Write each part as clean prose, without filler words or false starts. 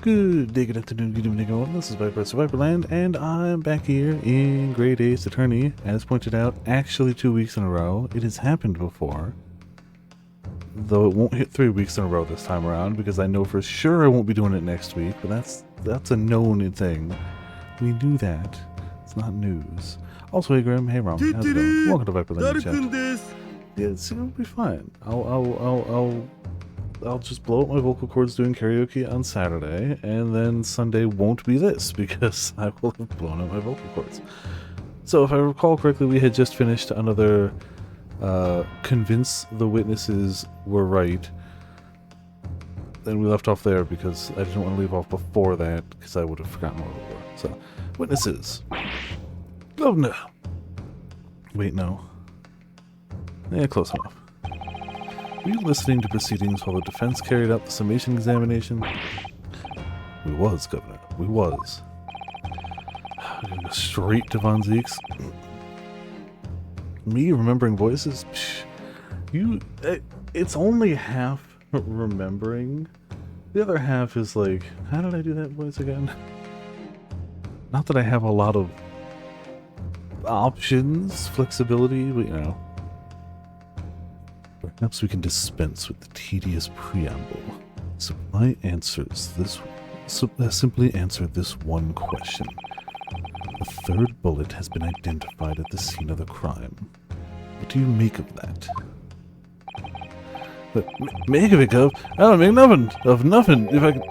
Good day, good afternoon, good evening, everyone. This is Viper Survivorland, and I'm back here in Great Ace Attorney. As pointed out, actually 2 weeks in a row. It has happened before, though it won't hit 3 weeks in a row this time around, because I know for sure I won't be doing it next week, but that's a known thing. We knew that. It's not news. Also, hey Grim, hey Rom, how's it going? Welcome to Viperland chat. Yeah, it'll be fine. I'll just blow up my vocal cords doing karaoke on Saturday, and then Sunday won't be this, because I will have blown up my vocal cords. So if I recall correctly, we had just finished another convince the witnesses were right. Then we left off there because I didn't want to leave off before that, because I would have forgotten where we were. So, witnesses. Governor. Wait, no. Yeah, close enough. Were you listening to proceedings while the defense carried out the summation examination? We was, Governor. We was. We're gonna go straight to Von Zeke's. Me remembering voices? Psh, it's only half remembering. The other half is like, how did I do that voice again? Not that I have a lot of options, flexibility, but you know. Perhaps we can dispense with the tedious preamble. Simply answer this one question. The third bullet has been identified at the scene of the crime. What do you make of that? But make of it, Gov? I don't make nothing of nothing. If I can...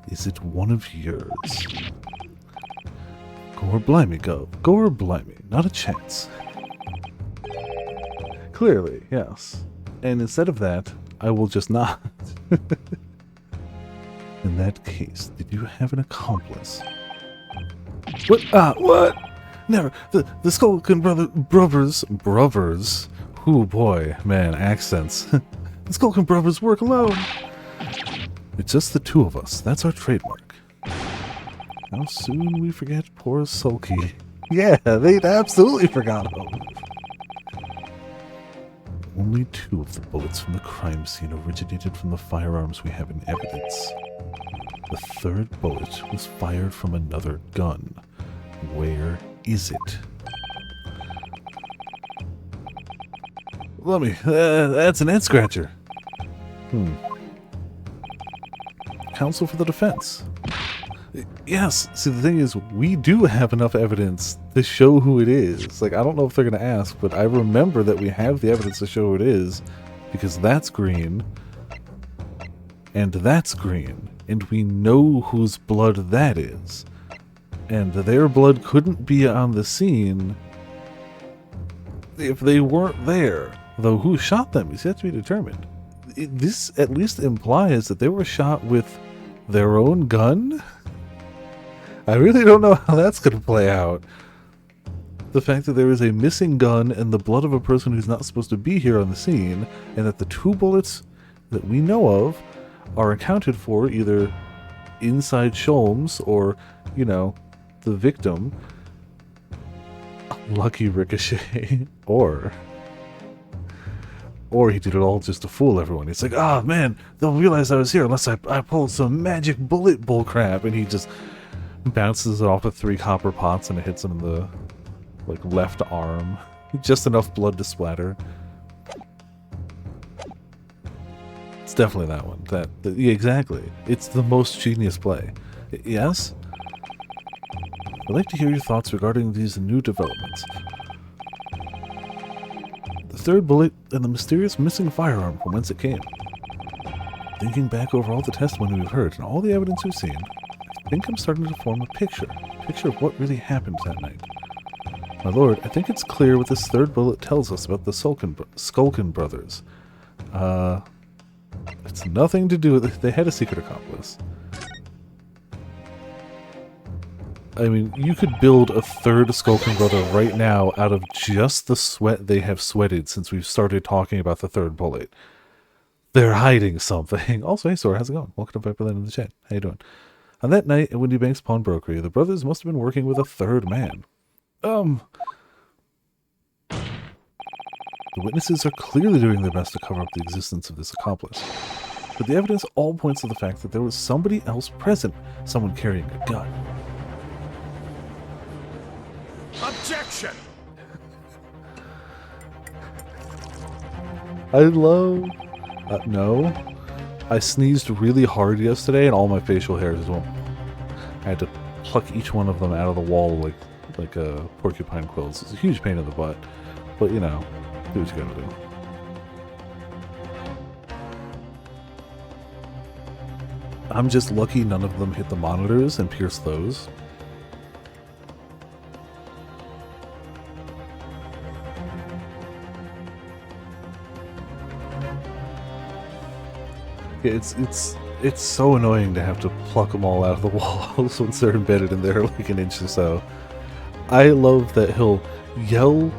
Is it one of yours? Go or blimey, Gov. Go or blimey. Not a chance. Clearly, yes. And instead of that, I will just not. In that case, did you have an accomplice? What? What? Never. The Skulkin brothers. Ooh, boy, man, accents. The Skulkin brothers work alone. It's just the two of us. That's our trademark. How soon we forget poor Sulky. Yeah, they'd absolutely forgot him. Only 2 of the bullets from the crime scene originated from the firearms we have in evidence. The third bullet was fired from another gun. Where is it? Let me. That's an head scratcher. Counsel for the defense. Yes, see the thing is, we do have enough evidence to show who it is. Like, I don't know if they're going to ask, but I remember that we have the evidence to show who it is, because that's green, and that's green, and we know whose blood that is. And their blood couldn't be on the scene if they weren't there. Though who shot them is yet to be determined. This at least implies that they were shot with their own gun? I really don't know how that's going to play out. The fact that there is a missing gun and the blood of a person who's not supposed to be here on the scene, and that the 2 bullets that we know of are accounted for either inside Sholmes or, you know, the victim. Lucky Ricochet. Or he did it all just to fool everyone. He's like, oh man, they'll realize I was here unless I pulled some magic bullet bullcrap, and he just bounces it off of 3 copper pots and it hits him in the left arm. Just enough blood to splatter. It's definitely that one. Yeah, exactly. It's the most genius play. Yes? I'd like to hear your thoughts regarding these new developments. The third bullet and the mysterious missing firearm from whence it came. Thinking back over all the testimony we've heard and all the evidence we've seen, I think I'm starting to form a picture of what really happened that night. My lord, I think it's clear what this third bullet tells us about the Skulkin brothers. It's nothing to do with... They had a secret accomplice. I mean, you could build a third Skulkin brother right now out of just the sweat they have sweated since we've started talking about the third bullet. They're hiding something. Also, hey Sora, how's it going? Welcome to Viperland in the chat. How you doing? On that night at Windy Bank's pawnbrokery, the brothers must have been working with a third man. The witnesses are clearly doing their best to cover up the existence of this accomplice. but the evidence all points to the fact that there was somebody else present, someone carrying a gun. Objection! I love... no. I sneezed really hard yesterday and all my facial hairs as well. I had to pluck each one of them out of the wall like a porcupine quills. It's a huge pain in the butt. But, you know, do what you gotta do. I'm just lucky none of them hit the monitors and pierced those. It's so annoying to have to pluck them all out of the walls once they're embedded in there like an inch or so. I love that he'll yell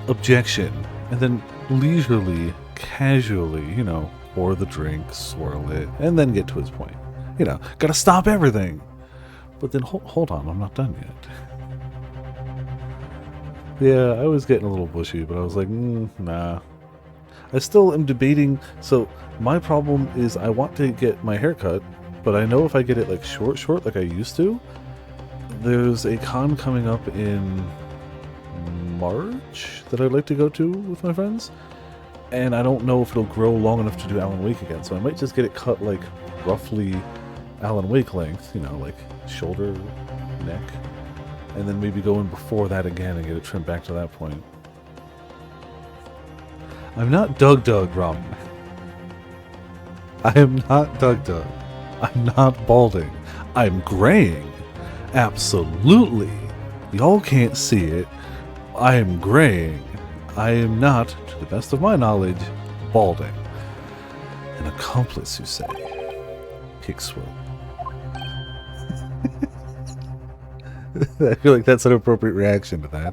objection and then leisurely, casually, you know, pour the drink, swirl it, and then get to his point. You know, gotta stop everything. But then hold on, I'm not done yet. Yeah, I was getting a little bushy, but I was like, nah. I still am debating. So my problem is I want to get my hair cut, but I know if I get it like short like I used to, there's a con coming up in March that I'd like to go to with my friends, and I don't know if it'll grow long enough to do Alan Wake again, so I might just get it cut like roughly Alan Wake length, you know, like shoulder, neck, and then maybe go in before that again and get it trimmed back to that point. I'm not Doug Ramen. I am not Doug. I'm not balding. I'm graying. Absolutely. Y'all can't see it. I am graying. I am not, to the best of my knowledge, balding. An accomplice, you say? Kick sweat. I feel like that's an appropriate reaction to that.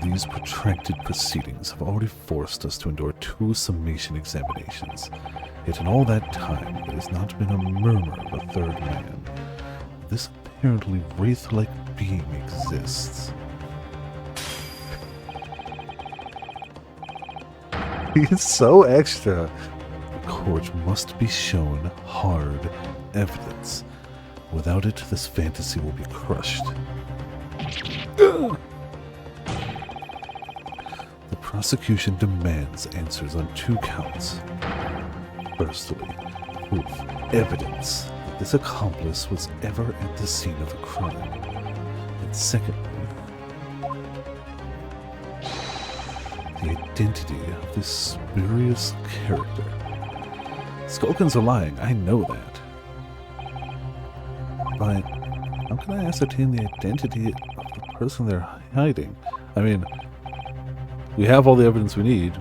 These protracted proceedings have already forced us to endure 2 summation examinations. Yet in all that time, there has not been a murmur of a third man. This apparently wraith-like being exists. He's so extra. The court must be shown hard evidence. Without it, this fantasy will be crushed. The prosecution demands answers on 2 counts. Firstly, proof, evidence that this accomplice was ever at the scene of the crime. And secondly, the identity of this spurious character. Skulkins are lying, I know that. But how can I ascertain the identity of the person they're hiding? I mean, we have all the evidence we need.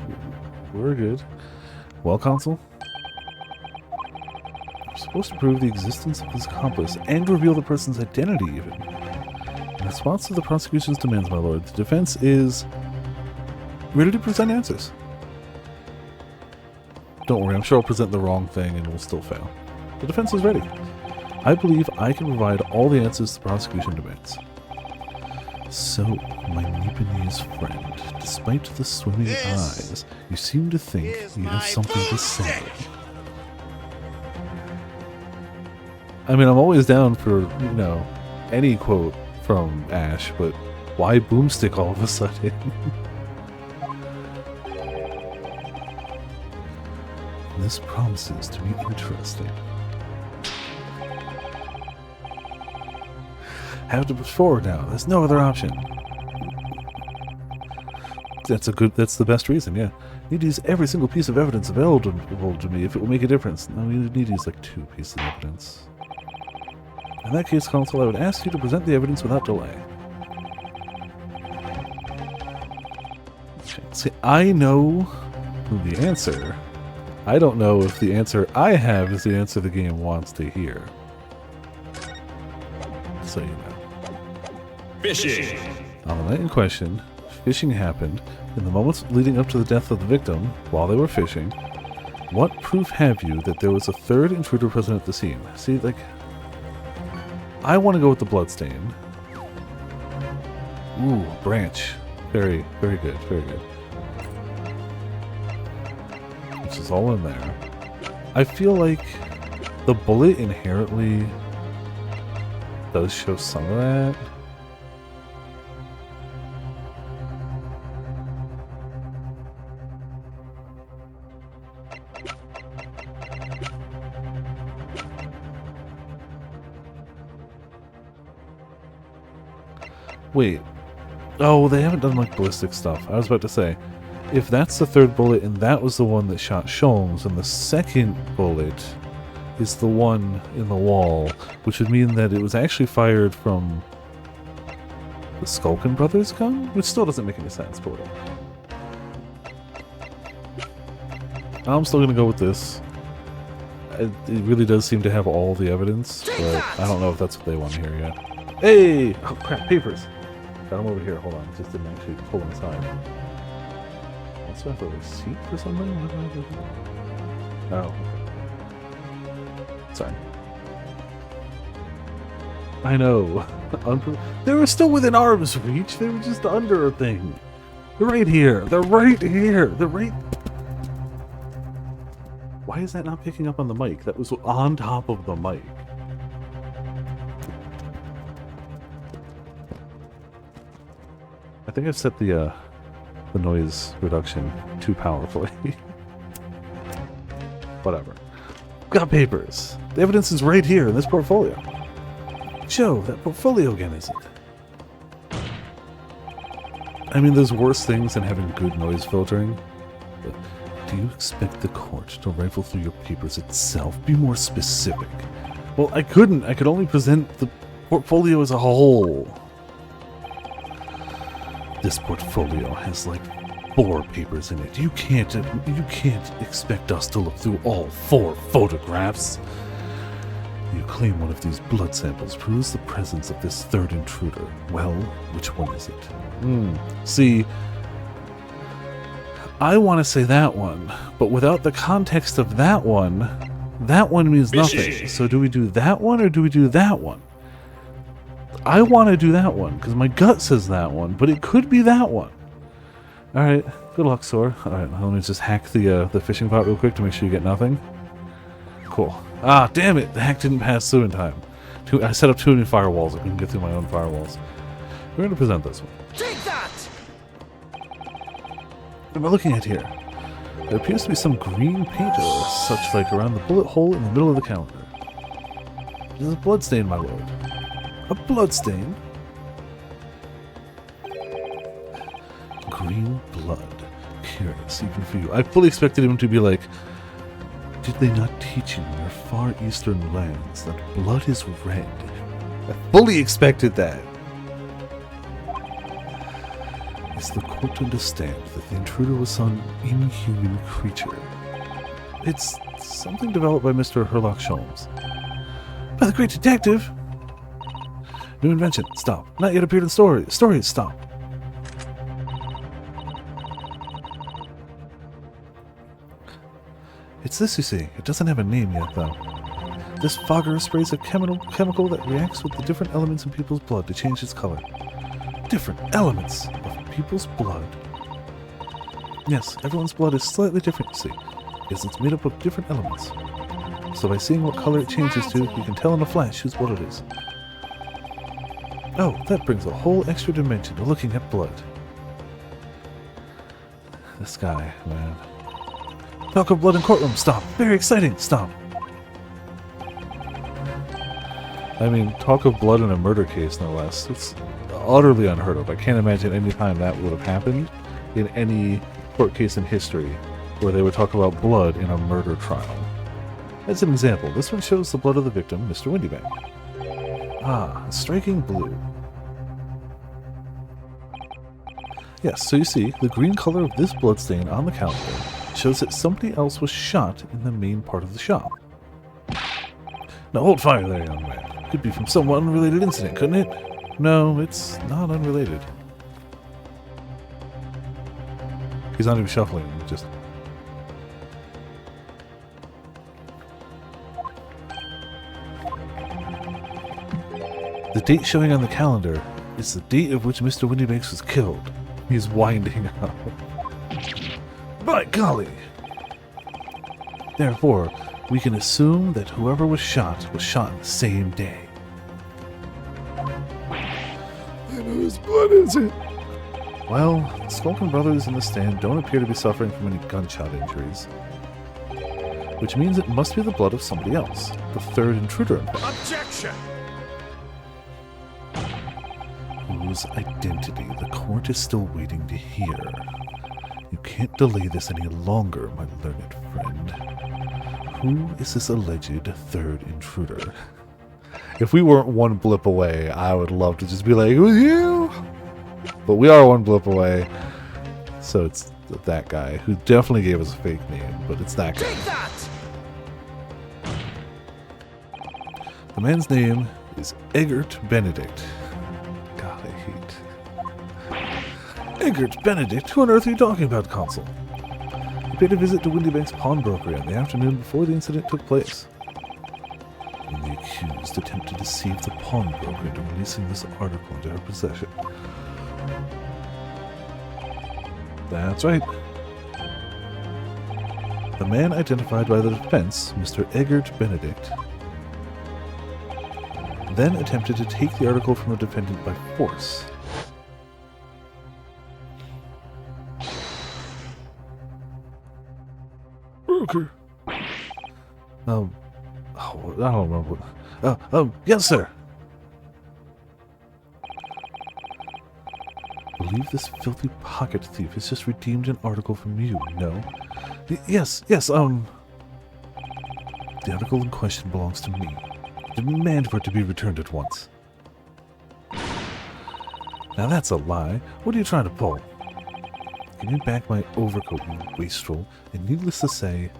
We're good. Well, counsel? We're supposed to prove the existence of this accomplice and reveal the person's identity, even. In response to the prosecution's demands, my lord, the defense is ready to present answers. Don't worry, I'm sure I'll present the wrong thing and we'll still fail. The defense is ready. I believe I can provide all the answers the prosecution demands. So, my Nipponese friend, despite the swimming eyes, you seem to think you have something to say. I mean, I'm always down for, you know, any quote from Ash, but why Boomstick all of a sudden? This promises to be interesting. Have to push forward now. There's no other option. That's the best reason, yeah. Need to use every single piece of evidence available to me if it will make a difference. No, we need to use like 2 pieces of evidence. In that case, counsel, I would ask you to present the evidence without delay. Okay, see, I know the answer. I don't know if the answer I have is the answer the game wants to hear. So you know. Fishing! On the night in question, fishing happened. In the moments leading up to the death of the victim, while they were fishing, what proof have you that there was a third intruder present at the scene? See, like, I want to go with the bloodstain. Ooh, branch. Very, very good, very good. Which is is all in there. I feel like the bullet inherently does show some of that. Wait. Oh, they haven't done like ballistic stuff. I was about to say, if that's the third bullet and that was the one that shot Sholmes, and the second bullet is the one in the wall, which would mean that it was actually fired from the Skulkin Brothers gun? Which still doesn't make any sense, but whatever. I'm still gonna go with this. It really does seem to have all the evidence, but I don't know if that's what they want to hear yet. Hey! Oh crap, papers! Got them over here, hold on, just didn't actually pull them aside. Also have a receipt or something? Oh. Sorry. I know. They were still within arm's reach, they were just under a thing. They're right here, they're right here, they're right... Why is that not picking up on the mic? That was on top of the mic. I think I've set the noise reduction too powerfully. Whatever. Got papers. The evidence is right here in this portfolio. Joe, that portfolio again, is it? I mean, there's worse things than having good noise filtering. But do you expect the court to rifle through your papers itself? Be more specific. Well, I couldn't. I could only present the portfolio as a whole. This portfolio has like 4 papers in it. You can't expect us to look through all 4 photographs. You claim one of these blood samples proves the presence of this third intruder. Well, which one is it? See, I want to say that one, but without the context of that one means nothing. So do we do that one or do we do that one? I want to do that one, because my gut says that one, but it could be that one. Alright, good luck, Sor. Alright, let me just hack the fishing pot real quick to make sure you get nothing. Cool. Ah, damn it! The hack didn't pass through in time. I set up too many firewalls. I couldn't get through my own firewalls. We're going to present this one. Take that! What am I looking at here? There appears to be some green paint or such like around the bullet hole in the middle of the calendar. There's a bloodstain, my lord. A bloodstain? Green blood. Curious, even for you. I fully expected him to be like, did they not teach you in your far eastern lands that blood is red? I fully expected that. Is the court to understand that the intruder was some inhuman creature? It's something developed by Mr. Herlock Sholmes. By the great detective! New invention. Stop. Not yet appeared in story. Story. Stop. It's this, you see. It doesn't have a name yet, though. This fogger sprays a chemical that reacts with the different elements in people's blood to change its color. Different elements of people's blood. Yes, everyone's blood is slightly different, you see, because it's made up of different elements. So by seeing what color it changes to, you can tell in a flash whose blood it is. Oh, that brings a whole extra dimension to looking at blood. This guy, man. Talk of blood in courtroom, stop. Very exciting, stop. I mean, talk of blood in a murder case, no less. It's utterly unheard of. I can't imagine any time that would have happened in any court case in history where they would talk about blood in a murder trial. As an example, this one shows the blood of the victim, Mr. Windybank. Ah, a striking blue. Yes, so you see, the green color of this bloodstain on the calendar shows that somebody else was shot in the main part of the shop. Now hold fire there, young man. Could be from some unrelated incident, couldn't it? No, it's not unrelated. He's not even shuffling, just... The date showing on the calendar is the date of which Mr. Windybanks was killed. He's winding up. By golly! Therefore, we can assume that whoever was shot the same day. And whose blood is it? Well, the Skulkin brothers in the stand don't appear to be suffering from any gunshot injuries, which means it must be the blood of somebody else, the third intruder in fact. Objection! Whose identity the court is still waiting to hear. You can't delay this any longer, my learned friend. Who is this alleged third intruder? If we weren't one blip away, I would love to just be like, it was you! But we are one blip away, so it's that guy, who definitely gave us a fake name, but it's that guy. Take that! The man's name is Eggert Benedict. God, I hate... Eggert Benedict? Who on earth are you talking about, Consul? He paid a visit to Windybank's pawnbroker in the afternoon before the incident took place. When the accused attempted to deceive the pawnbroker into releasing this article into her possession. That's right. The man identified by the defense, Mr. Eggert Benedict, then attempted to take the article from the defendant by force. Broker. Oh, I don't remember. Yes, sir. I believe this filthy pocket thief has just redeemed an article from you, no? Yes, the article in question belongs to me. Demand for it to be returned at once. Now that's a lie. What are you trying to pull? Give me back my overcoat, you wastrel, and needless to say...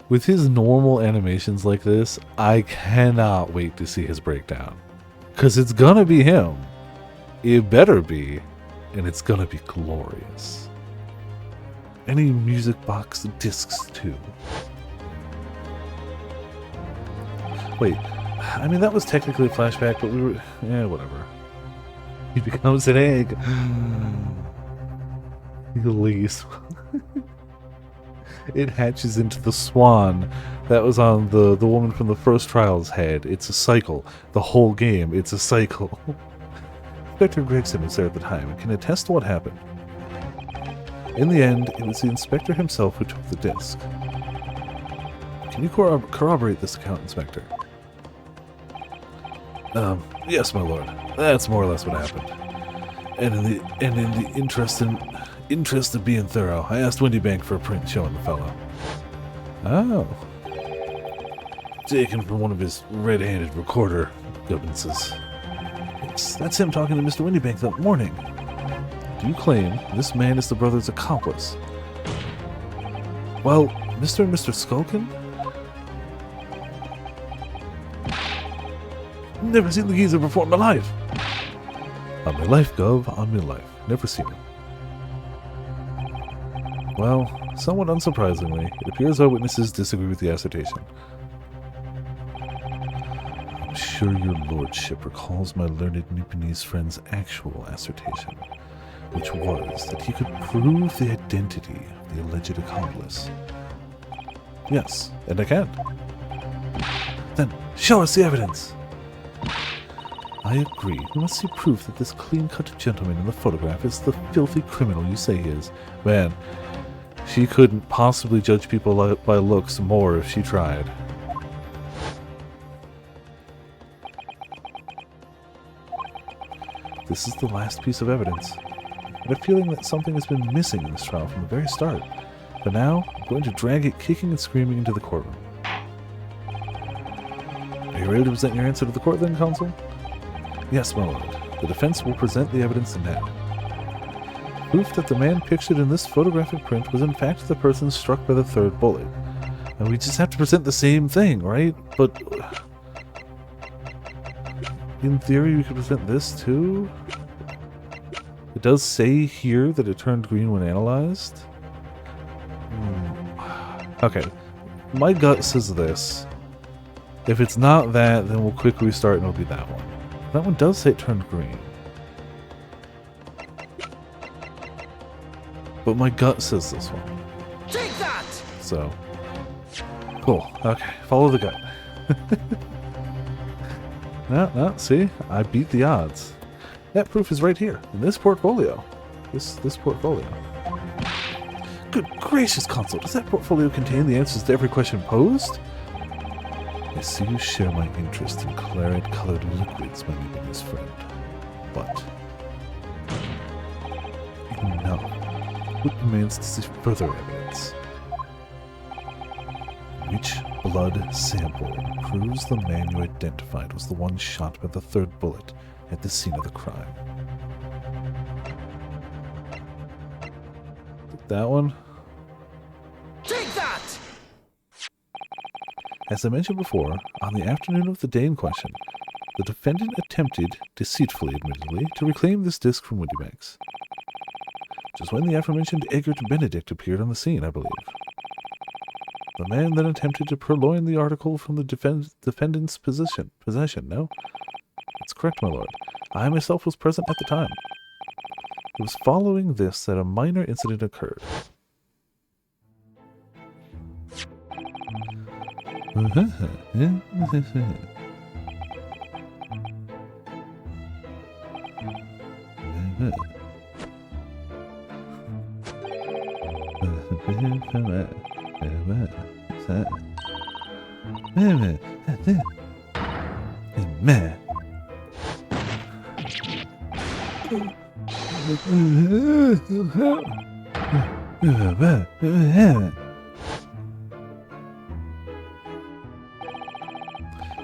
With his normal animations like this, I cannot wait to see his breakdown. Because it's gonna be him. It better be. And it's gonna be glorious. Any music box discs too. Wait, I mean that was technically a flashback, but we were... whatever. He becomes an egg. Elise. It hatches into the swan that was on the woman from the first trial's head. It's a cycle. The whole game, it's a cycle. Inspector Gregson was there at the time and can attest to what happened. In the end, it was the inspector himself who took the disc. Can you corroborate this account, Inspector? Yes, my lord. That's more or less what happened. And in the interest of being thorough, I asked Windybank for a print showing the fellow. Oh. Taken from one of his red-handed recorder gubbances. That's him talking to Mr. Windybank that morning. Do you claim this man is the brother's accomplice? Well, Mr. and Mr. Skulkin? Never seen the geezer before in my life. On my life, Gov, on my life. Never seen him. Well, somewhat unsurprisingly, it appears our witnesses disagree with the assertion. I'm sure your lordship recalls my learned Nipponese friend's actual assertion, which was that he could prove the identity of the alleged accomplice. Yes, and I can. Then, show us the evidence! I agree. We must see proof that this clean-cut gentleman in the photograph is the filthy criminal you say he is. Man, she couldn't possibly judge people by looks more if she tried. This is the last piece of evidence. I have a feeling that something has been missing in this trial from the very start. But now, I'm going to drag it kicking and screaming into the courtroom. Are you ready to present your answer to the court then, Counsel? Yes, my lord. The defense will present the evidence now. Proof that the man pictured in this photographic print was in fact the person struck by the third bullet. And we just have to present the same thing, right? But... in theory, we could present this too? It does say here that it turned green when analyzed. Okay. My gut says this. If it's not that, then we'll quick restart and it'll be that one. That one does say it turned green. but my gut says this one. Take that! So, cool. Okay, follow the gut. No, see? I beat the odds. That proof is right here, in this portfolio. This portfolio. Good gracious, Console, does that portfolio contain the answers to every question posed? I see you share my interest in claret-colored liquids, my neighbor's friend. But now, what remains to see further evidence? Which blood sample proves the man you identified was the one shot by the third bullet at the scene of the crime? That one? Take that! As I mentioned before, on the afternoon of the day in question, the defendant attempted, deceitfully admittedly, to reclaim this disc from Windybanks. Just when the aforementioned Egbert Benedict appeared on the scene, I believe. The man then attempted to purloin the article from the defendant's possession. No? That's correct, my lord. I myself was present at the time. It was following this that a minor incident occurred.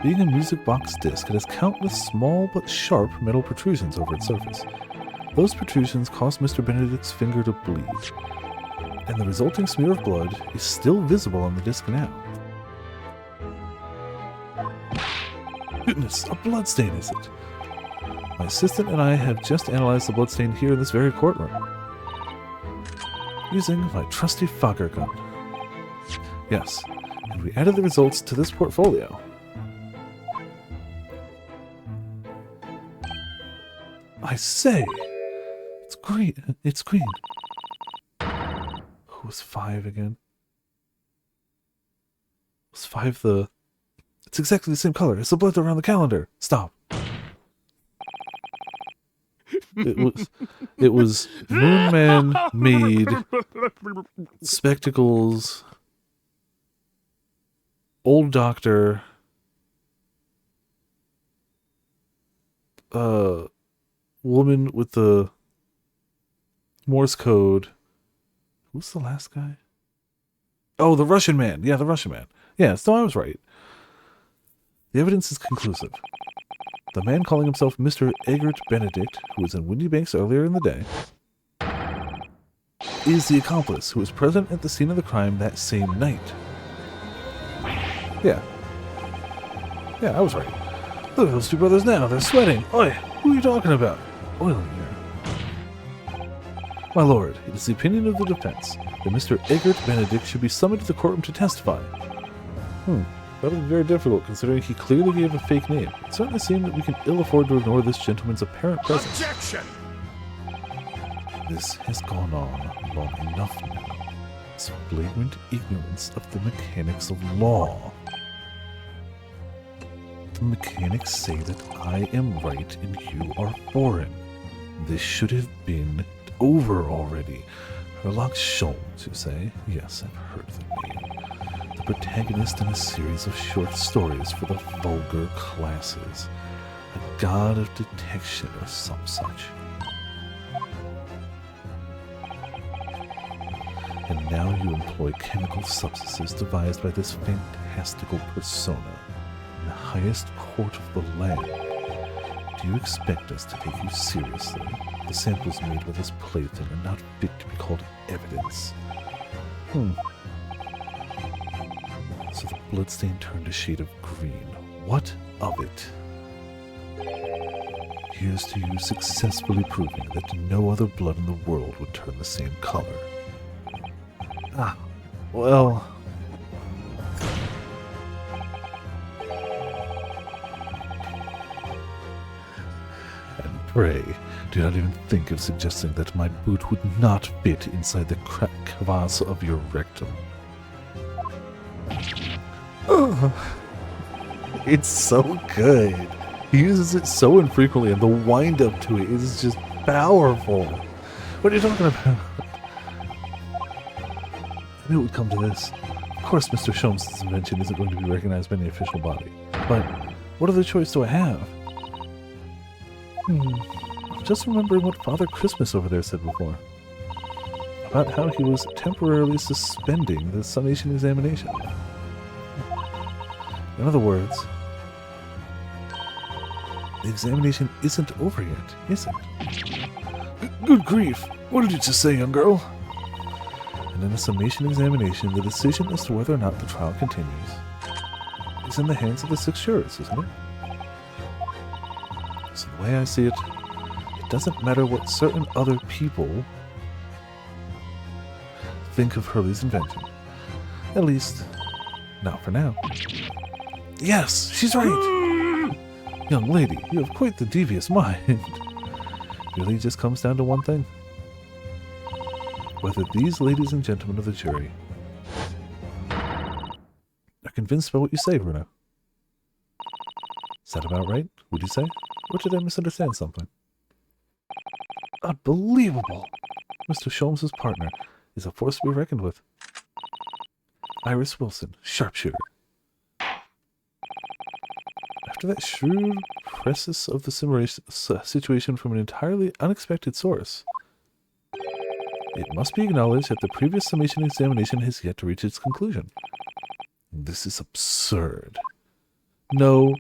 Being a music box disc, it has countless small but sharp metal protrusions over its surface. Those protrusions caused Mr. Benedict's finger to bleed, and the resulting smear of blood is still visible on the disc now. Goodness, a bloodstain is it? My assistant and I have just analyzed the bloodstain here in this very courtroom, using my trusty Fogger gun. Yes, and we added the results to this portfolio. I say, it's green. It's green. Who was 5 again? Was 5 the... It's exactly the same color. It's the blood around the calendar. Stop. It was Moonman, Mead, Spectacles, Old Doctor, woman with the Morse code. Who's the last guy? Oh, the Russian man. Yeah, the Russian man. Yeah, so I was right. The evidence is conclusive. The man calling himself Mr. Egbert Benedict, who was in Windybanks earlier in the day, is the accomplice who was present at the scene of the crime that same night. Yeah. Yeah, I was right. Look at those two brothers now. They're sweating. Oi, who are you talking about? Oil in here. My lord, it is the opinion of the defense that Mr. Egbert Benedict should be summoned to the courtroom to testify. That would be very difficult, considering he clearly gave a fake name. It certainly seems that we can ill afford to ignore this gentleman's apparent presence. Objection! This has gone on long enough now. It's flagrant ignorance of the mechanics of law. The mechanics say that I am right and you are foreign. This should have been over already. Sherlock Sholmes, you say? Yes, I've heard the name. The protagonist in a series of short stories for the vulgar classes. A god of detection or some such. And now you employ chemical substances devised by this fantastical persona in the highest court of the land. Do you expect us to take you seriously? The samples made with this plaything are not fit to be called evidence. So the bloodstain turned a shade of green. What of it? Here's to you successfully proving that no other blood in the world would turn the same color. Ah, well... And pray, Do not even think of suggesting that my boot would not fit inside the crevasse of your rectum. It's so good. He uses it so infrequently, and the wind-up to it is just powerful. What are you talking about? I knew it would come to this. Of course, Mr. Sholmes' invention isn't going to be recognized by any official body. But what other choice do I have? I'm just remembering what Father Christmas over there said before. About how he was temporarily suspending the summation examination. In other words, the examination isn't over yet, is it? Good grief! What did you just say, young girl? And in a summation examination, the decision as to whether or not the trial continues is in the hands of the 6 jurors, isn't it? So the way I see it, it doesn't matter what certain other people think of Hurley's invention. At least, not for now. Yes, she's right! Young lady, you have quite the devious mind. It really just comes down to one thing. Whether these ladies and gentlemen of the jury are convinced by what you say, Bruno. Is that about right, would you say? Or did I misunderstand something? Unbelievable! Mr. Sholmes' partner is a force to be reckoned with. Iris Wilson, sharpshooter. After that shrewd precis of the situation from an entirely unexpected source, it must be acknowledged that the previous summation examination has yet to reach its conclusion. This is absurd. No,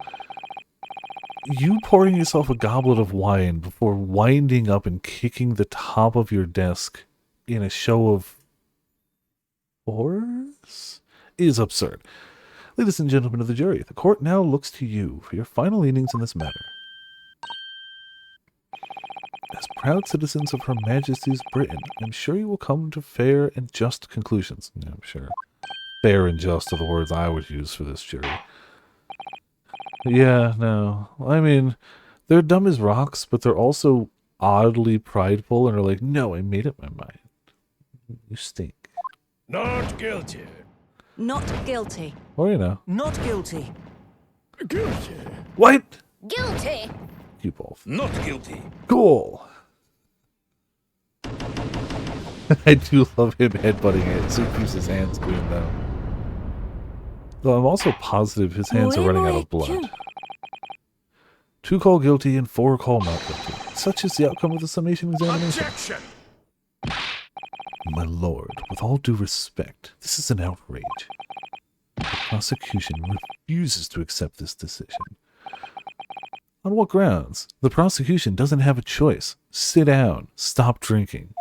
you pouring yourself a goblet of wine before winding up and kicking the top of your desk in a show of force is absurd. Ladies and gentlemen of the jury, the court now looks to you for your final leanings in this matter. As proud citizens of Her Majesty's Britain, I'm sure you will come to fair and just conclusions. Yeah, I'm sure. Fair and just are the words I would use for this jury. Yeah, no. I mean, they're dumb as rocks, but they're also oddly prideful and are like, no, I made up my mind. You stink. Not guilty. Not guilty. Or, you know. Not guilty. Guilty. What? Guilty. You both. Not guilty. Cool. I do love him headbutting it, so he keeps his hands clean, though. Though I'm also positive his hands are running out of blood. 2 call guilty and 4 call not guilty. Such is the outcome of the summation examination. Objection! My lord, with all due respect, this is an outrage. The prosecution refuses to accept this decision. On what grounds? The prosecution doesn't have a choice. Sit down. Stop drinking.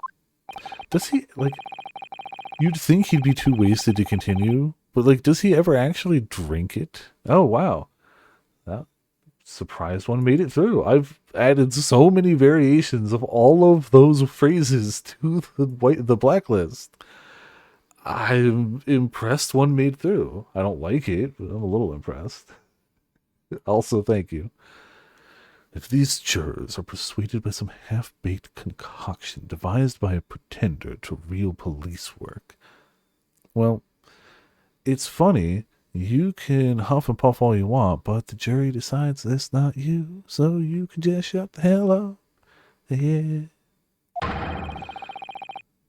Does he, like... You'd think he'd be too wasted to continue, but, like, does he ever actually drink it? Oh, wow. That surprised one made it through. I've added so many variations of all of those phrases to the blacklist. I'm impressed one made through. I don't like it, but I'm a little impressed. Also, thank you. If these jurors are persuaded by some half-baked concoction devised by a pretender to real police work, well, it's funny. You can huff and puff all you want, but the jury decides it's not you, so you can just shut the hell up. Yeah.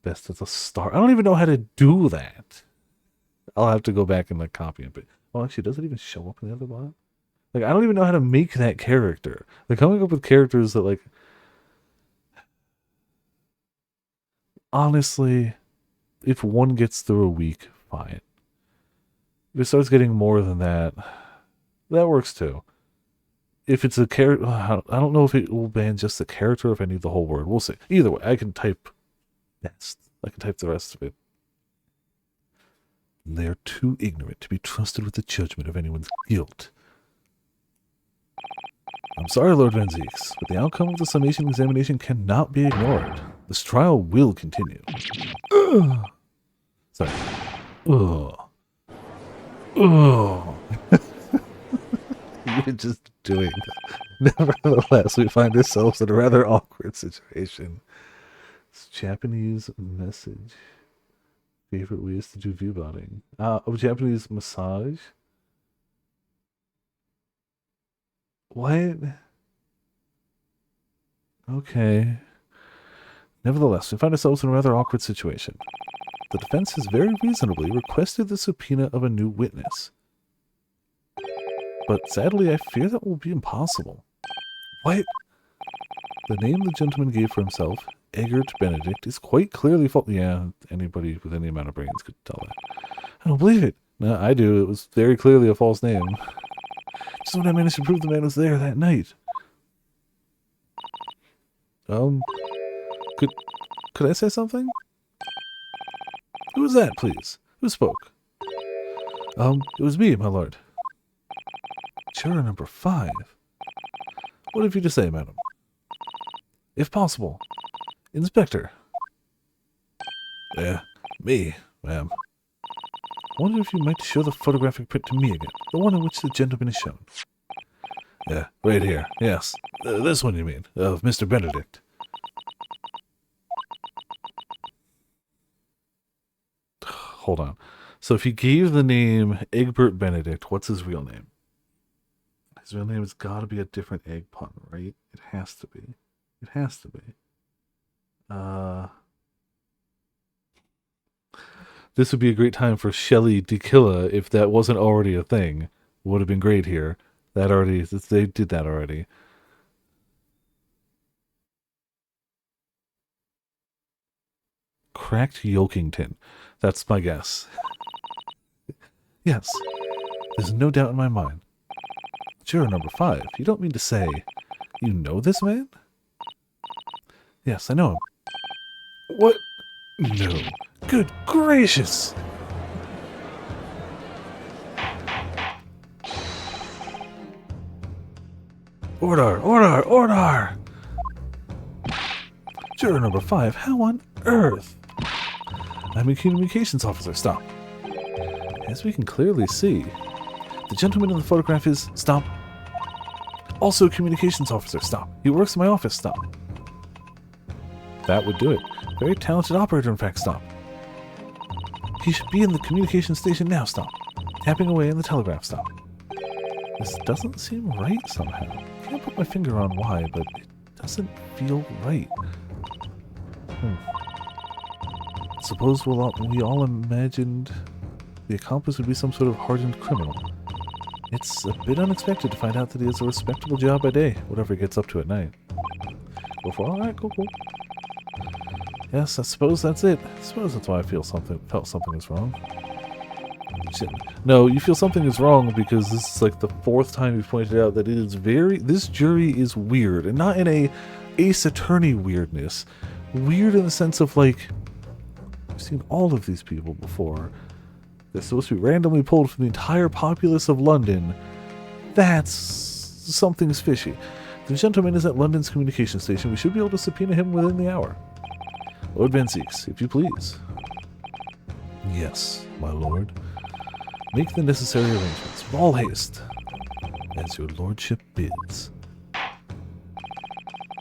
Best of the start. I don't even know how to do that. I'll have to go back and, like, copy it. But, well, actually, does it even show up in the other bot? Like, I don't even know how to make that character. Like, coming up with characters that, like... Honestly, if one gets through a week, fine. If it starts getting more than that, that works too. If it's a character... I don't know if it will ban just the character or if I need the whole word. We'll see. Either way, I can type best. I can type the rest of it. They are too ignorant to be trusted with the judgment of anyone's guilt. I'm sorry, Lord Van Zieks, but the outcome of the summation examination cannot be ignored. This trial will continue. Sorry. Ugh. You're just doing that. Nevertheless, we find ourselves in a rather awkward situation. It's Japanese message. Favorite ways to do view botting. Japanese massage. What? Okay. Nevertheless, we find ourselves in a rather awkward situation. The defense has very reasonably requested the subpoena of a new witness. But sadly, I fear that will be impossible. What? The name the gentleman gave for himself, Egbert Benedict, is quite clearly false. Yeah, anybody with any amount of brains could tell that. I don't believe it. No, I do. It was very clearly a false name. Just when I managed to prove the man was there that night. Could I say something? Who was that, please? Who spoke? It was me, my lord. Juror number 5. What have you to say, madam? If possible. Inspector. Me, ma'am. I wonder if you might show the photographic print to me again, the one in which the gentleman is shown. Yeah, right here, yes. This one, you mean, of Mr. Benedict. Hold on. So if he gave the name Egbert Benedict, what's his real name? His real name has got to be a different egg pun, right? It has to be. It has to be. This would be a great time for Shelley Dekilla if that wasn't already a thing. Would have been great here. They did that already. Cracked Yolkington. That's my guess. Yes. There's no doubt in my mind. Juror number 5. You don't mean to say you know this man? Yes, I know him. What? No. Good gracious! Order! Order! Order! Juror number 5, how on earth? I'm a communications officer. Stop. As we can clearly see, the gentleman in the photograph is... Stop. Also a communications officer. Stop. He works in my office. Stop. That would do it. Very talented operator, in fact. Stop. He should be in the communication station now. Stop. Tapping away in the telegraph. Stop. This doesn't seem right somehow. Can't put my finger on why, but it doesn't feel right. Suppose we all imagined the accomplice would be some sort of hardened criminal. It's a bit unexpected to find out that he has a respectable job by day, whatever he gets up to at night. Go for all right, cool. Yes, I suppose that's it. I suppose that's why I felt something is wrong. Shit. No, you feel something is wrong because this is like the 4th time you've pointed out that it is this jury is weird, and not in a Ace Attorney weirdness. Weird in the sense of like, I've seen all of these people before. They're supposed to be randomly pulled from the entire populace of London. Something's fishy. The gentleman is at London's communication station. We should be able to subpoena him within the hour. Lord Van Zeeks, if you please. Yes, my lord. Make the necessary arrangements. With all haste. As your lordship bids.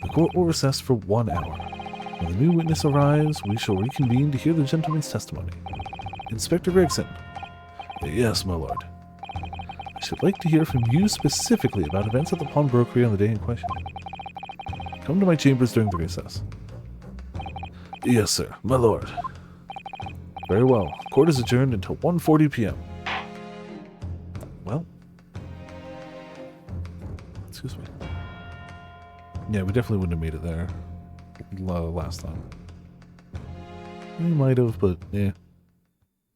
The court will recess for 1 hour. When the new witness arrives, we shall reconvene to hear the gentleman's testimony. Inspector Gregson. Yes, my lord. I should like to hear from you specifically about events at the pawnbrokery on the day in question. Come to my chambers during the recess. Yes, sir, my lord. Very well. Court is adjourned until 1:40 p.m. Well. Excuse me. Yeah, we definitely wouldn't have made it there last time. We might have, but yeah.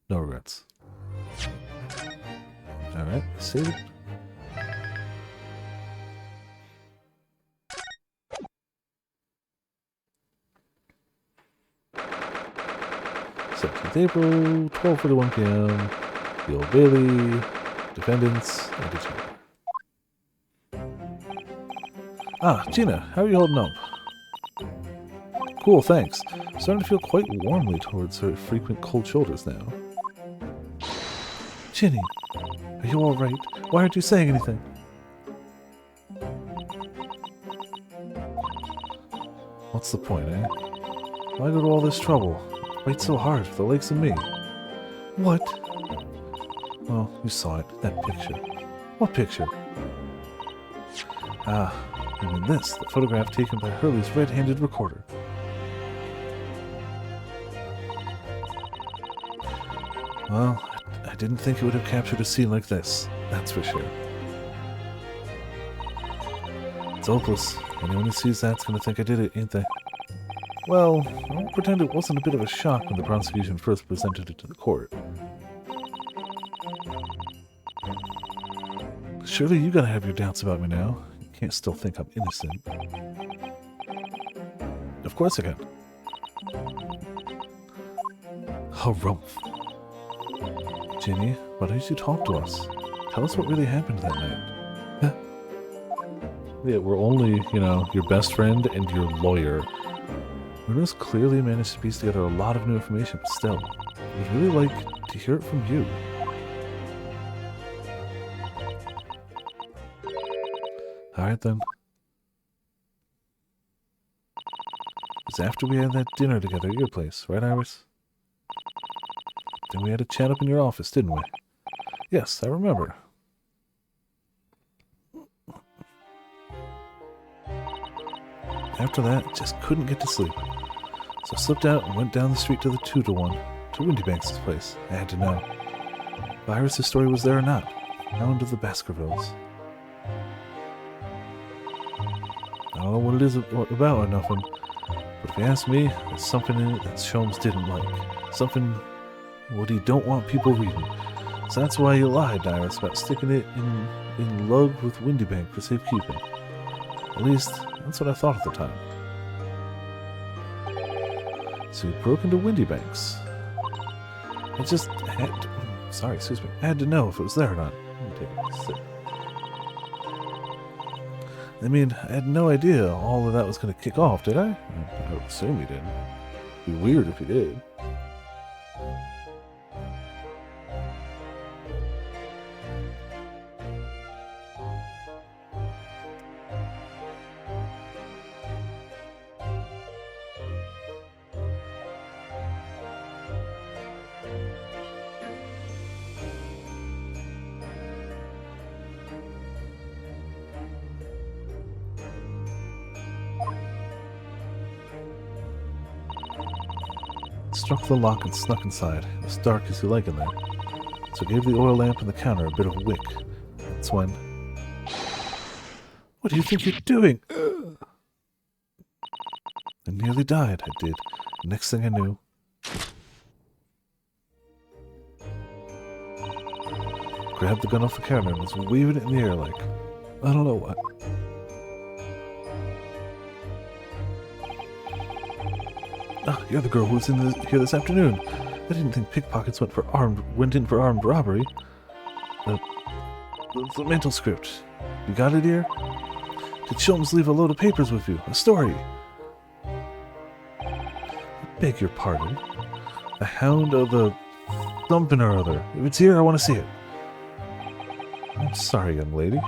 No regrets. Alright, save it. April, 12:41 p.m. The Old Bailey, defendants, and Gina, how are you holding up? Cool, thanks. Starting to feel quite warmly towards her frequent cold shoulders now. Ginny, are you alright? Why aren't you saying anything? What's the point, eh? Why go to all this trouble? Fight so hard for the likes of me. What? Oh, you saw it. That picture. What picture? Ah, you mean this, the photograph taken by Hurley's red-handed recorder. Well, I didn't think it would have captured a scene like this, that's for sure. It's hopeless. Anyone who sees that's gonna think I did it, ain't they? Well, I won't pretend it wasn't a bit of a shock when the prosecution first presented it to the court. Surely you gotta have your doubts about me now. You can't still think I'm innocent. Of course I can. Harumph. Ginny, why don't you talk to us? Tell us what really happened that night. Yeah, we're only, you know, your best friend and your lawyer. Runa's clearly managed to piece together a lot of new information, but still, we'd really like to hear it from you. Alright then. It was after we had that dinner together at your place, right, Iris? Then we had a chat up in your office, didn't we? Yes, I remember. After that, just couldn't get to sleep. So I slipped out and went down the street to the 2-to-1, to Windybanks' place. I had to know if Iris' story was there or not. Known to the Baskervilles. I don't know what it is about or nothing, but if you ask me, there's something in it that Sholmes didn't like. Something what he don't want people reading. So that's why he lied, Iris, about sticking it in lug with Windybank for safekeeping. At least, that's what I thought at the time. So he broke into Windybanks. I just had to, I had to know if it was there or not. Let me take a sip. I mean, I had no idea all of that was going to kick off, did I? I would assume he didn't. It'd be weird if he did. Struck the lock and snuck inside. It was dark as you like in there. So I gave the oil lamp on the counter a bit of a wick. That's when... What do you think you're doing? I nearly died, I did. Next thing I knew... Grabbed the gun off the counter and was waving it in the air like... I don't know what. Ah, you're the girl who was in here this afternoon. I didn't think pickpockets went in for armed robbery. The mental script. You got it here? Did Sholmes leave a load of papers with you? A story? I beg your pardon. A hound of the something or other. If it's here, I want to see it. I'm sorry, young lady,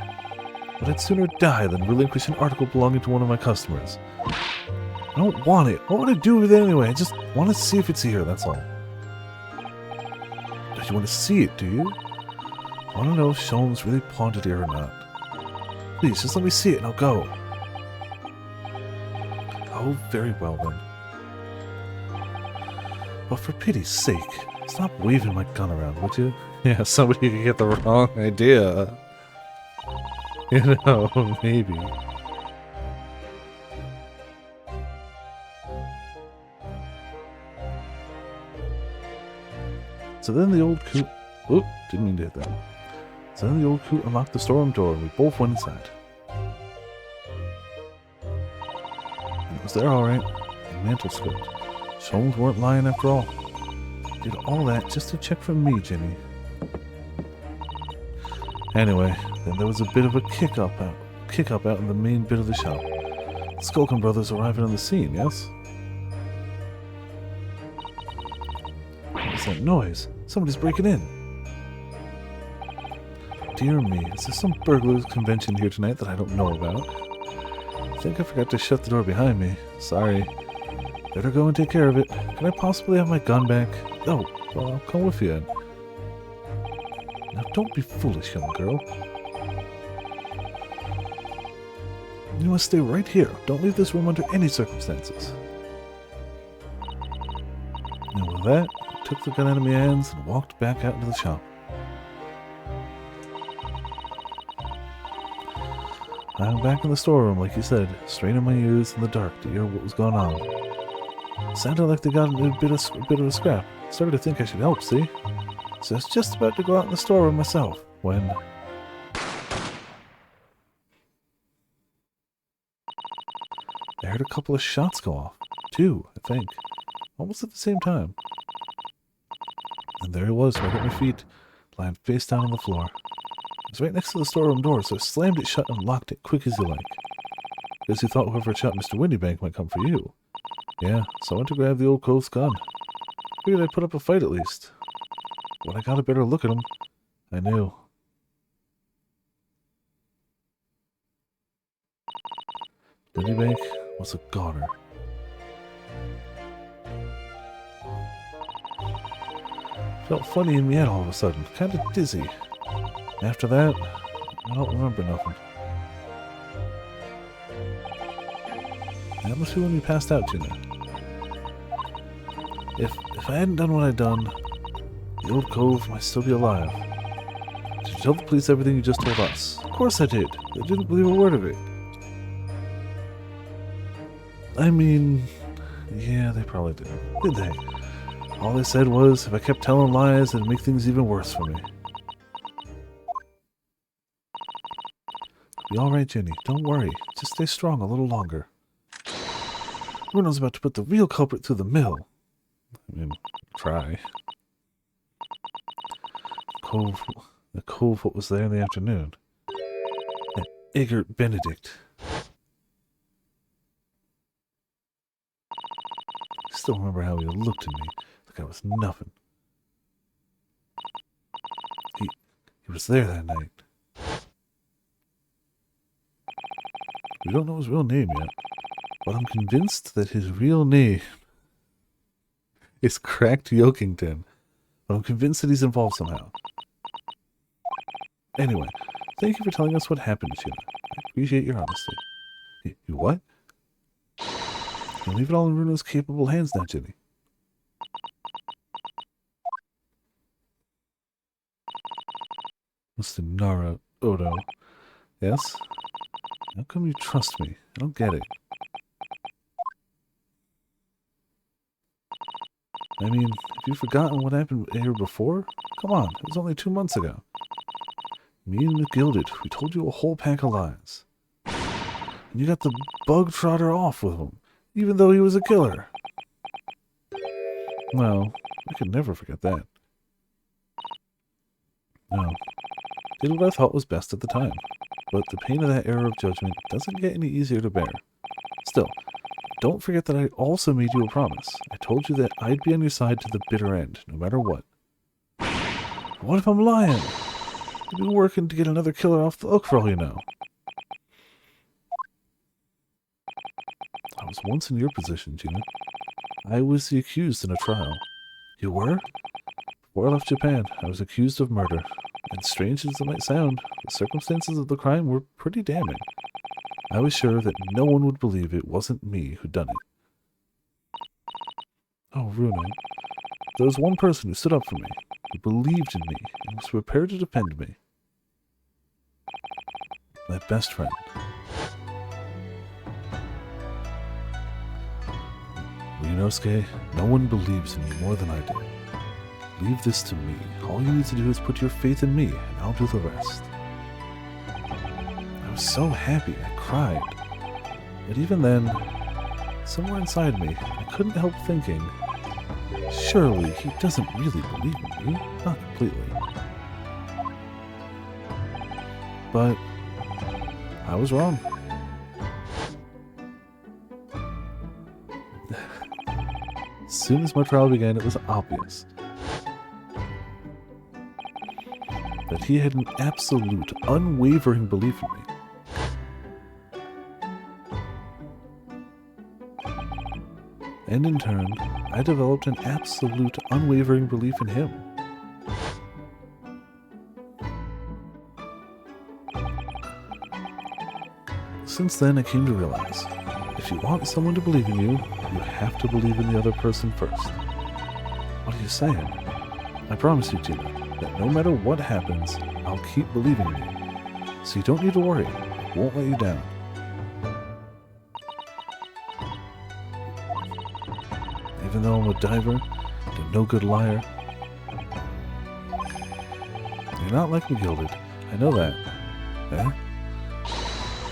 but I'd sooner die than relinquish an article belonging to one of my customers. I don't want it. What would I do with it anyway? I just want to see if it's here, that's all. Do you want to see it, do you? I want to know if Sholmes really pawned it here or not. Please, just let me see it and I'll go. Oh, very well then. But for pity's sake, stop waving my gun around, would you? Yeah, somebody could get the wrong idea. You know, maybe. So then the old coot... Oop, didn't mean to hit that. So then the old coot unlocked the storeroom door and we both went inside. It was there alright. The mantle script. Sholmes weren't lying after all. Did all that just to check for me, Jimmy. Anyway, then there was a bit of a kick up out in the main bit of the shop. The Skulkin brothers arriving on the scene, yes? What's that noise? Somebody's breaking in. Dear me, is there some burglars convention here tonight that I don't know about? I think I forgot to shut the door behind me. Sorry. Better go and take care of it. Can I possibly have my gun back? Oh, well, I'll come with you. Now, don't be foolish, young girl. You must stay right here. Don't leave this room under any circumstances. And with that, I took the gun out of my hands and walked back out into the shop. I'm back in the storeroom, like you said, straining my ears in the dark to hear what was going on. Sounded like they got a bit of a scrap. Started to think I should help, see? So I was just about to go out in the storeroom myself, when... I heard a couple of shots go off. 2, I think. Almost at the same time. And there it was, right at my feet, lying face down on the floor. It was right next to the storeroom door, so I slammed it shut and locked it quick as you like. Guess you thought whoever shot Mr. Windybank might come for you. Yeah, so I went to grab the old cove's gun. Figured I'd put up a fight at least. When I got a better look at him, I knew. Windybank was a goner. Felt funny in my head all of a sudden, kind of dizzy. After that, I don't remember nothing. That must be when we passed out, you know. If I hadn't done what I'd done, the old cove might still be alive. Did you tell the police everything you just told us? Of course I did. They didn't believe a word of it. I mean, yeah, they probably didn't. Did they? All they said was, if I kept telling lies, it'd make things even worse for me. Be alright, Jenny. Don't worry. Just stay strong a little longer. Bruno's about to put the real culprit through the mill. I mean, try. The cove what was there in the afternoon. That Eggert Benedict. I still remember how he looked at me like I was nothing. He was there that night. We don't know his real name yet, but I'm convinced that his real name is Cracked Yokington. But I'm convinced that he's involved somehow. Anyway, thank you for telling us what happened, Sheila. I appreciate your honesty. You what? You leave it all in Runo's capable hands now, Jenny. Mr. Nara Odo. Yes? How come you trust me? I don't get it. I mean, have you forgotten what happened here before? Come on, it was only 2 months ago. Me and McGilded, we told you a whole pack of lies. And you got the bug trotter off with him, even though he was a killer. Well, I could never forget that. No. Did what I thought was best at the time. But the pain of that error of judgment doesn't get any easier to bear. Still, don't forget that I also made you a promise. I told you that I'd be on your side to the bitter end, no matter what. What if I'm lying? You'd be working to get another killer off the hook for all you know. I was once in your position, Gina. I was the accused in a trial. You were? Before I left Japan, I was accused of murder. And strange as it might sound, the circumstances of the crime were pretty damning. I was sure that no one would believe it wasn't me who'd done it. Oh, Runo. There was one person who stood up for me, who believed in me, and was prepared to defend me. My best friend. Ryunosuke, no one believes in me more than I do. Leave this to me. All you need to do is put your faith in me, and I'll do the rest. I was so happy, I cried. But even then, somewhere inside me, I couldn't help thinking, surely he doesn't really believe in me, not completely. But I was wrong. As soon as my trial began, it was obvious that he had an absolute, unwavering belief in me. And in turn, I developed an absolute, unwavering belief in him. Since then, I came to realize, if you want someone to believe in you, you have to believe in the other person first. What are you saying? I promise you, Tina, that no matter what happens, I'll keep believing in you. So you don't need to worry. I won't let you down. Even though I'm a diver and a no-good liar. You're not like me, Gilded. I know that. Eh?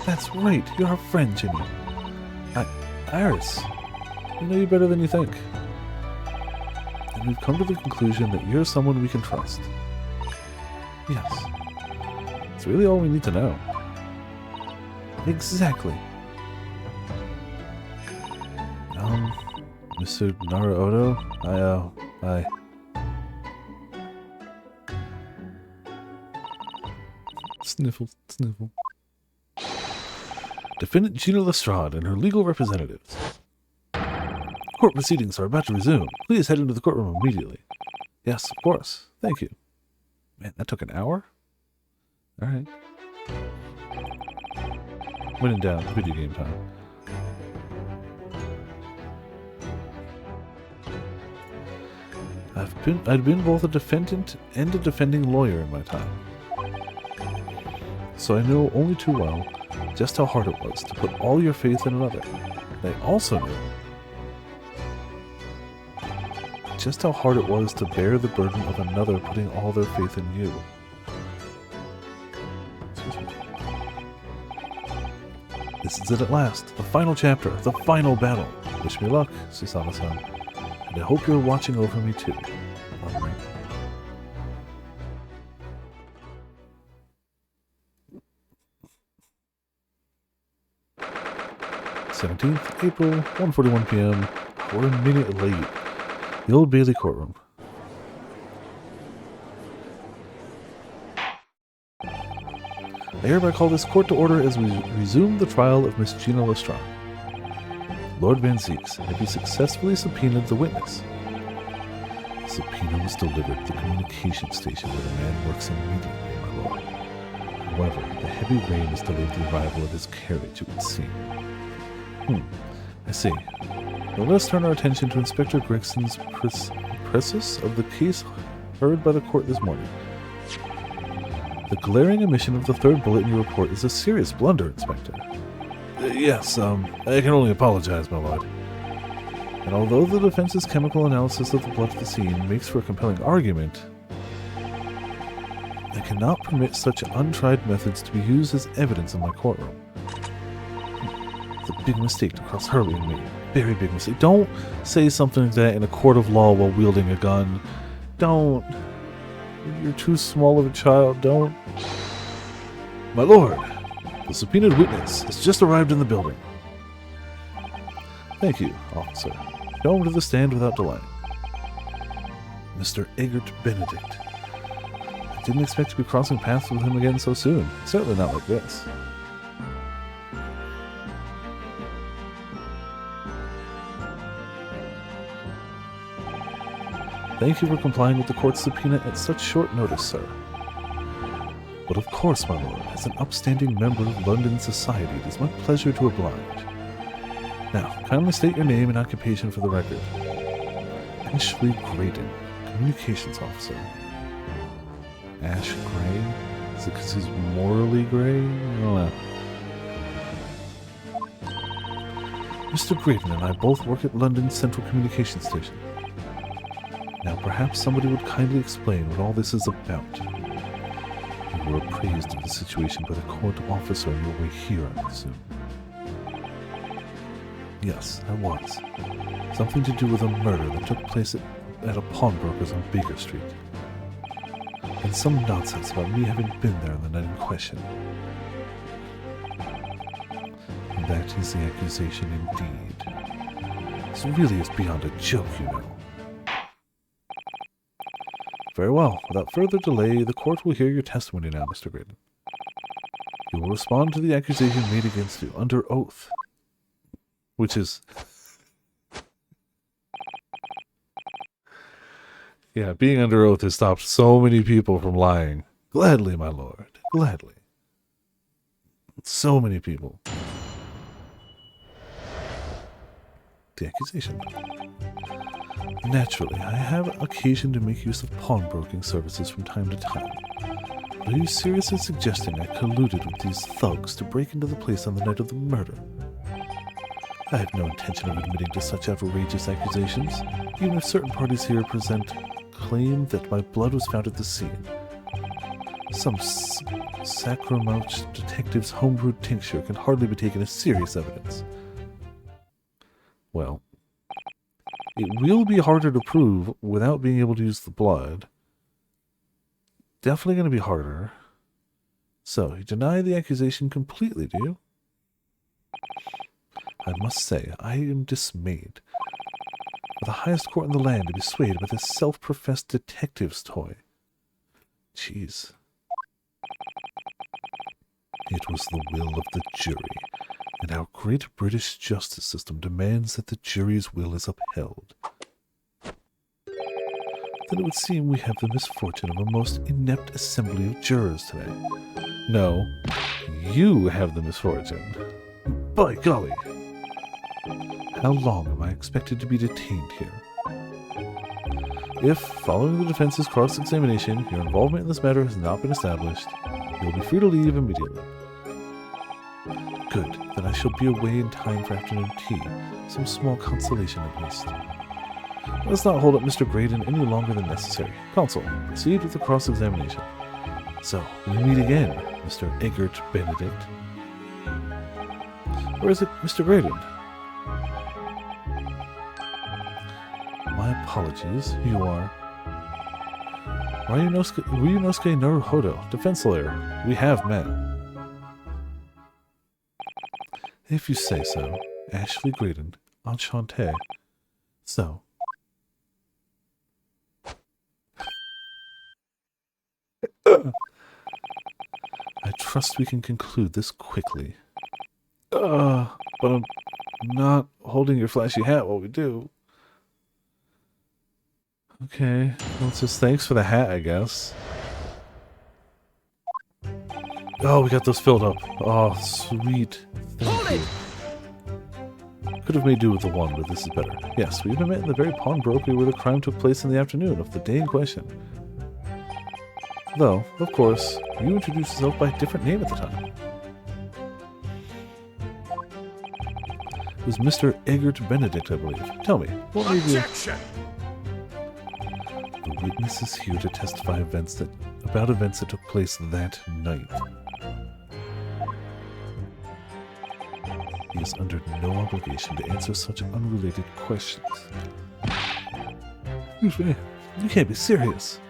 That's right. You're our friend, Jimmy. Iris. I know you better than you think. And we've come to the conclusion that you're someone we can trust. Yes. It's really all we need to know. Exactly. Mr. Naruto, I... Sniffle, sniffle. Defendant Gina Lestrade and her legal representatives. Court proceedings are about to resume. Please head into the courtroom immediately. Yes, of course. Thank you. Man, that took an hour? Alright. When in doubt, video game time. I'd been both a defendant and a defending lawyer in my time. So I know only too well just how hard it was to put all your faith in another. And I also knew just how hard it was to bear the burden of another putting all their faith in you. This is it at last, the final chapter, the final battle. Wish me luck, Susanna-san. And I hope you're watching over me too. Alright. th April, 1:41 p.m. We're a minute late. The Old Bailey courtroom. I hereby call this court to order as we resume the trial of Miss Gina Lestrade. Lord Van Zeeks, have you successfully subpoenaed the witness? The subpoena was delivered to the communication station where the man works immediately, my lord. However, the heavy rain has delayed the arrival of his carriage, it would seem. I see. Now let's turn our attention to Inspector Gregson's precis of the case heard by the court this morning. The glaring omission of the third bullet in your report is a serious blunder, Inspector. Yes, I can only apologize, my lord. And although the defense's chemical analysis of the blood at the scene makes for a compelling argument, I cannot permit such untried methods to be used as evidence in my courtroom. It's a big mistake to cross Hurley and me. Very big mistake. Don't say something like that in a court of law while wielding a gun. Don't. You're too small of a child. Don't. My lord, the subpoenaed witness has just arrived in the building. Thank you, officer. Go over to the stand without delay. Mr. Eggert Benedict. I didn't expect to be crossing paths with him again so soon. Certainly not like this. Thank you for complying with the court's subpoena at such short notice, sir. But of course, my lord, as an upstanding member of London society, it is my pleasure to oblige. Now, kindly state your name and occupation for the record. Ashley Graydon, Communications Officer. Ash Gray? Is it because he's morally gray? I don't know. Mr. Graydon and I both work at London's Central Communications Station. Now, perhaps somebody would kindly explain what all this is about. You were appraised of the situation by the court officer on your way here, I presume. Yes, I was. Something to do with a murder that took place at a pawnbroker's on Baker Street. And some nonsense about me having been there on the night in question. That is the accusation indeed. This really is beyond a joke, you know. Very well. Without further delay, the court will hear your testimony now, Mr. Graydon. You will respond to the accusation made against you under oath. Which is... Yeah, being under oath has stopped so many people from lying. Gladly, my lord. Gladly. So many people. The accusation. Naturally, I have occasion to make use of pawnbroking services from time to time. But are you seriously suggesting I colluded with these thugs to break into the place on the night of the murder? I have no intention of admitting to such outrageous accusations, even if certain parties here present claim that my blood was found at the scene. Some sacrosanct detective's homebrewed tincture can hardly be taken as serious evidence. Well, it will be harder to prove without being able to use the blood. Definitely going to be harder. So, you deny the accusation completely, do you? I must say, I am dismayed. For the highest court in the land to be swayed by this self-professed detective's toy. Jeez. It was the will of the jury, and our great British justice system demands that the jury's will is upheld. Then it would seem we have the misfortune of a most inept assembly of jurors today. No, you have the misfortune. By golly! How long am I expected to be detained here? If, following the defense's cross-examination, your involvement in this matter has not been established, you will be free to leave immediately. Good, then I shall be away in time for afternoon tea, some small consolation at least. Let's not hold up Mr. Graydon any longer than necessary. Counsel, proceed with the cross-examination. So, we meet again, Mr. Eggert Benedict. Or is it Mr. Graydon? My apologies, you are... Ryunosuke Naruhodo, defense lawyer. We have met. If you say so, Ashley Graydon, enchanté. So... I trust we can conclude this quickly. But I'm not holding your flashy hat while we do. Okay, well, it's just thanks for the hat, I guess. Oh, we got those filled up. Oh, sweet. Thank you. Could have made do with the one, but this is better. Yes, we even met in the very pawnbrokery where the crime took place in the afternoon of the day in question. Though, of course, you introduced yourself by a different name at the time. It was Mr. Eggert Benedict, I believe. Tell me, what made you... Objection! The witness is here to testify about events that took place that night. He is under no obligation to answer such unrelated questions. Excuse me, you can't be serious.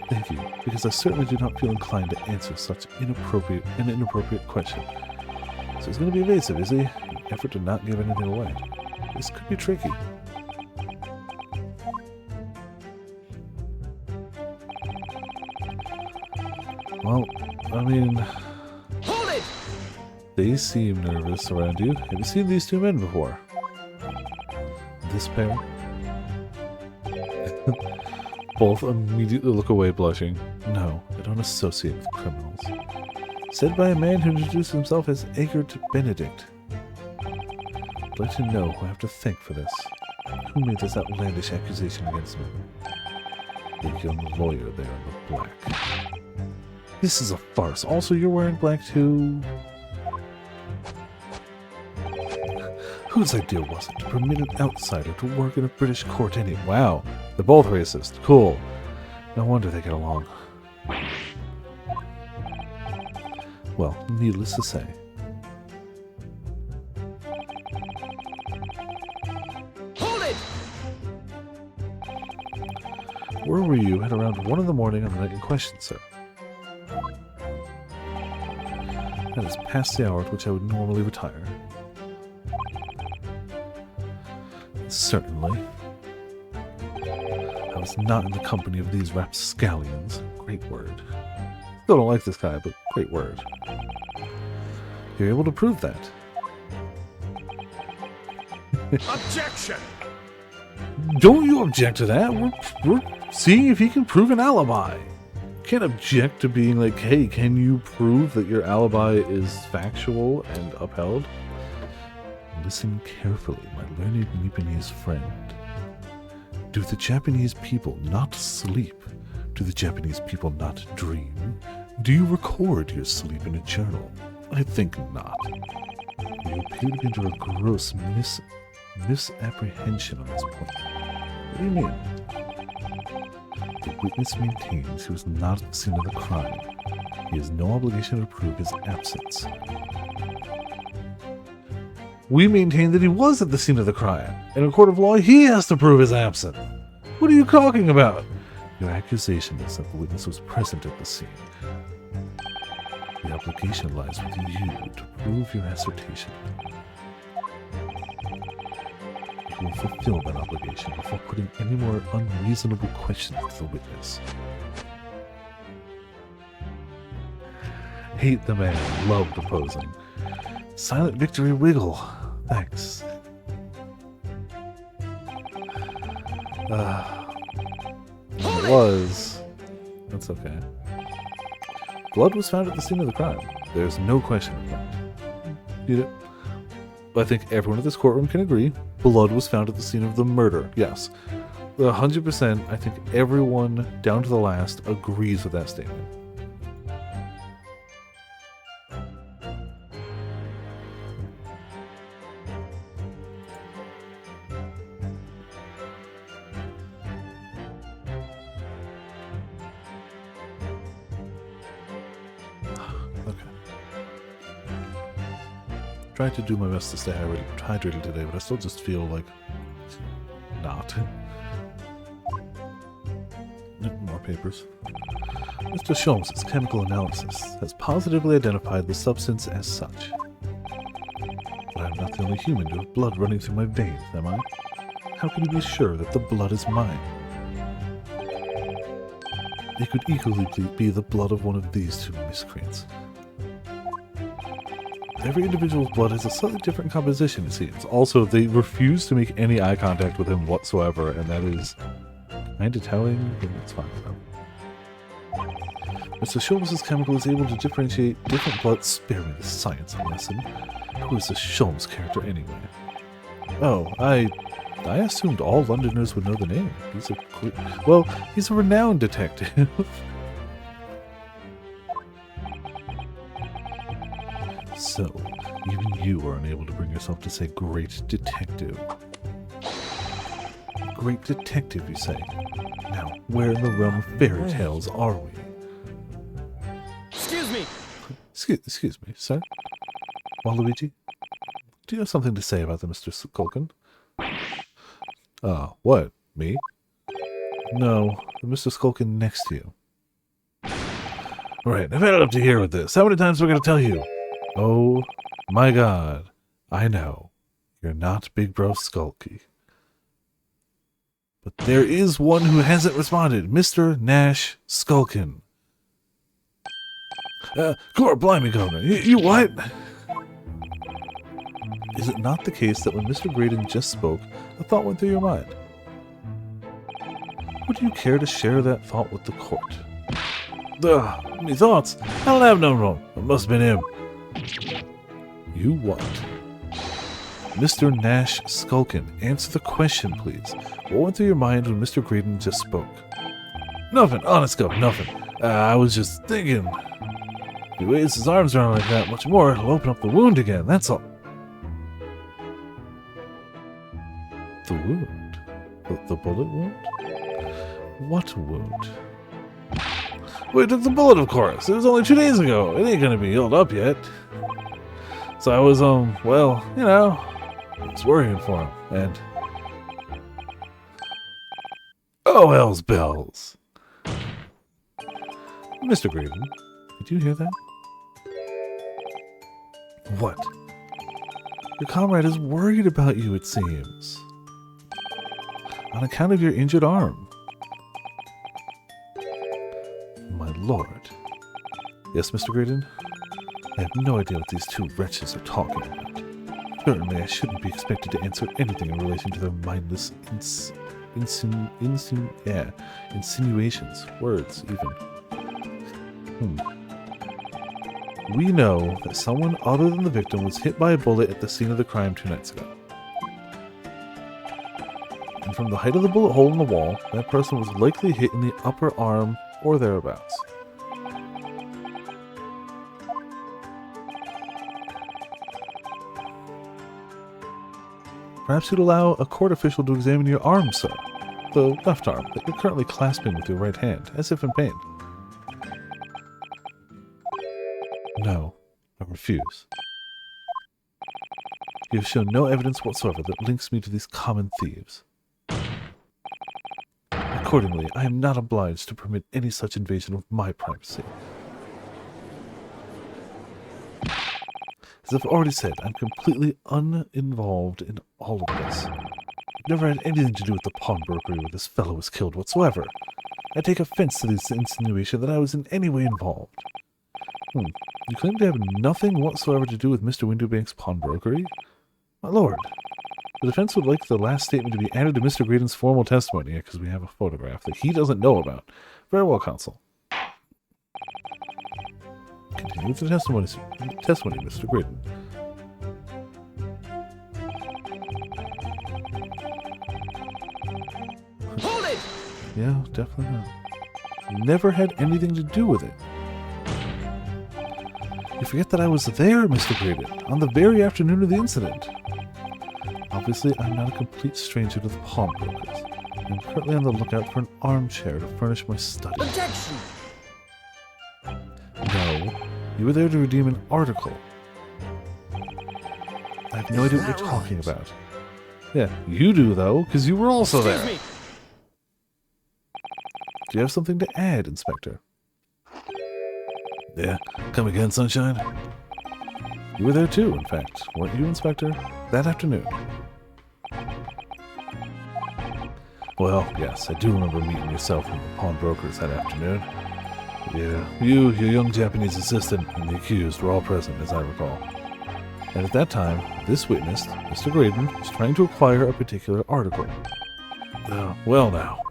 Thank you, because I certainly do not feel inclined to answer such an inappropriate question. So he's going to be evasive, is he? In an effort to not give anything away. This could be tricky. Well, I mean... Hold it! They seem nervous around you. Have you seen these two men before? This pair? Both immediately look away, blushing. No, I don't associate with criminals. Said by a man who introduced himself as Eggert Benedict. I'd like to know who I have to thank for this. Who made this outlandish accusation against me? The young lawyer there in the black. This is a farce. Also, you're wearing black too. Whose idea was it to permit an outsider to work in a British court anyway? Wow, they're both racist. Cool. No wonder they get along. Well, needless to say. Hold it! Where were you at around 1 in the morning on the night in question, sir? That is past the hour at which I would normally retire. Certainly. I was not in the company of these rapscallions. Great word. Still don't like this guy, but great word. You're able to prove that. Objection! don't you object to that? We're seeing if he can prove an alibi. Can't object to being like, hey, can you prove that your alibi is factual and upheld? Listen carefully, my learned Nipponese friend. Do the Japanese people not sleep? Do the Japanese people not dream? Do you record your sleep in a journal? I think not. You appear to be under a gross misapprehension on this point. What do you mean? The witness maintains he was not at the scene of the crime. He has no obligation to prove his absence. We maintain that he was at the scene of the crime. In a court of law, he has to prove his absence. What are you talking about? Your accusation is that the witness was present at the scene. The obligation lies with you to prove your assertion. You will fulfill that obligation before putting any more unreasonable questions to the witness. Hate the man, love the posing. Silent victory wiggle. Thanks. It was. That's okay. Blood was found at the scene of the crime. There's no question of that. Get it? I think everyone in this courtroom can agree. Blood was found at the scene of the murder. Yes. 100%, I think everyone, down to the last, agrees with that statement. Tried to do my best to stay hydrated today, but I still just feel like not. More papers. Mr. Sholmes' chemical analysis has positively identified the substance as such. But I'm not the only human to have blood running through my veins, am I? How can you be sure that the blood is mine? It could equally be the blood of one of these two miscreants. Every individual's blood has a slightly different composition, it seems. Also, they refuse to make any eye contact with him whatsoever, and that is kind of telling, but it's fine with them. Mr. Sholmes' chemical is able to differentiate different blood. Spare me the science lesson. Who is this Sholmes character anyway? Oh, I assumed all Londoners would know the name. He's a renowned detective. So, even you are unable to bring yourself to say great detective. Great detective, you say? Now, where in the realm of fairy tales are we? Excuse me! Excuse me, sir? Waluigi? Do you have something to say about the Mr. Skulkin? What? Me? No, the Mr. Skulkin next to you. Alright, I've had it up to here with this. How many times am I going to tell you? Oh my god, I know. You're not Big Bro Skulky. But there is one who hasn't responded. Mr. Nash Skulkin. Blimey, Governor. You what? Is it not the case that when Mr. Graydon just spoke, a thought went through your mind? Would you care to share that thought with the court? Any thoughts? I don't have no wrong. It must have been him. You what? Mr. Nash Skulkin, answer the question, please. What went through your mind when Mr. Graydon just spoke? Nothing, honest God, nothing. I was just thinking. If he waves his arms around like that much more, it'll open up the wound again, that's all. The wound? The bullet wound? What wound? We took the bullet, of course. It was only 2 days ago. It ain't gonna be healed up yet. So I was, well, you know, I was worrying for him, and... Oh, hell's bells. Mr. Graydon, did you hear that? What? Your comrade is worried about you, it seems. On account of your injured arm. My lord. Yes, Mr. Graydon? I have no idea what these two wretches are talking about. Certainly, I shouldn't be expected to answer anything in relation to their mindless insinuations, words even. We know that someone other than the victim was hit by a bullet at the scene of the crime 2 nights ago. And from the height of the bullet hole in the wall, that person was likely hit in the upper arm or thereabouts. Perhaps you'd allow a court official to examine your arm, sir. The left arm that you're currently clasping with your right hand, as if in pain. No, I refuse. You have shown no evidence whatsoever that links me to these common thieves. Accordingly, I am not obliged to permit any such invasion of my privacy. As I've already said, I'm completely uninvolved in all of this. I've never had anything to do with the pawnbrokery where this fellow was killed whatsoever. I take offense to this insinuation that I was in any way involved. You claim to have nothing whatsoever to do with Mr. Windowbank's pawnbrokery? My lord, the defense would like the last statement to be added to Mr. Graydon's formal testimony, because we have a photograph that he doesn't know about. Very well, counsel. Continue with the testimony, Mr. Graydon. Hold it! Yeah, definitely not. Never had anything to do with it. You forget that I was there, Mr. Graydon, on the very afternoon of the incident. Obviously, I'm not a complete stranger to the pawnbrokers. I'm currently on the lookout for an armchair to furnish my study. Objection! No, you were there to redeem an article. I have no idea what you're talking about. Yeah, you do, though, because you were also there. Excuse me. Do you have something to add, Inspector? Yeah, come again, Sunshine? You were there too, in fact, weren't you, Inspector? That afternoon. Well, yes, I do remember meeting yourself and the pawnbrokers that afternoon. Yeah, you, your young Japanese assistant, and the accused were all present, as I recall. And at that time, this witness, Mr. Graydon, was trying to acquire a particular article. Well now.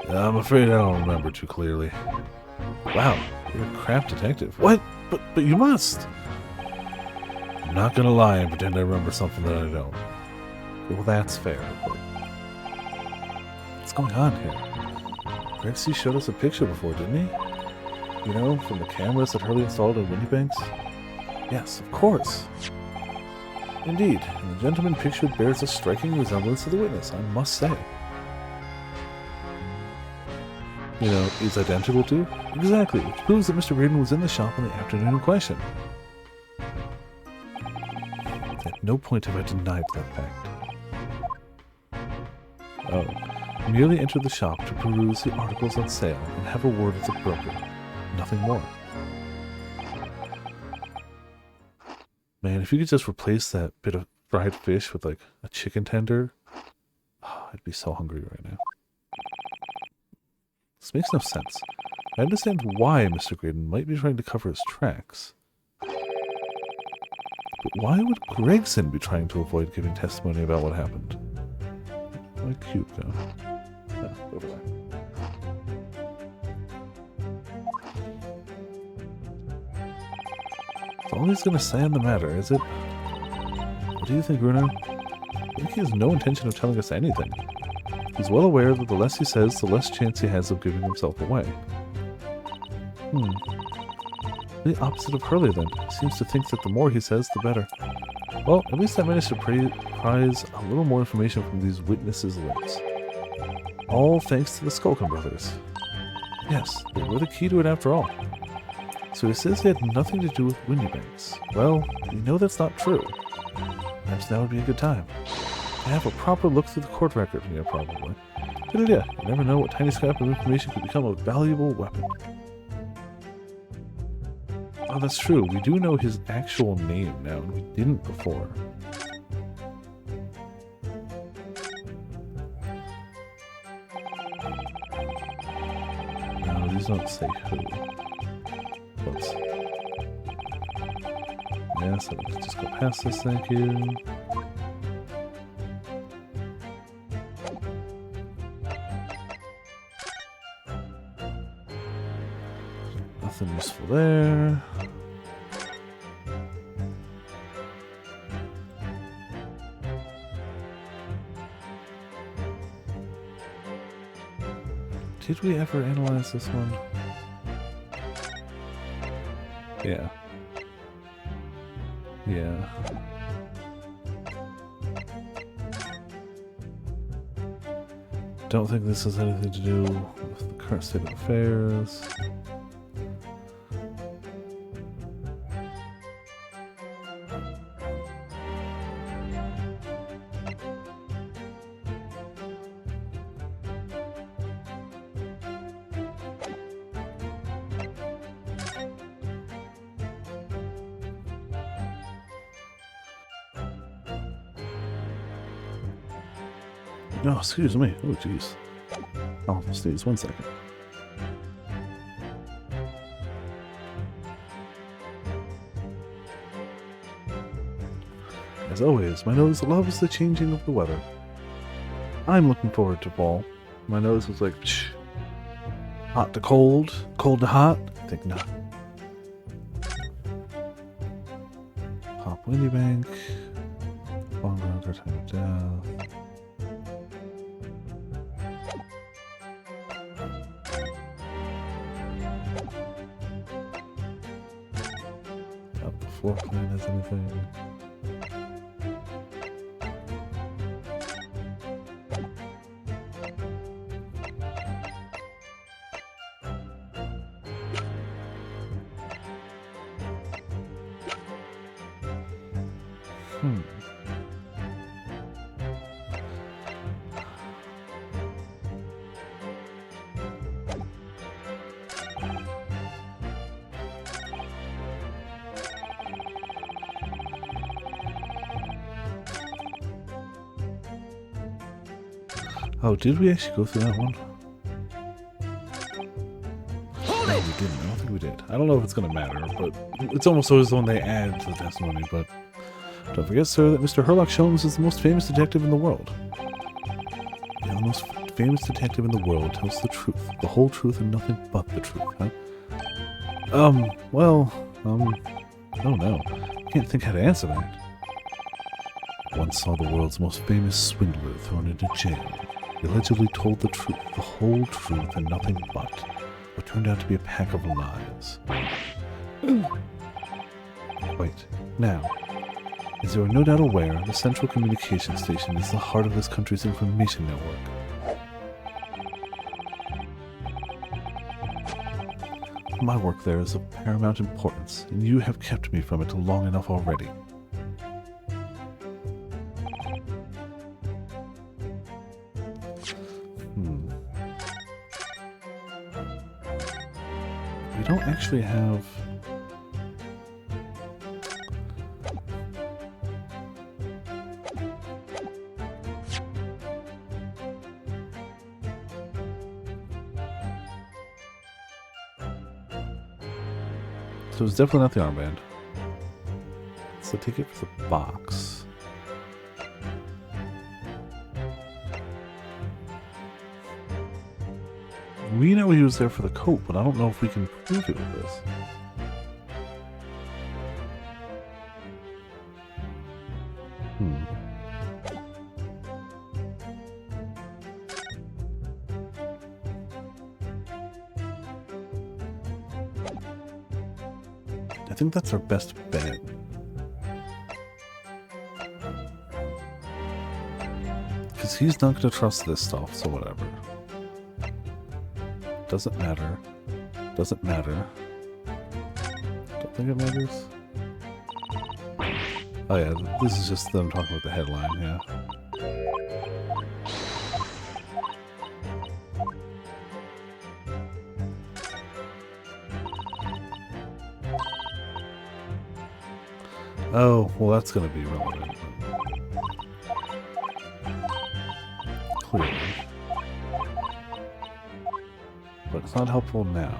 I'm afraid I don't remember too clearly. Wow, you're a crap detective. What? But you must! I'm not gonna lie and pretend I remember something that I don't. Well, that's fair, but... What's going on here? Greg C. showed us a picture before, didn't he? You know, from the cameras that Hurley installed on Windybanks? Yes, of course. Indeed, and the gentleman pictured bears a striking resemblance to the witness, I must say. You know, is identical to? Exactly, which proves that Mr. Graydon was in the shop on the afternoon in question. At no point have I denied that fact. Oh, merely entered the shop to peruse the articles on sale and have a word with the broker. Nothing more. Man, if you could just replace that bit of fried fish with, like, a chicken tender, I'd be so hungry right now. This makes no sense. I understand why Mr. Graydon might be trying to cover his tracks. But why would Gregson be trying to avoid giving testimony about what happened? My cube go. No, over there. That's all he's going to say on the matter, is it? What do you think, Bruno? I think he has no intention of telling us anything. He's well aware that the less he says, the less chance he has of giving himself away. The opposite of Hurley, then. He seems to think that the more he says, the better. Well, at least I managed to prize a little more information from these witnesses' lips. All thanks to the Skulkin brothers. Yes, they were the key to it after all. So he says he had nothing to do with Windybanks. Well, we know that's not true. Perhaps now would be a good time. I have a proper look through the court record here, probably. Good idea. You never know what tiny scrap of information could become a valuable weapon. Oh, that's true. We do know his actual name now, and we didn't before. No, these don't say who. Whoops. Yes, I can just go past this, thank you. Nothing useful there. Did we ever analyze this one? Yeah. Yeah. Don't think this has anything to do with the current state of affairs. Oh, excuse me. Oh, jeez. I'll sneeze 1 second. As always, my nose loves the changing of the weather. I'm looking forward to fall. My nose was like, psh, hot to cold, cold to hot. I think not. Pop Windy Bank. Long round, time of death. Up the floor plan has anything. Oh, did we actually go through that one? Hold No, it! we didn't. I don't think we did. I don't know if it's going to matter, but it's almost always the one they add to the testimony. But don't forget, sir, that Mr. Herlock Sholmes is the most famous detective in the world. Yeah, the most famous detective in the world tells the truth, the whole truth, and nothing but the truth, huh? I don't know. I can't think how to answer that. Once saw the world's most famous swindler thrown into jail. He allegedly told the truth, the whole truth, and nothing but what turned out to be a pack of lies. Wait, now, as you are no doubt aware, the Central Communication Station is the heart of this country's information network. My work there is of paramount importance, and you have kept me from it long enough already. We don't actually have... So it's definitely not the armband. It's the ticket for the box. We know he was there for the coat, but I don't know if we can prove it with this. I think that's our best bet. Because he's not going to trust this stuff, so whatever. Doesn't matter. Doesn't matter. Don't think it matters. Oh yeah, this is just them talking about the headline, yeah. Oh, well that's gonna be relevant. Clearly. But it's not helpful now.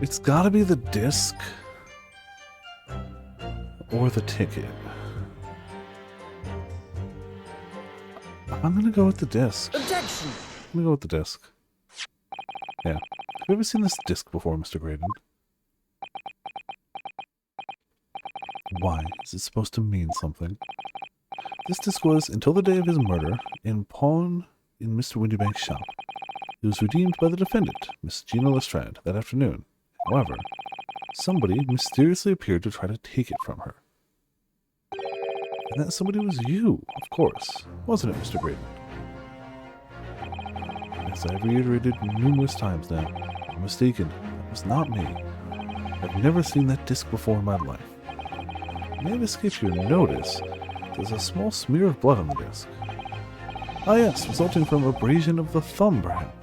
It's gotta be the disc or the ticket. I'm gonna go with the disc. Objection! I'm gonna go with the disc. Yeah. Have you ever seen this disc before, Mr. Graydon? Why? Is it supposed to mean something? This disc was, until the day of his murder, in pawn in Mr. Windybank's shop. It was redeemed by the defendant, Miss Gina Lestrade, that afternoon. However, somebody mysteriously appeared to try to take it from her. And that somebody was you, of course, wasn't it, Mr. Graydon? As I've reiterated numerous times now, I'm mistaken. It was not me. I've never seen that disc before in my life. It may have escaped your notice. There's a small smear of blood on the disc. Ah yes, resulting from abrasion of the thumb, perhaps.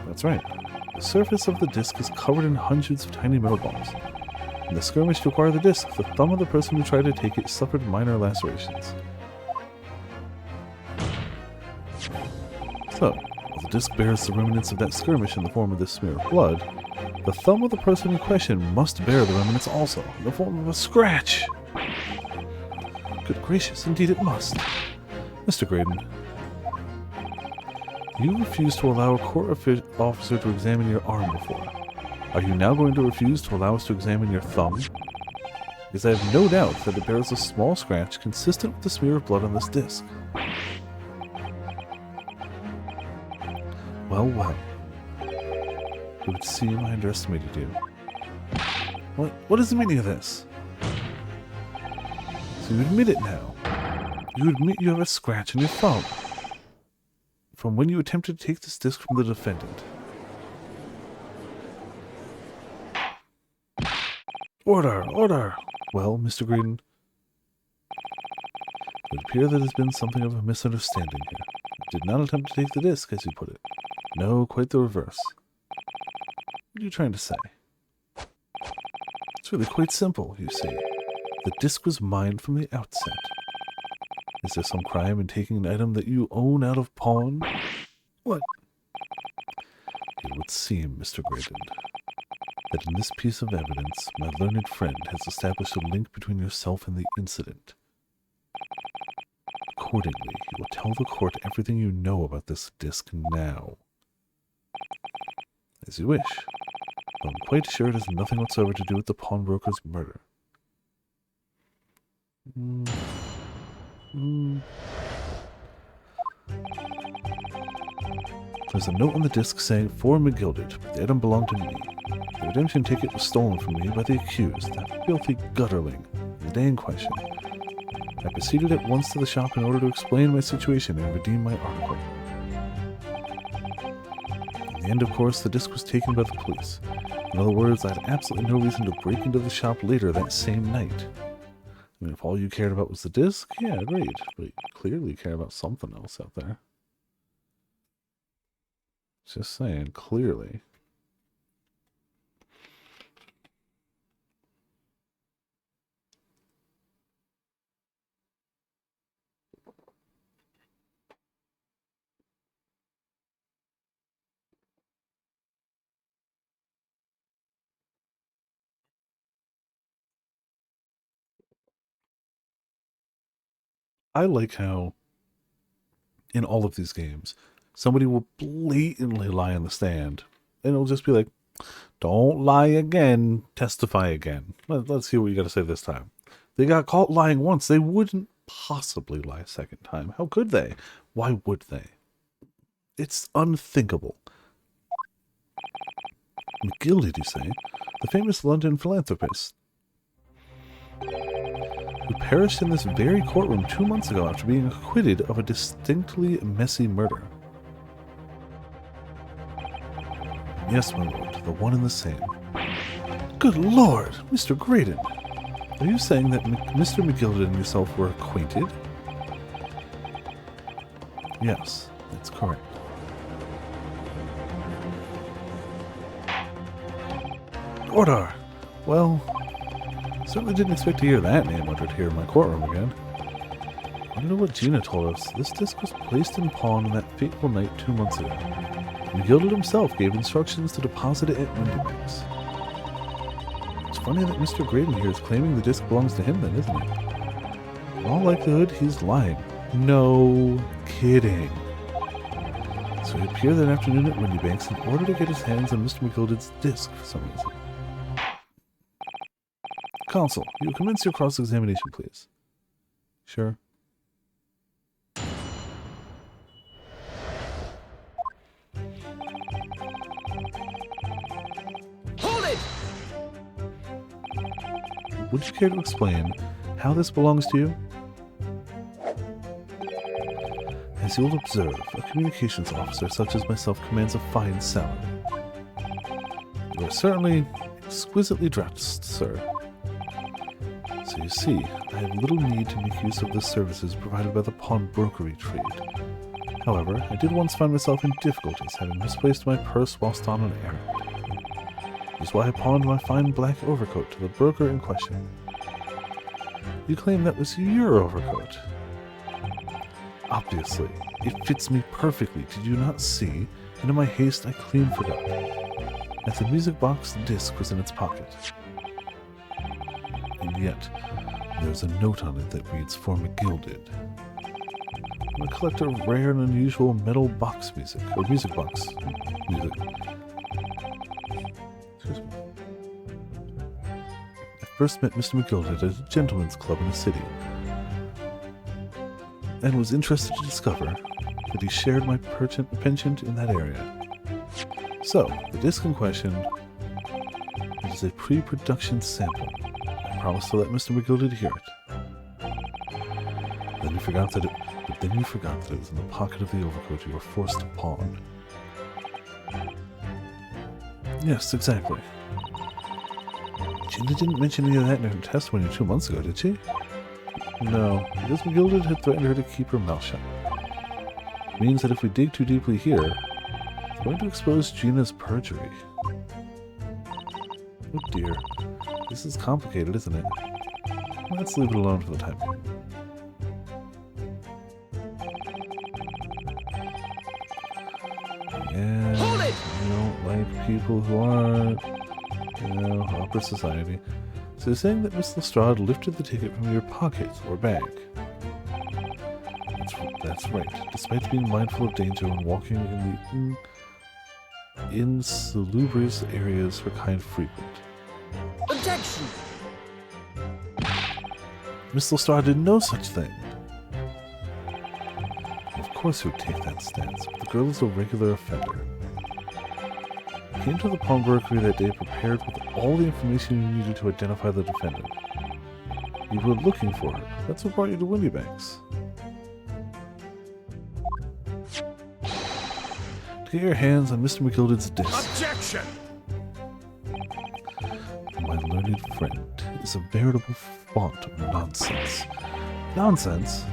That's right. The surface of the disc is covered in hundreds of tiny metal balls. In the skirmish to acquire the disc, the thumb of the person who tried to take it suffered minor lacerations. So, while the disc bears the remnants of that skirmish in the form of this smear of blood, the thumb of the person in question must bear the remnants also, in the form of a scratch! Good gracious, indeed it must. Mr. Graydon, you refused to allow a court officer to examine your arm before. Are you now going to refuse to allow us to examine your thumb? Because I have no doubt that it bears a small scratch consistent with the smear of blood on this disc. Well, well. It would seem I underestimated you. What is the meaning of this? So you admit it now. You admit you have a scratch on your thumb. From when you attempted to take this disc from the defendant. Order! Order! Well, Mr. Graydon, it would appear there has been something of a misunderstanding here. You did not attempt to take the disc, as you put it. No, quite the reverse. What are you trying to say? It's really quite simple, you see. The disc was mine from the outset. Is there some crime in taking an item that you own out of pawn? What? It would seem, Mr. Graydon, that in this piece of evidence, my learned friend has established a link between yourself and the incident. Accordingly, you will tell the court everything you know about this disc now. As you wish. But I'm quite sure it has nothing whatsoever to do with the pawnbroker's murder. There's a note on the disc saying, "For McGilded, the item belonged to me. The redemption ticket was stolen from me by the accused, that filthy gutterling, the day in question. I proceeded at once to the shop in order to explain my situation and redeem my article. In the end, of course, the disc was taken by the police. In other words, I had absolutely no reason to break into the shop later that same night. I mean, if all you cared about was the disc, yeah, great, but you clearly care about something else out there. Just saying, clearly. I like how, in all of these games, somebody will blatantly lie on the stand, and it'll just be like, "Don't lie again, testify again. Let's see what you got to say this time." They got caught lying once. They wouldn't possibly lie a second time. How could they? Why would they? It's unthinkable. McGilded, you say? The famous London philanthropist who perished in this very courtroom 2 months ago after being acquitted of a distinctly messy murder. Yes, my lord, the one and the same. Good lord, Mr. Graydon! Are you saying that Mr. McGilded and yourself were acquainted? Yes, that's correct. Order! Well, certainly didn't expect to hear that name uttered here in my courtroom again. I don't know what Gina told us. This disc was placed in pawn on that fateful night 2 months ago. McGilded himself gave instructions to deposit it at Windybanks. It's funny that Mr. Graydon here is claiming the disc belongs to him then, isn't it? In all likelihood, he's lying. No kidding. So he appeared that afternoon at Windybanks in order to get his hands on Mr. McGilded's disc for some reason. Counsel, you commence your cross-examination, please. Sure. Hold it! Would you care to explain how this belongs to you? As you'll observe, a communications officer such as myself commands a fine salary. You are certainly exquisitely dressed, sir. So you see, I have little need to make use of the services provided by the pawnbrokery trade. However, I did once find myself in difficulties, having misplaced my purse whilst on an errand. This is why I pawned my fine black overcoat to the broker in question. You claim that was your overcoat. Obviously, it fits me perfectly, did you not see? And in my haste, I clean forgot. At the music box, the disc was in its pocket. And yet, there's a note on it that reads, "For McGilded." I'm a collector of rare and unusual metal box music, or music box music. Excuse me. I first met Mr. McGilded at a gentleman's club in the city, and was interested to discover that he shared my penchant in that area. So, the disc in question is a pre-production sample. I promised to let Mr. McGilded hear it. Then you forgot that it was in the pocket of the overcoat you were forced to pawn. Yes, exactly. Gina didn't mention any of that in her testimony 2 months ago, did she? No, because McGilded had threatened her to keep her mouth shut. It means that if we dig too deeply here, it's going to expose Gina's perjury. Oh dear. This is complicated, isn't it? Let's leave it alone for the time being. Yeah, Hold it! I don't like people who aren't, upper society. So you're saying that Miss Lestrade lifted the ticket from your pocket or bag? That's right. Despite being mindful of danger when walking in the insalubrious areas her kind frequent. Objection! Miss Lestrade did no such thing. Of course you would take that stance, but the girl is a regular offender. You came to the pawnbrokery that day prepared with all the information you needed to identify the defendant. You were looking for her. That's what brought you to Windybanks. To get your hands on Mr. McGilded's disc. Objection! My learned friend is a veritable font of nonsense. Nonsense?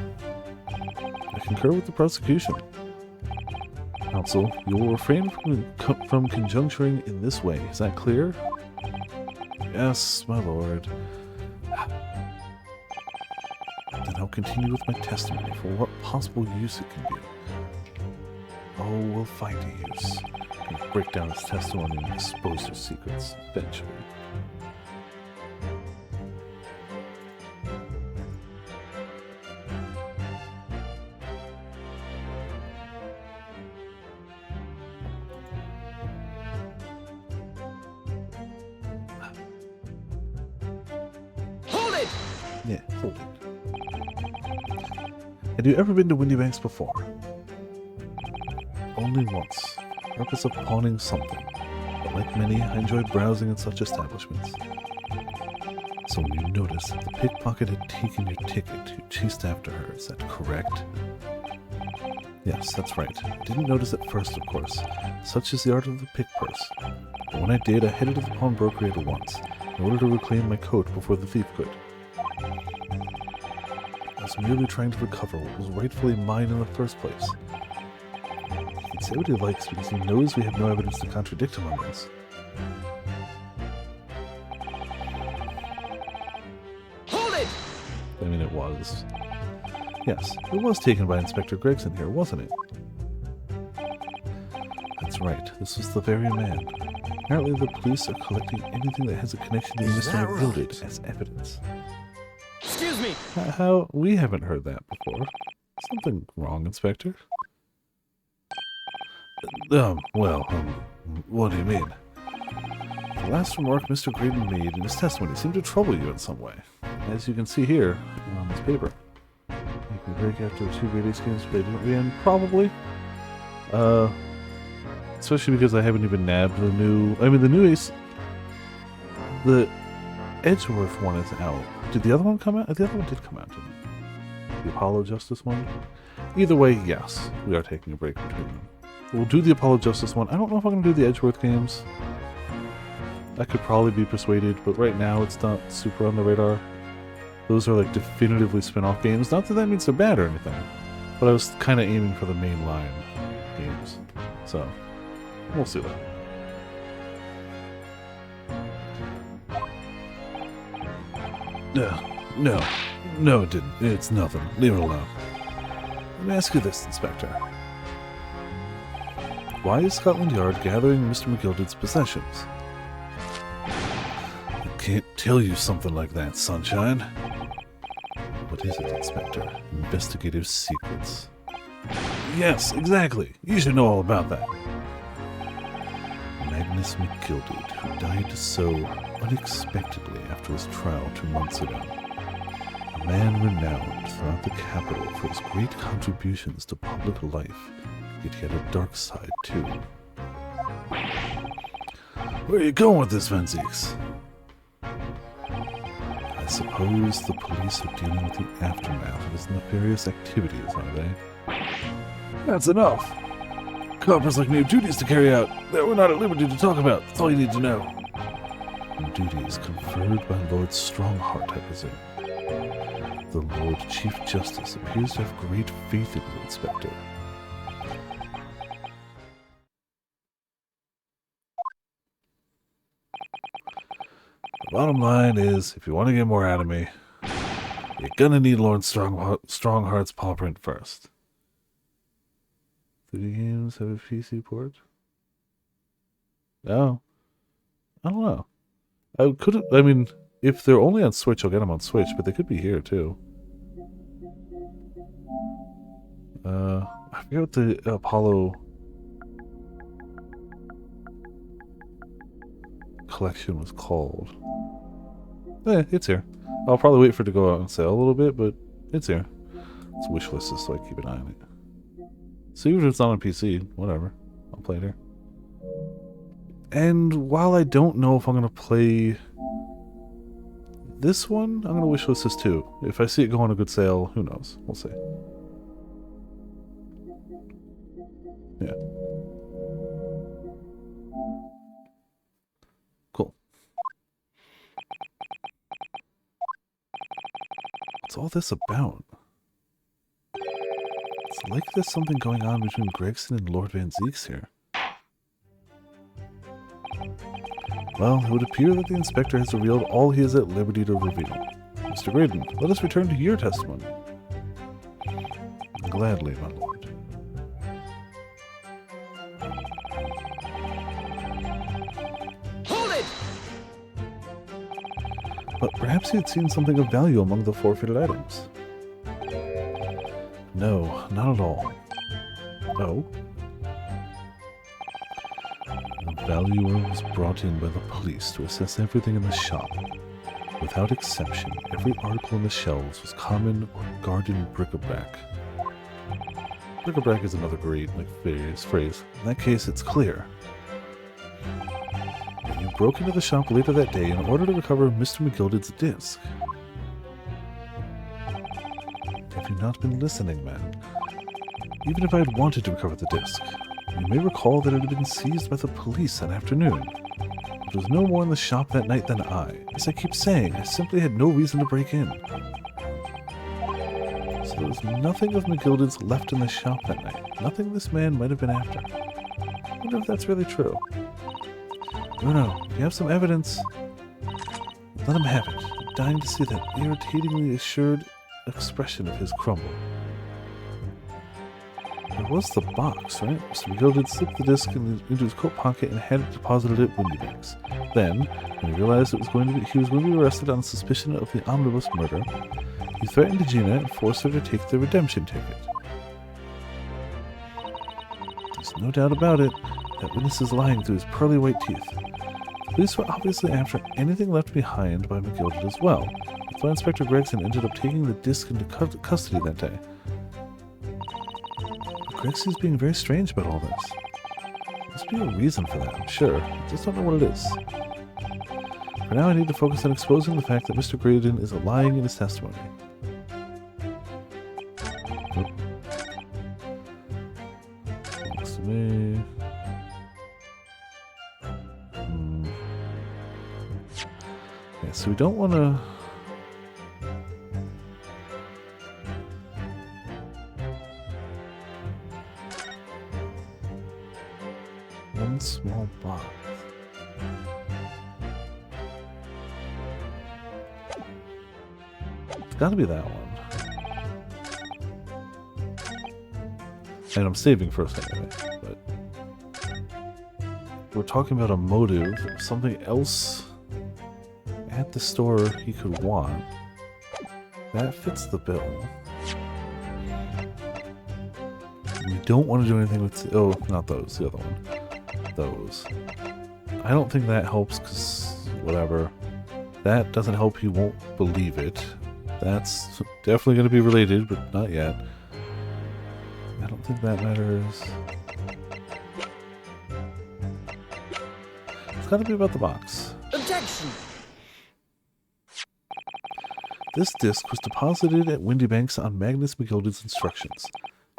I concur with the prosecution. Counsel, you will refrain from conjuncturing in this way. Is that clear? Yes, my lord. Then I'll continue with my testimony for what possible use it can be. Oh, we'll find a use. We'll break down his testimony and expose his secrets eventually. Hold it! Yeah, hold it. Had you ever been to Windybanks before? Only once. For the purpose of pawning something. But like many, I enjoyed browsing in such establishments. So when you noticed that the pickpocket had taken your ticket, you chased after her. Is that correct? Yes, that's right. I didn't notice at first, of course. Such is the art of the pick purse. But when I did, I headed to the pawnbrokery at once, in order to reclaim my coat before the thief could. I was merely trying to recover what was rightfully mine in the first place. He can say what he likes because he knows we have no evidence to contradict him on this. Hold it! I mean, it was. Yes, it was taken by Inspector Gregson here, wasn't it? That's right. This was the very man. Apparently the police are collecting anything that has a connection to Is Mr. that McGilded right? as evidence. Excuse me. How? We haven't heard that before. Something wrong, Inspector? What do you mean? The last remark Mr. Graydon made in his testimony seemed to trouble you in some way. As you can see here on this paper. Making a break after 2 Great Ace games they didn't win, probably. Especially because I haven't even nabbed the new... I mean, the new Ace... The Edgeworth one is out. Did the other one come out? The other one did come out, didn't it? The Apollo Justice one? Either way, yes. We are taking a break between them. We'll do the Apollo Justice one. I don't know if I'm going to do the Edgeworth games. I could probably be persuaded, but right now it's not super on the radar. Those are like definitively spin-off games. Not that that means they're bad or anything, but I was kind of aiming for the mainline games. So, we'll see that. No, it didn't. It's nothing. Leave it alone. Let me ask you this, Inspector. Why is Scotland Yard gathering Mr. McGilded's possessions? I can't tell you something like that, Sunshine. What is it, Inspector? Investigative secrets. Yes, exactly. You should know all about that. Magnus McGilded, who died so unexpectedly after his trial 2 months ago. A man renowned throughout the capital for his great contributions to public life, yet he had a dark side too. Where are you going with this, Van Zieks? I suppose the police are dealing with the aftermath of his nefarious activities, are they? That's enough! Coppers like me have duties to carry out that we're not at liberty to talk about. That's all you need to know. And duties conferred by Lord Strongheart, I presume. The Lord Chief Justice appears to have great faith in you, Inspector. The bottom line is, if you want to get more out of me, you're gonna need Lord Strongheart's paw print first. Do the games have a PC port? No. I don't know. I mean, if they're only on Switch, I'll get them on Switch, but they could be here too. I forget what the Apollo collection was called. It's here. I'll probably wait for it to go out on sale a little bit, but it's here. It's wishlisted, so I keep an eye on it. So even if it's not on PC, whatever. I'll play it here. And while I don't know if I'm going to play this one, I'm going to wishlist this too. If I see it go on a good sale, who knows? We'll see. Yeah. Cool. What's all this about? It's like there's something going on between Gregson and Lord Van Zieks here. Well, it would appear that the inspector has revealed all he is at liberty to reveal. Mr. Graydon, let us return to your testimony. Gladly, my lord. Hold it! But perhaps he had seen something of value among the forfeited items. No, not at all. Oh? A valuer was brought in by the police to assess everything in the shop. Without exception, every article on the shelves was common or garden bric-a-brac. Bric-a-brac is another great phrase. In that case, it's clear. You broke into the shop later that day in order to recover Mr. McGilded's disc. Have you not been listening, man? Even if I had wanted to recover the disc, you may recall that it had been seized by the police that afternoon. There was no more in the shop that night than I. As I keep saying, I simply had no reason to break in. So there was nothing of McGilded's left in the shop that night. Nothing this man might have been after. I wonder if that's really true. No, if you have some evidence, let him have it. I'm dying to see that irritatingly assured expression of his crumble. There was the box, right? Mr. McGill did slip the disc into his coat pocket and had it deposited at Windybanks. Then, when he realized he was going to be arrested on suspicion of the omnibus murder, he threatened Gina and forced her to take the redemption ticket. There's no doubt about it, that witness is lying through his pearly white teeth. The police were obviously after anything left behind by McGilded as well. That's why Inspector Gregson ended up taking the disc into custody that day. But Gregson's being very strange about all this. There must be a reason for that, I'm sure. I just don't know what it is. For now, I need to focus on exposing the fact that Mr. Graydon is lying in his testimony. Nope. Next to me. Okay, so we don't want to... One small box. It's gotta be that one. And I'm saving first anyway, but... We're talking about a motive, something else at the store he could want. That fits the bill. We don't want to do anything with... Oh, not those, the other one. Those. I don't think that helps, because... whatever. That doesn't help, he won't believe it. That's definitely going to be related, but not yet. I don't think that matters. It's got to be about the box. Objection! This disc was deposited at Windybanks on Magnus McGilded's instructions.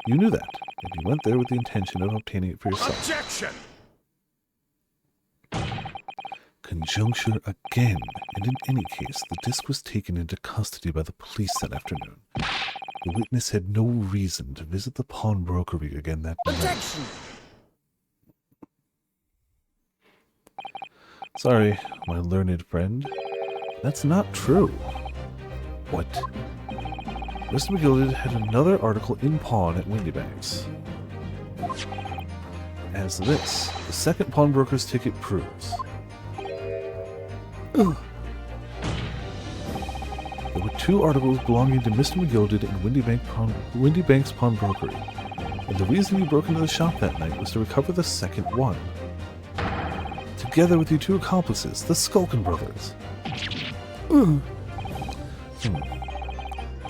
You knew that, and you went there with the intention of obtaining it for yourself. Objection! Conjuncture again, and in any case, the disc was taken into custody by the police that afternoon. The witness had no reason to visit the pawnbrokery again that night. Objection! Sorry, my learned friend. That's not true. What? Mr. McGilded had another article in pawn at Windybanks. As this, the second pawnbroker's ticket proves. Ugh. There were two articles belonging to Mr. McGilded in Windybanks Pawnbrokery, and the reason you broke into the shop that night was to recover the second one. Together with your two accomplices, the Skulkin brothers.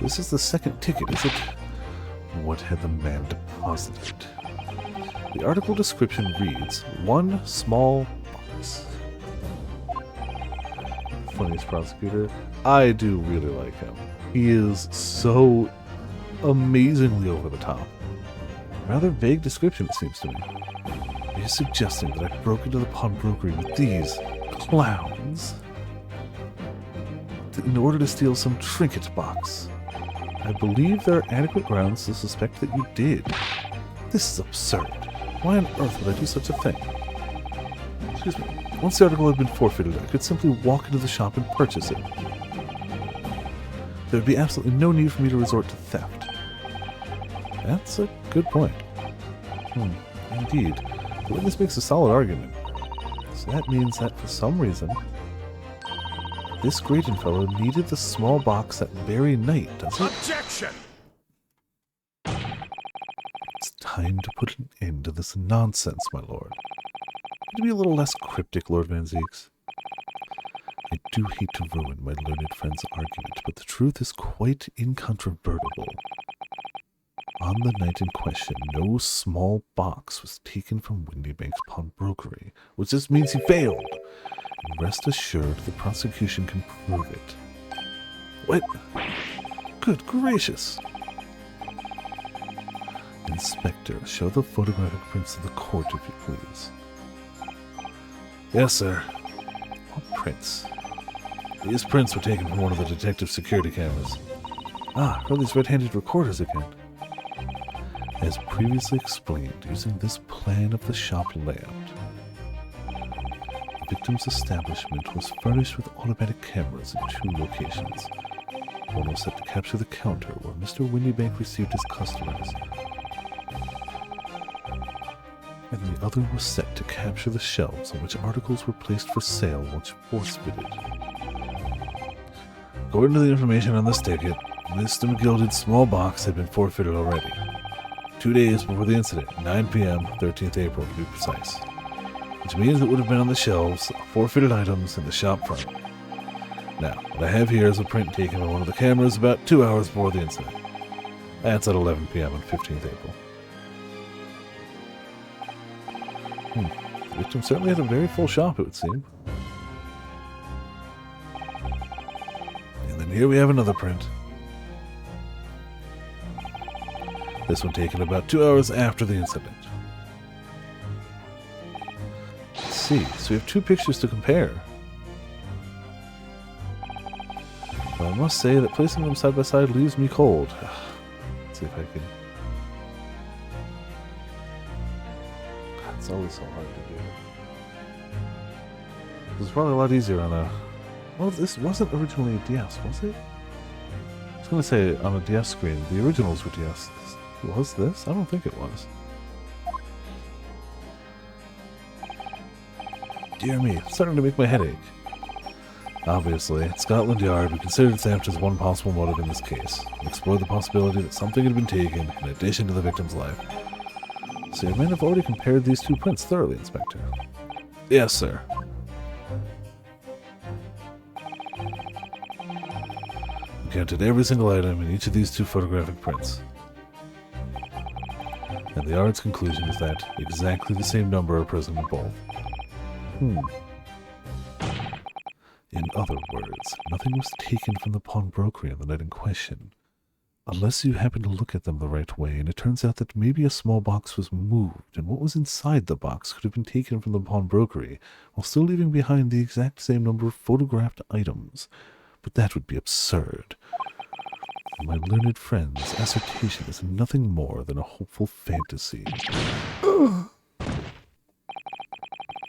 This is the second ticket, is it? What had the man deposited? The article description reads, one small box. Funniest prosecutor. I do really like him. He is so amazingly over the top. Rather vague description, it seems to me. Are you suggesting that I broke into the pawnbrokery with these clowns in order to steal some trinket box? I believe there are adequate grounds to suspect that you did. This is absurd. Why on earth would I do such a thing? Excuse me. Once the article had been forfeited, I could simply walk into the shop and purchase it. There would be absolutely no need for me to resort to theft. That's a good point. Indeed. The witness makes a solid argument. So that means that for some reason, this Graydon fellow needed the small box that very night, does it? Objection! It's time to put an end to this nonsense, my lord. Could you be a little less cryptic, Lord Van Zeeks? I do hate to ruin my learned friend's argument, but the truth is quite incontrovertible. On the night in question, no small box was taken from Windybanks Pawnbrokery, which just means he failed. And rest assured, the prosecution can prove it. What? Good gracious! Inspector, show the photographic prints to the court, if you please. Yes, sir. What prints? These prints were taken from one of the detective security cameras. Ah, are these red-handed recorders again? As previously explained, using this plan of the shop layout, the victim's establishment was furnished with automatic cameras in two locations. One was set to capture the counter where Mr. Windybank received his customers. and the other was set to capture the shelves on which articles were placed for sale once force-fitted. According to the information on this ticket, this gilded small box had been forfeited already. 2 days before the incident, 9 p.m., 13th April to be precise. Which means it would have been on the shelves, forfeited items in the shop front. Now, what I have here is a print taken by one of the cameras about 2 hours before the incident. That's at 11 p.m. on 15th April. The victim certainly had a very full shop, it would seem. And then here we have another print. This one taken about 2 hours after the incident. Let's see, so we have 2 pictures to compare. But I must say that placing them side by side leaves me cold. Let's see if I can... It's always so hard to do. It was probably a lot easier on a... Well, this wasn't originally a DS, was it? I was going to say on a DS screen. The originals were DS. Was this? I don't think it was. Dear me, it's starting to make my head ache. Obviously, at Scotland Yard, we considered theft as one possible motive in this case, and explored the possibility that something had been taken in addition to the victim's life. So you might have already compared these 2 prints thoroughly, Inspector. Yes, sir. We counted every single item in each of these 2 photographic prints. And the Yard's conclusion is that exactly the same number are present in both. In other words, nothing was taken from the pawnbrokery on the night in question. Unless you happen to look at them the right way, and it turns out that maybe a small box was moved, and what was inside the box could have been taken from the pawnbrokery, while still leaving behind the exact same number of photographed items. But that would be absurd. My learned friend's assertion is nothing more than a hopeful fantasy. I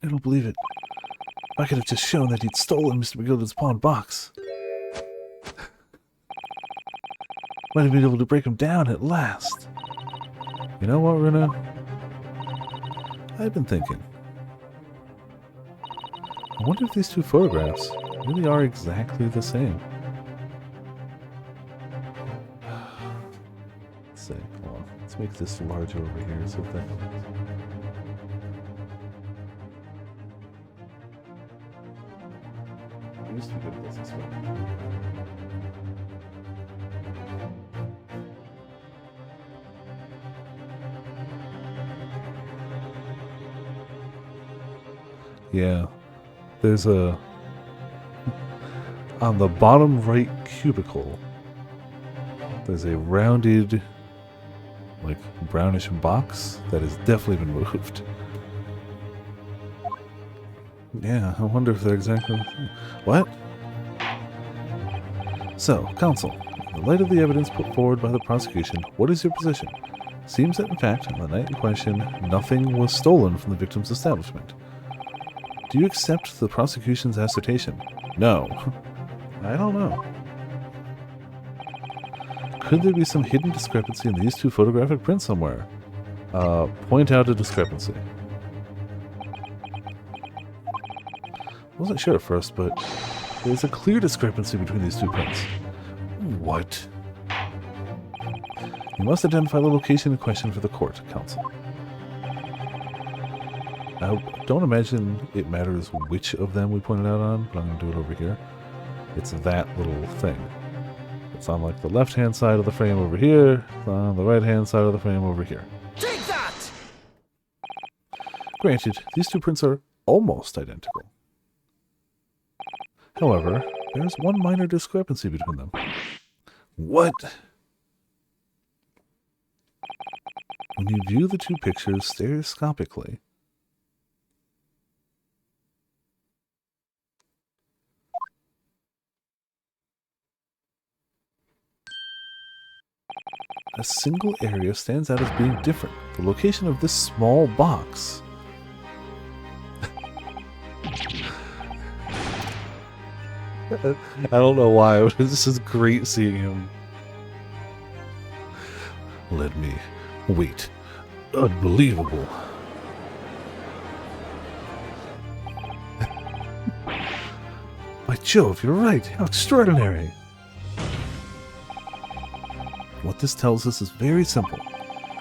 don't believe it. I could have just shown that he'd stolen Mr. McGilden's pawn box. Might have been able to break him down at last. You know what, Runa? I've been thinking. I wonder if these 2 photographs really are exactly the same. Let's see. Hold on. Let's make this larger over here so that... I used to be good at this as well. Yeah, there's a... On the bottom right cubicle, there's a rounded, like, brownish box that has definitely been moved. Yeah, I wonder if they're exactly... What? So, counsel, in the light of the evidence put forward by the prosecution, what is your position? Seems that, in fact, on the night in question, nothing was stolen from the victim's establishment. Do you accept the prosecution's assertion? No. I don't know. Could there be some hidden discrepancy in these 2 photographic prints somewhere? Point out a discrepancy. I wasn't sure at first, but there's a clear discrepancy between these 2 prints. What? You must identify the location in question for the court, counsel. I don't imagine it matters which of them we pointed out on, but I'm going to do it over here. It's that little thing. It's on like the left-hand side of the frame over here, it's on the right-hand side of the frame over here. Take that! Granted, these 2 prints are almost identical. However, there's one minor discrepancy between them. What? When you view the 2 pictures stereoscopically, a single area stands out as being different. The location of this small box. I don't know why, but this is great seeing him. Let me wait. Unbelievable. By Jove, you're right. How extraordinary. What this tells us is very simple.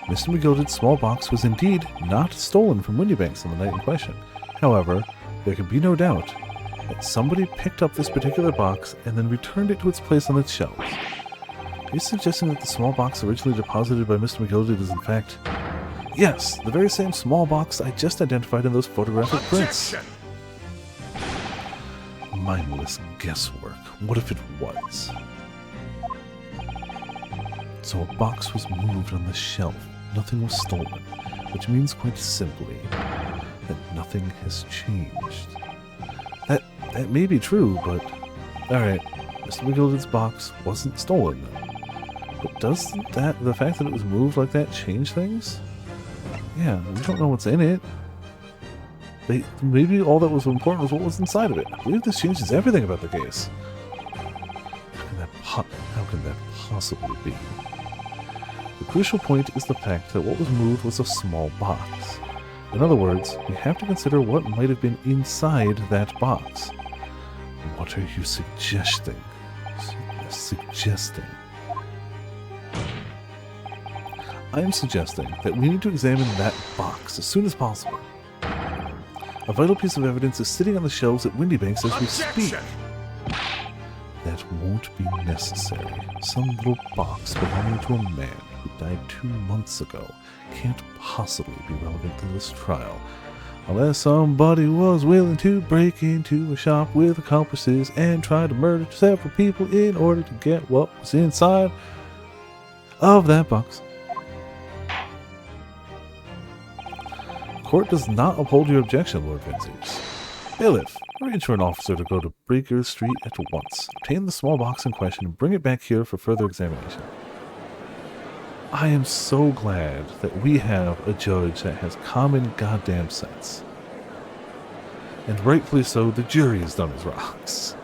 Mr. McGilded's small box was indeed not stolen from Windybanks on the night in question. However, there can be no doubt that somebody picked up this particular box and then returned it to its place on its shelves. Are you suggesting that the small box originally deposited by Mr. McGilded is in fact... Yes, the very same small box I just identified in those photographic prints. Mindless guesswork. What if it was? So a box was moved on the shelf. Nothing was stolen, which means quite simply that nothing has changed. That may be true, but alright, Mr. McGilded's box wasn't stolen then. But does the fact that it was moved like that change things? Yeah, we don't know what's in it. Maybe all that was important was what was inside of it. I believe this changes everything about the case. How can that possibly be? The crucial point is the fact that what was moved was a small box. In other words, we have to consider what might have been inside that box. What are you suggesting? I am suggesting that we need to examine that box as soon as possible. A vital piece of evidence is sitting on the shelves at Windybanks as we speak. That won't be necessary. Some little box belonging to a man who died 2 months ago can't possibly be relevant to this trial. Unless somebody was willing to break into a shop with accomplices and try to murder several people in order to get what was inside of that box. Court does not uphold your objection, Lord Vinces. Bailiff, arrange for an officer to go to Baker Street at once, obtain the small box in question, and bring it back here for further examination. I am so glad that we have a judge that has common goddamn sense. And rightfully so, the jury is dumb as rocks.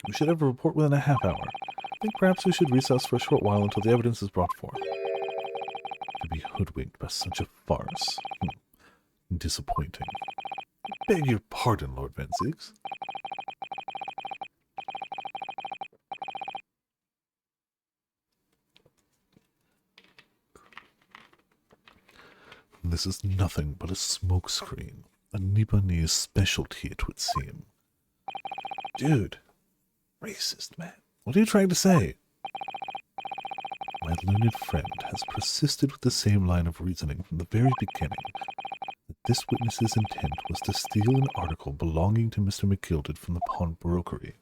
We should have a report within a half hour. I think perhaps we should recess for a short while until the evidence is brought forth. To be hoodwinked by such a farce. Disappointing. I beg your pardon, Lord Vinces. This is nothing but a smokescreen. A Nibanese specialty, it would seem. Dude. Racist, man. What are you trying to say? My learned friend has persisted with the same line of reasoning from the very beginning, that this witness's intent was to steal an article belonging to Mr. McGilded from the pawnbrokery.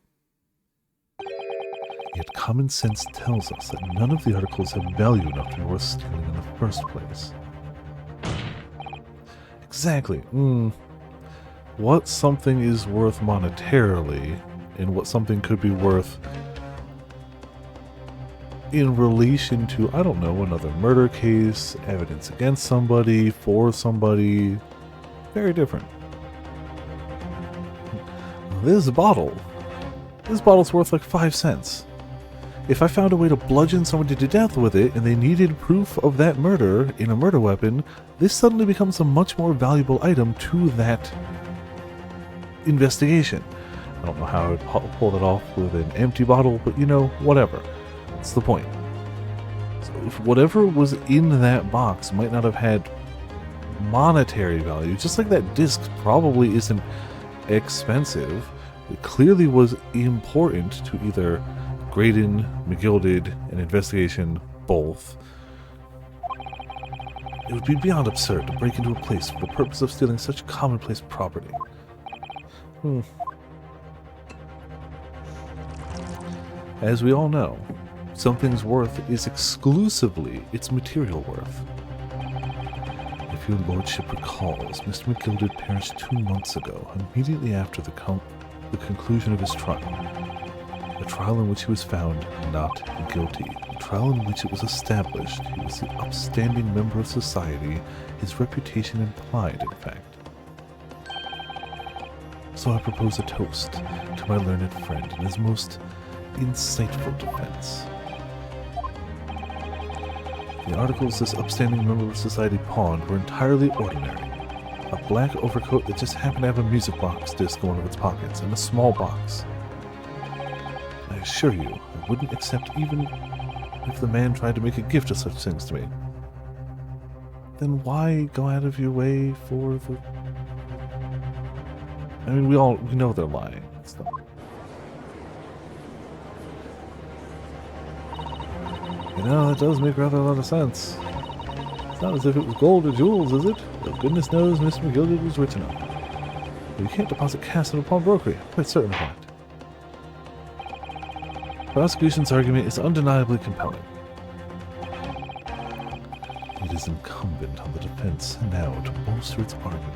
Yet common sense tells us that none of the articles have value enough to be worth stealing in the first place. Exactly. What something is worth monetarily, and what something could be worth in relation to, I don't know, another murder case, evidence against somebody, for somebody, very different. This bottle. This bottle's worth like 5 cents. If I found a way to bludgeon somebody to death with it and they needed proof of that murder in a murder weapon, this suddenly becomes a much more valuable item to that investigation. I don't know how I would pull that off with an empty bottle, but you know, whatever. That's the point. So if whatever was in that box might not have had monetary value, just like that disc probably isn't expensive, it clearly was important to either Graydon, McGilded, and investigation, both. It would be beyond absurd to break into a place for the purpose of stealing such commonplace property. As we all know, something's worth is exclusively its material worth. If your lordship recalls, Mr. McGilded perished 2 months ago, immediately after the conclusion of his trial. A trial in which he was found not guilty. A trial in which it was established he was the upstanding member of society his reputation implied, in fact. So I propose a toast to my learned friend and his most insightful defense. The articles this upstanding member of society pawned were entirely ordinary. A black overcoat that just happened to have a music box disc in one of its pockets, and a small box. I assure you, I wouldn't accept even if the man tried to make a gift of such things to me. Then why go out of your way for the... I mean, we know they're lying. It's not... You know, that does make rather a lot of sense. It's not as if it was gold or jewels, is it? Though goodness knows Mr. McGilded was rich enough. But you can't deposit cash in a pawnbrokery. I'm quite certain of that. Prosecution's argument is undeniably compelling. It is incumbent on the defense now to bolster its argument.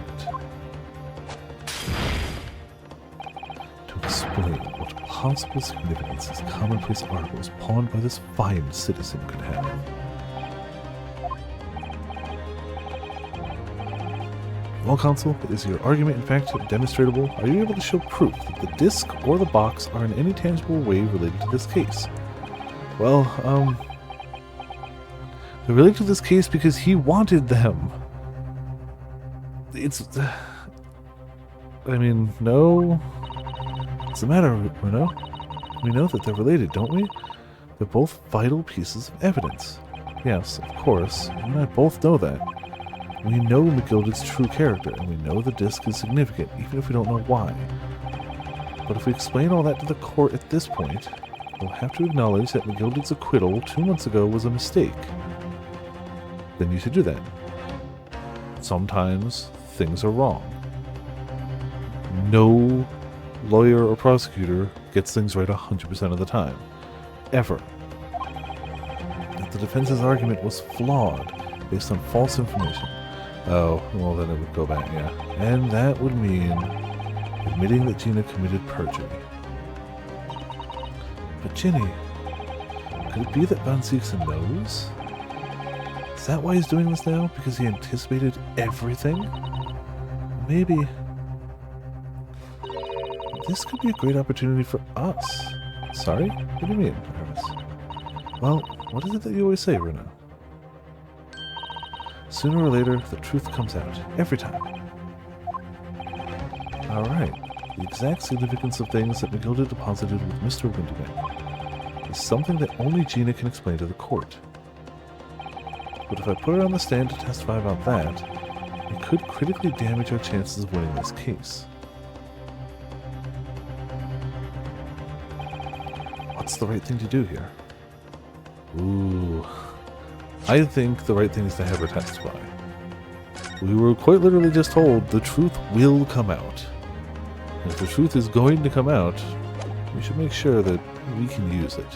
To explain what possible significance these commonplace articles pawned by this fine citizen could have. Well, counsel, is your argument in fact demonstrable? Are you able to show proof that the disc or the box are in any tangible way related to this case? Well, they're related to this case because he wanted them. It's... I mean, no... What's the matter, Bruno? We know that they're related, don't we? They're both vital pieces of evidence. Yes, of course, you and I both know that. We know McGilded's true character, and we know the disc is significant, even if we don't know why. But if we explain all that to the court at this point, we'll have to acknowledge that McGilded's acquittal 2 months ago was a mistake. Then you should do that. Sometimes things are wrong. No lawyer or prosecutor gets things right 100% of the time. Ever. That the defense's argument was flawed based on false information. Oh, well then it would go back, yeah. And that would mean admitting that Gina committed perjury. But Ginny, could it be that Van Zieksen knows? Is that why he's doing this now? Because he anticipated everything? Maybe. This could be a great opportunity for us. Sorry? What do you mean, Iris? Well, what is it that you always say, Bruno? Sooner or later, the truth comes out. Every time. Alright. The exact significance of things that McGilded deposited with Mr. Windybank is something that only Gina can explain to the court. But if I put her on the stand to testify about that, it could critically damage our chances of winning this case. What's the right thing to do here? Ooh... I think the right thing is to have her testify. We were quite literally just told the truth will come out. And if the truth is going to come out, we should make sure that we can use it.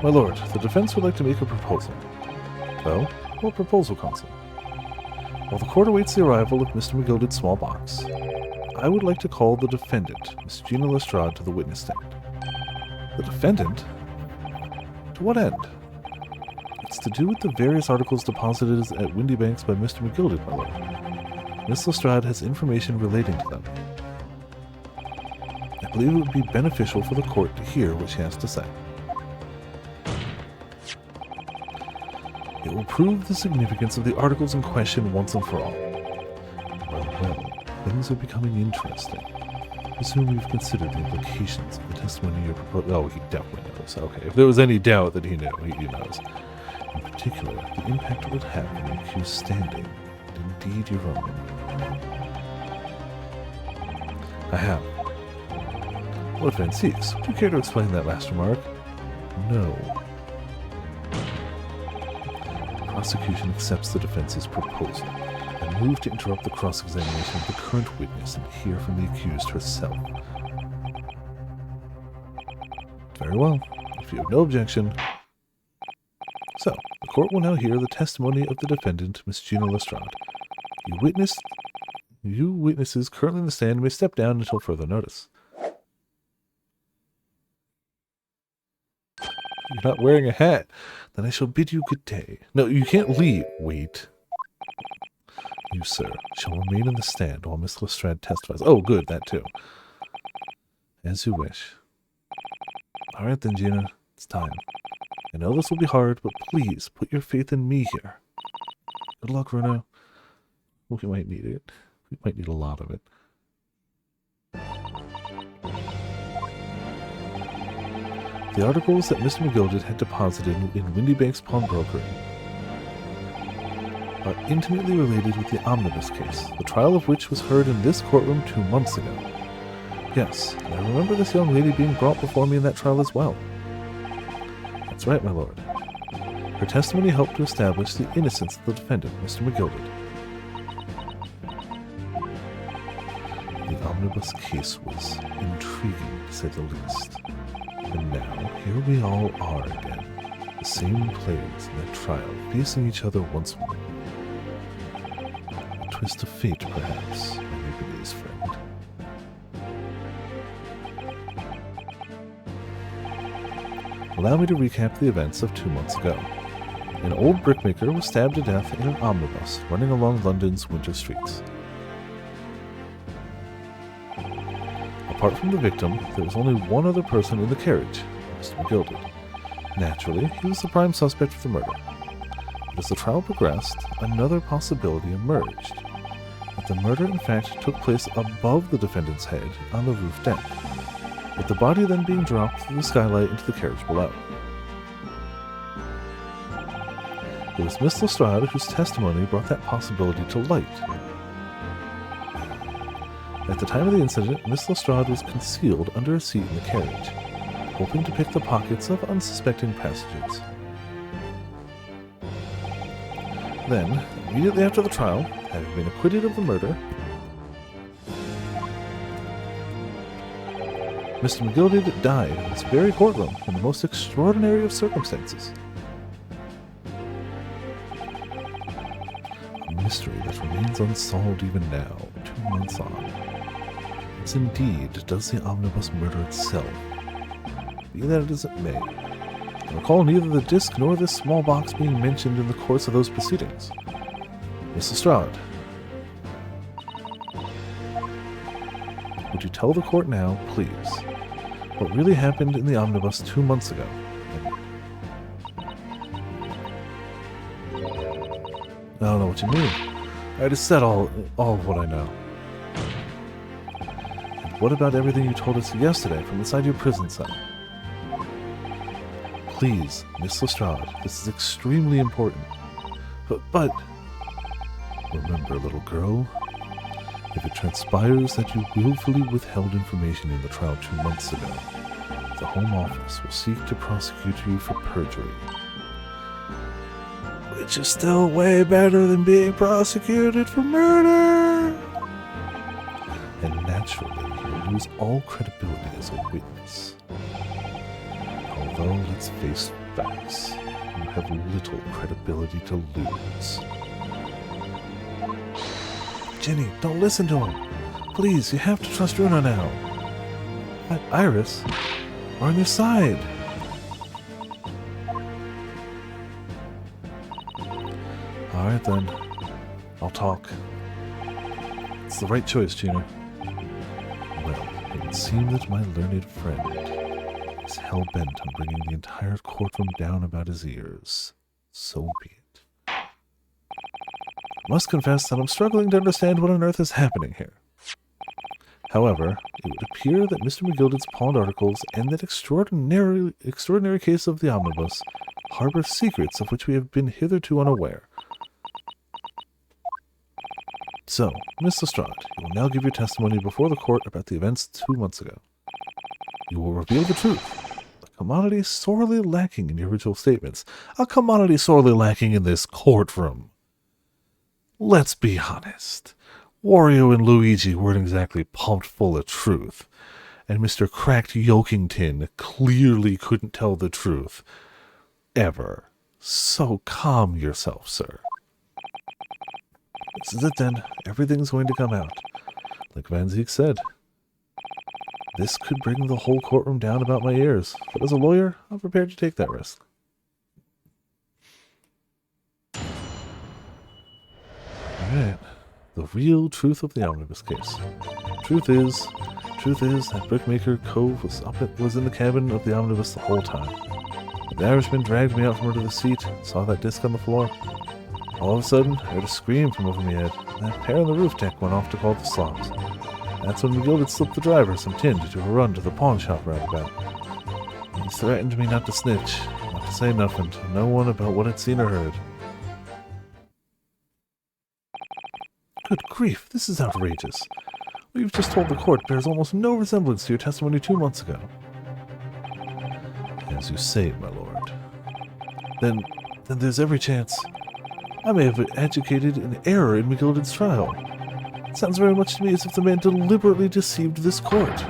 My lord, the defense would like to make a proposal. Well, what proposal, counsel? While the court awaits the arrival of Mr. McGilded's small box, I would like to call the defendant, Miss Gina Lestrade, to the witness stand. The defendant? To what end? It's to do with the various articles deposited at Windybanks by Mr. McGilded, my lord. Miss Lestrade has information relating to them. I believe it would be beneficial for the court to hear what she has to say. It will prove the significance of the articles in question once and for all. Well, things are becoming interesting. I assume you've considered the implications of the testimony you're proposing. Oh, he definitely knows. Okay, if there was any doubt that he knew, he knows. In particular, the impact it would have on the accused standing, and indeed your own. I have. Lord Van Zieks, would you care to explain that last remark? No. The prosecution accepts the defense's proposal. I move to interrupt the cross-examination of the current witness and hear from the accused herself. Very well. If you have no objection... So, the court will now hear the testimony of the defendant, Miss Gina Lestrade. You witnesses currently in the stand may step down until further notice. You're not wearing a hat. Then I shall bid you good day. No, you can't leave. Wait. You, sir, shall remain in the stand while Miss Lestrade testifies. Oh, good, that too. As you wish. All right then, Gina. It's time. I know this will be hard, but please put your faith in me here. Good luck, Bruno. We might need it. We might need a lot of it. The articles that Mr. McGilded had deposited in Windy Bank's pawnbroker are intimately related with the omnibus case, the trial of which was heard in this courtroom 2 months ago. Yes, and I remember this young lady being brought before me in that trial as well. That's right, my lord. Her testimony helped to establish the innocence of the defendant, Mr. McGilded. The omnibus case was intriguing, to say the least. And now, here we all are again, the same players in that trial, facing each other once more. A twist of fate, perhaps, my Lebanese friend. Allow me to recap the events of 2 months ago. An old brickmaker was stabbed to death in an omnibus running along London's winter streets. Apart from the victim, there was only one other person in the carriage, Mr. McGilded. Naturally, he was the prime suspect for the murder. But as the trial progressed, another possibility emerged. That the murder in fact took place above the defendant's head on the roof deck, with the body then being dropped through the skylight into the carriage below. It was Miss Lestrade whose testimony brought that possibility to light. At the time of the incident, Miss Lestrade was concealed under a seat in the carriage, hoping to pick the pockets of unsuspecting passengers. Then, immediately after the trial, having been acquitted of the murder, Mr. McGilded died in this very courtroom in the most extraordinary of circumstances. A mystery that remains unsolved even now, 2 months on. As indeed does the omnibus murder itself. Be that as it may, I recall neither the disc nor this small box being mentioned in the course of those proceedings. Miss Lestrade, would you tell the court now, please, what really happened in the omnibus 2 months ago? I don't know what you mean. I just said all of what I know. And what about everything you told us yesterday from inside your prison cell? Please, Miss Lestrade, this is extremely important. But remember, little girl, if it transpires that you willfully withheld information in the trial 2 months ago, the Home Office will seek to prosecute you for perjury. Which is still way better than being prosecuted for murder! And naturally, you'll lose all credibility as a witness. Although, let's face facts, you have little credibility to lose. Jenny, don't listen to him. Please, you have to trust Runa now. Iris, we're on your side. Alright then, I'll talk. It's the right choice, Gina. Well, it would seem that my learned friend is hell-bent on bringing the entire courtroom down about his ears. So be it. I must confess that I'm struggling to understand what on earth is happening here. However, it would appear that Mr. McGilded's pawned articles and that extraordinary case of the omnibus harbor secrets of which we have been hitherto unaware. So, Miss Lestrade, you will now give your testimony before the court about the events 2 months ago. You will reveal the truth, a commodity sorely lacking in your original statements, a commodity sorely lacking in this courtroom. Let's be honest. Wario and Luigi weren't exactly pumped full of truth, and Mr. Cracked Yokington clearly couldn't tell the truth. Ever. So calm yourself, sir. This is it then. Everything's going to come out. Like Van Zeke said. This could bring the whole courtroom down about my ears, but as a lawyer, I'm prepared to take that risk. Alright. The real truth of the omnibus case. Truth is that Brickmaker Cove was in the cabin of the omnibus the whole time. The Irishman dragged me out from under the seat, saw that disc on the floor. All of a sudden, I heard a scream from over my head, and that pair on the roof deck went off to call the slobs. That's when McGill had slipped the driver some tin to do a run to the pawn shop roundabout. He threatened me not to snitch, not to say nothing to no one about what I'd seen or heard. Good grief, this is outrageous. What you've just told the court bears almost no resemblance to your testimony 2 months ago. As you say, my lord. Then there's every chance I may have educated an error in McGilded's trial. It sounds very much to me as if the man deliberately deceived this court,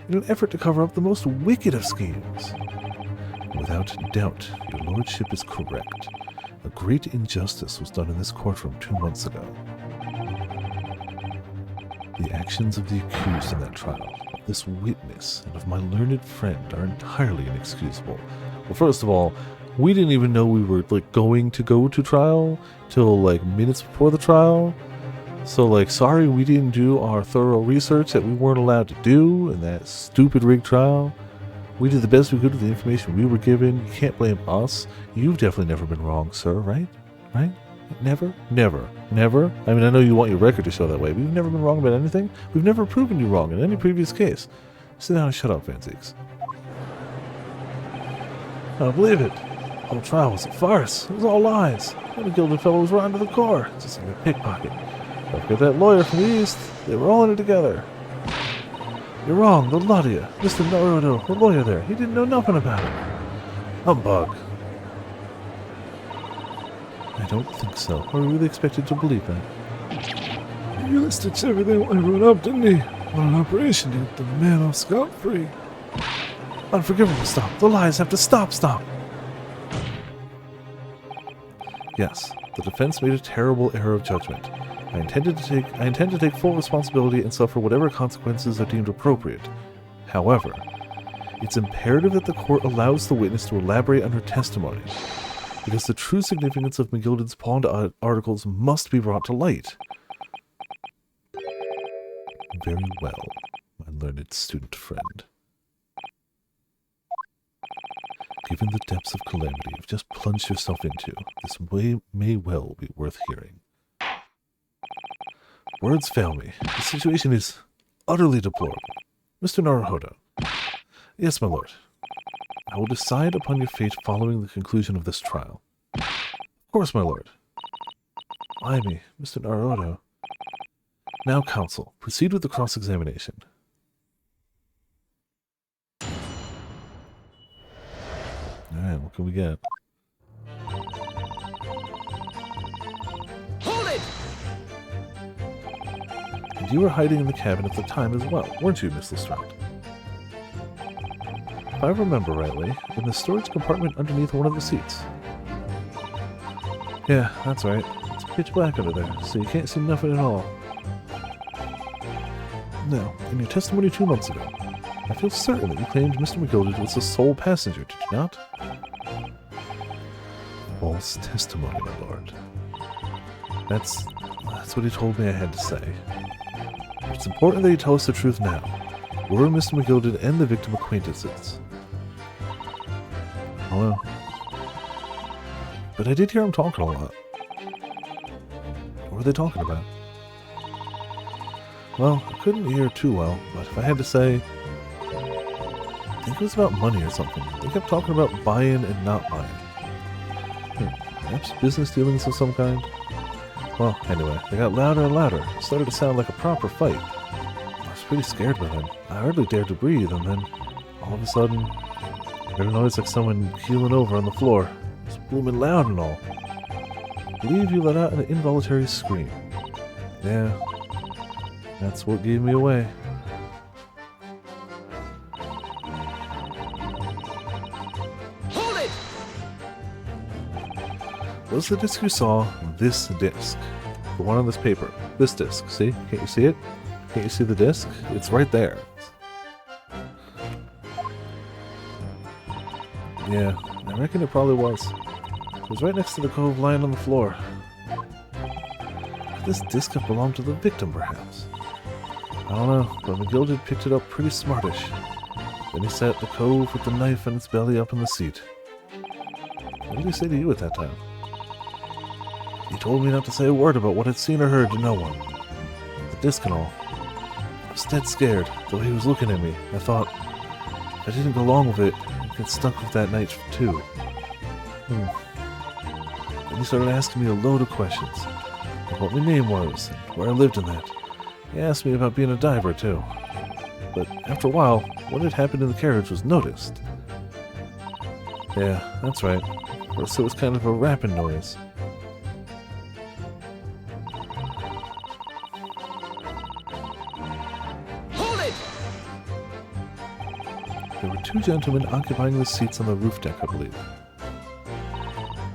in an effort to cover up the most wicked of schemes. Without doubt, your lordship is correct. A great injustice was done in this courtroom 2 months ago. The actions of the accused in that trial, of this witness, and of my learned friend are entirely inexcusable. Well, first of all, we didn't even know we were, going to go to trial till, minutes before the trial. So, sorry we didn't do our thorough research that we weren't allowed to do in that stupid rigged trial. We did the best we could with the information we were given. You can't blame us. You've definitely never been wrong, sir, right? Right? Never? Never. Never? I mean, I know you want your record to show that way, but you've never been wrong about anything. We've never proven you wrong in any previous case. Sit down and shut up, Van Zieks. I don't believe it. The whole trial was a farce. It was all lies. The gilded fellow was rotten to the core, just like a pickpocket. Don't forget that lawyer from the east. They were all in it together. You're wrong, the lot of you. Mr. Naruto, the lawyer there, he didn't know nothing about it. Humbug. I don't think so. Are we really expected to believe that? He really stitched everything when I rode up, didn't he? What an operation to get the man off scot-free. Unforgivable, stop. The lies have to stop. Yes, the defense made a terrible error of judgment. I intend to take full responsibility and suffer whatever consequences are deemed appropriate. However, it's imperative that the court allows the witness to elaborate on her testimony, because the true significance of McGilded's pawned articles must be brought to light. Very well, my learned student friend. Given the depths of calamity you've just plunged yourself into, this may well be worth hearing. Words fail me. The situation is utterly deplorable. Mr. Naruhodo. Yes, my lord. I will decide upon your fate following the conclusion of this trial. Of course, my lord. Eye me, Mr. Naruhodo. Now, counsel, proceed with the cross-examination. Alright, what can we get? Hold it! And you were hiding in the cabin at the time as well, weren't you, Miss Lestrade? If I remember rightly, in the storage compartment underneath one of the seats. Yeah, that's right. It's pitch black under there, so you can't see nothing at all. Now, in your testimony 2 months ago, I feel certain that you claimed Mr. McGilded was the sole passenger, did you not? False testimony, my lord. That's what he told me I had to say. It's important that you tell us the truth now. Were Mr. McGilded and the victim acquaintances? Well, but I did hear him talking a lot. What were they talking about? Well, I couldn't hear too well, but if I had to say, I think it was about money or something. They kept talking about buying and not buying. Perhaps business dealings of some kind? Well, anyway, they got louder and louder. It started to sound like a proper fight. I was pretty scared by then. I hardly dared to breathe, and then, all of a sudden, I heard a noise like someone keeling over on the floor. It was blooming loud and all. I believe you let out an involuntary scream. Yeah, that's what gave me away. Hold it! Was the disc you saw this disc? The one on this paper. This disc. See? Can't you see it? Can't you see the disc? It's right there. Yeah, I reckon it probably was. It was right next to the cove lying on the floor. This disc have belonged to the victim, perhaps. I don't know, but McGilded picked it up pretty smartish. Then he sat the cove with the knife and its belly up in the seat. What did he say to you at that time? He told me not to say a word about what I'd seen or heard to no one. The disc and all. I was dead scared, the way he was looking at me. I thought, if I didn't go along with it, I'd get stuck with that night too. Then he started asking me a load of questions. Like what my name was, and where I lived and that. He asked me about being a diver too. But after a while, what had happened in the carriage was noticed. Yeah, that's right. So it was kind of a rapping noise. Hold it! There were two gentlemen occupying the seats on the roof deck, I believe.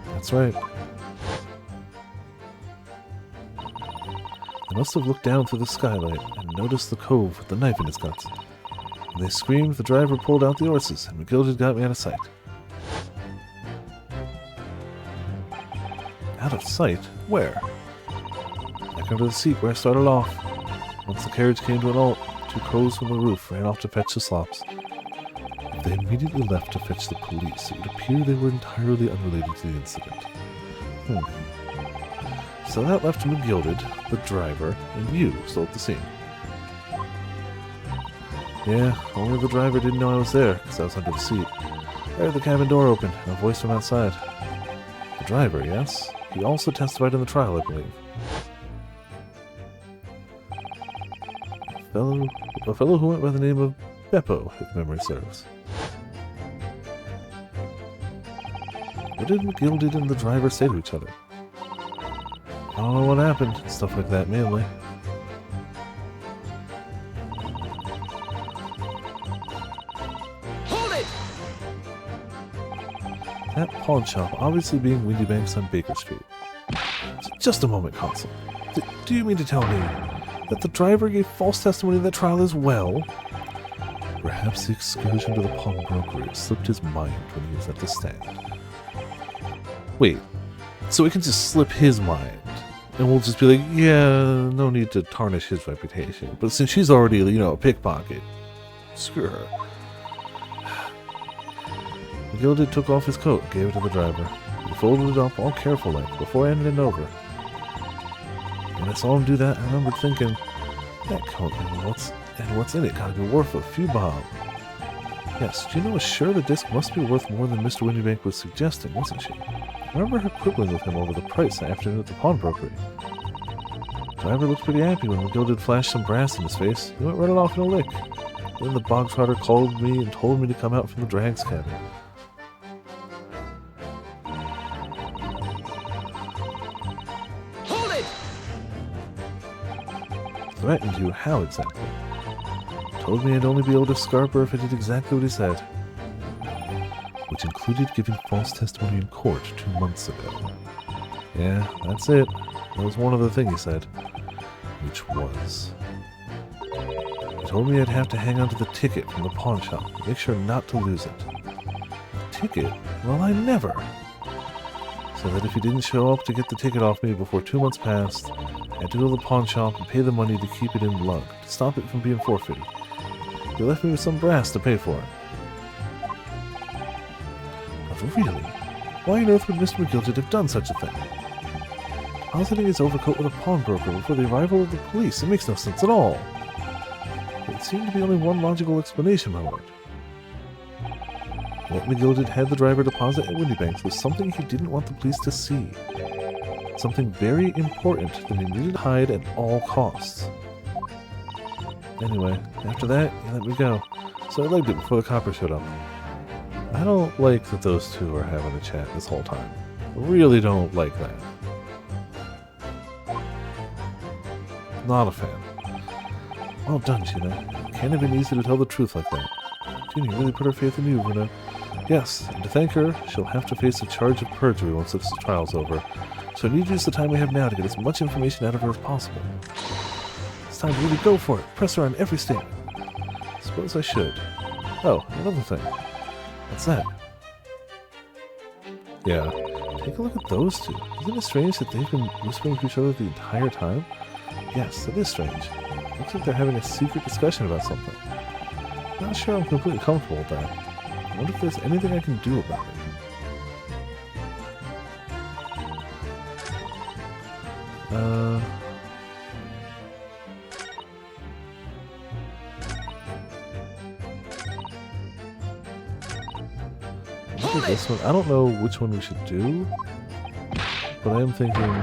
That's right. They must have looked down through the skylight and noticed the cove with the knife in his guts. When they screamed, the driver pulled out the horses, and McGilded got me out of sight. Out of sight? Where? Back under the seat where I started off. Once the carriage came to an halt, two crows from the roof ran off to fetch the slops. They immediately left to fetch the police. It would appear they were entirely unrelated to the incident. So that left McGilded, the driver, and you still at the scene. Yeah, only the driver didn't know I was there, because I was under the seat. I heard the cabin door open, and a voice from outside. The driver, yes? He also testified in the trial, I believe. A fellow who went by the name of Beppo, if memory serves. What did McGilded and the driver say to each other? I don't know what happened, stuff like that mainly. Hold it! That pawn shop obviously being Windy Banks on Baker Street. Just a moment, Consul. Do you mean to tell me that the driver gave false testimony in that trial as well? Perhaps the excursion to the pawnbroker slipped his mind when he was at the stand. Wait, so it can just slip his mind, and we'll just be like, yeah, no need to tarnish his reputation. But since she's already, a pickpocket, screw her. McGilded took off his coat and gave it to the driver. He folded it up all careful-like before handing it over. When I saw him do that, I remembered thinking, that coat and what's in it gotta be worth a few bob. Yes, Gina was sure the disc must be worth more than Mr. Windybank was suggesting, wasn't she? I remember her quibbling with him over the price that afternoon at the pawnbrokery. The driver looked pretty happy when McGilded flashed some brass in his face. He went running off in a lick. Then the bogtrotter called me and told me to come out from the drag's cabin. Hold it! Threatened you? How exactly? Told me I'd only be able to scarp her if I did exactly what he said. Which included giving false testimony in court 2 months ago. Yeah, that's it. That was one other thing he said. Which was... He told me I'd have to hang on to the ticket from the pawn shop, make sure not to lose it. Ticket? Well, I never! So that if he didn't show up to get the ticket off me before 2 months passed, I had to go to the pawn shop and pay the money to keep it in lug, to stop it from being forfeited. He left me with some brass to pay for it. But really? Why on earth would Mr. McGilded have done such a thing? Depositing his overcoat with a pawnbroker before the arrival of the police, it makes no sense at all. There seemed to be only one logical explanation, my lord. What McGilded had the driver deposit at Windybanks was something he didn't want the police to see. Something very important that he needed to hide at all costs. Anyway, after that, he let me go, so I legged it before the copper showed up. I don't like that those two are having a chat this whole time. I really don't like that. Not a fan. Well done, Gina. Can't have been easy to tell the truth like that. Gina really put her faith in you, Bruno. Yes, and to thank her, she'll have to face a charge of perjury once this trial's over. So I need to use the time we have now to get as much information out of her as possible. It's time to really go for it. Press her on every statement. Suppose I should. Oh, another thing. What's that? Yeah, Take a look at those two. Isn't it strange that they've been whispering to each other the entire time? Yes, it is strange. Looks like they're having a secret discussion about something. Not sure I'm completely comfortable with that. I wonder if there's anything I can do about it. Look at this one. I don't know which one we should do, but I am thinking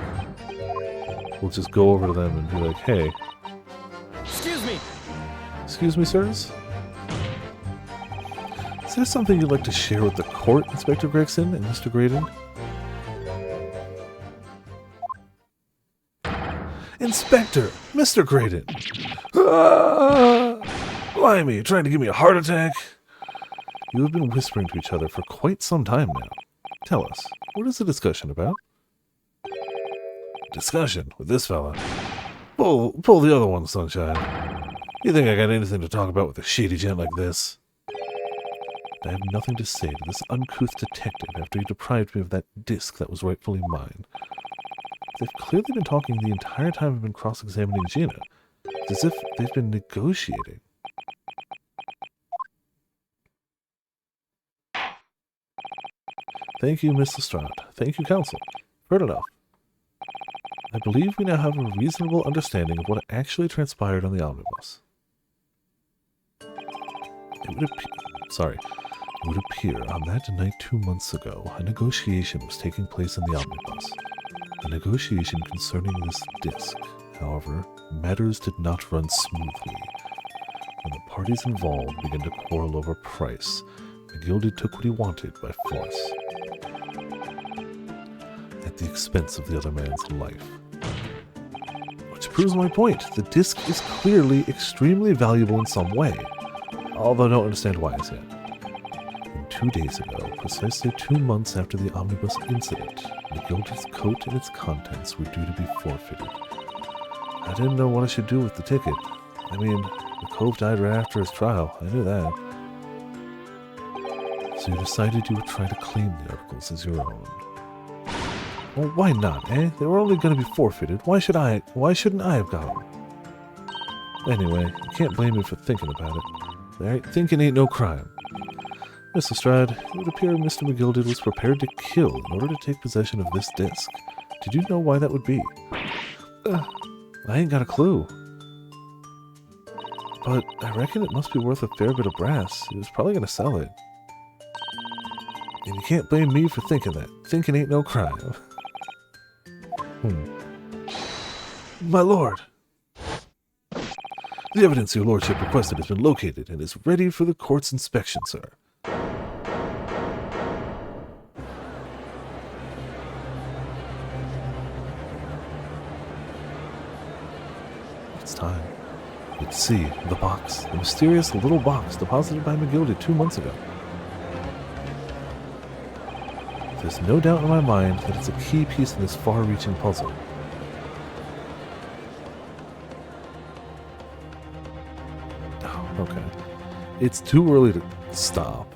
we'll just go over to them and be like, hey. Excuse me. Excuse me, sirs? Is there something you'd like to share with the court, Inspector Gregson and Mr. Graydon? Inspector! Mr. Graydon! Ah! Blimey, trying to give me a heart attack? You have been whispering to each other for quite some time now. Tell us, what is the discussion about? Discussion with this fella? Pull the other one, Sunshine. You think I got anything to talk about with a shady gent like this? I have nothing to say to this uncouth detective after he deprived me of that disc that was rightfully mine. They've clearly been talking the entire time I've been cross-examining Gina. It's as if they've been negotiating. Thank you, Miss Lestrade. Thank you, Counsel. Heard enough. I believe we now have a reasonable understanding of what actually transpired on the omnibus. It would appear on that night 2 months ago, a negotiation was taking place in the omnibus. A negotiation concerning this disc. However, matters did not run smoothly. When the parties involved began to quarrel over price, McGildy took what he wanted by force, at the expense of the other man's life. Which proves my point. The disc is clearly extremely valuable in some way, although I don't understand why as yet. And 2 days ago, precisely 2 months after the omnibus incident, McGildy's coat and its contents were due to be forfeited. I didn't know what I should do with the ticket. I mean, the Cove died right after his trial. I knew that. So you decided you would try to claim the articles as your own. Well, why not, eh? They were only going to be forfeited. Why shouldn't I have got them? Anyway, you can't blame me for thinking about it. Right? Thinking ain't no crime. Miss Lestrade, it would appear Mr. McGildy was prepared to kill in order to take possession of this disc. Did you know why that would be? I ain't got a clue. But I reckon it must be worth a fair bit of brass. He was probably going to sell it. And you can't blame me for thinking that. Thinking ain't no crime. My lord! The evidence your lordship requested has been located and is ready for the court's inspection, sir. It's time. Let's see. The box. The mysterious little box deposited by McGildy 2 months ago. There's no doubt in my mind that it's a key piece in this far-reaching puzzle. Oh, okay. It's too early to stop.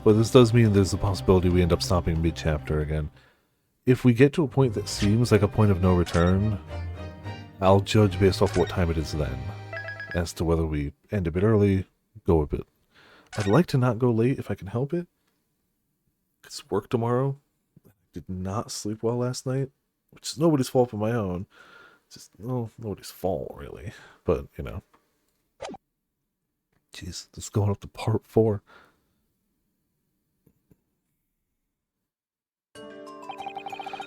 But this does mean there's a possibility we end up stopping mid-chapter again. If we get to a point that seems like a point of no return, I'll judge based off what time it is then, as to whether we end a bit early, go a bit. I'd like to not go late if I can help it. It's work tomorrow. I did not sleep well last night, which is nobody's fault but my own. Just, well, nobody's fault, really. But, you know. Jeez, this is going up to part 4.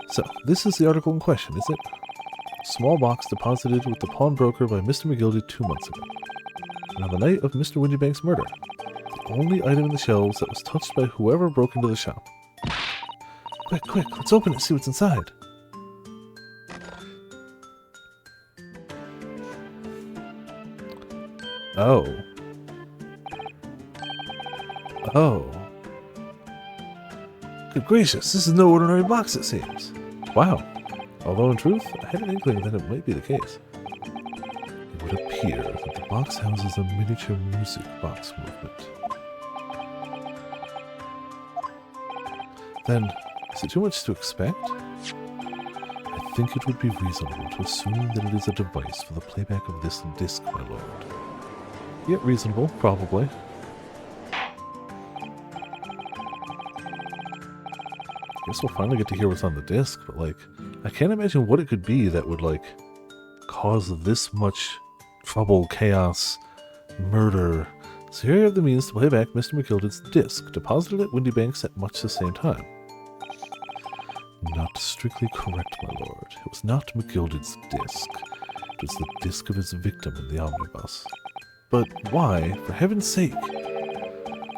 So, this is the article in question, is it? Small box deposited with the pawnbroker by Mr. McGildy 2 months ago. And on the night of Mr. Windybank's murder. The only item in the shelves that was touched by whoever broke into the shop. Quick, let's open it and see what's inside. Oh. Good gracious, this is no ordinary box, it seems. Wow. Although in truth, I had an inkling that it might be the case. It would appear that the box houses a miniature music box movement. Then, Is it too much to expect? I think it would be reasonable to assume that it is a device for the playback of this disc, my lord. Yet reasonable, probably. Guess we'll finally get to hear what's on the disc, but like, I can't imagine what it could be that would like cause this much trouble, chaos, murder. So here you have the means to play back Mr. McGilded's disc, deposited at Windy Banks at much the same time. Not strictly correct, my lord. It was not McGilded's disc. It was the disc of his victim in the omnibus. But why, for heaven's sake?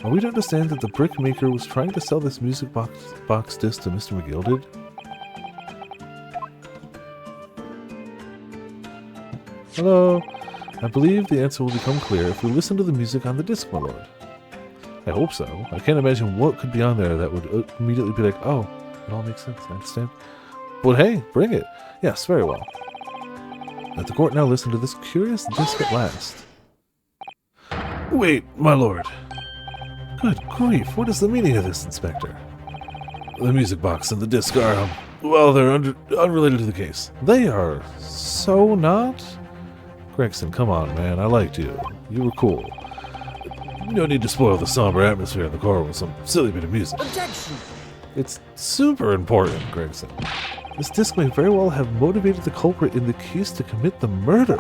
Are we to understand that the brickmaker was trying to sell this music box disc to Mr. McGilded? Hello? I believe the answer will become clear if we listen to the music on the disc, my lord. I hope so. I can't imagine what could be on there that would immediately be like, oh, it all makes sense, I understand. But hey, bring it. Yes, very well. Let the court now listen to this curious disc at last. Wait, my lord. Good grief, what is the meaning of this, Inspector? The music box and the disc are, well, they're unrelated to the case. They are so not? Gregson, come on, man, I liked you. You were cool. No need to spoil the somber atmosphere in the court with some silly bit of music. Objection! It's super important, Gregson. This disc may very well have motivated the culprit in the case to commit the murder.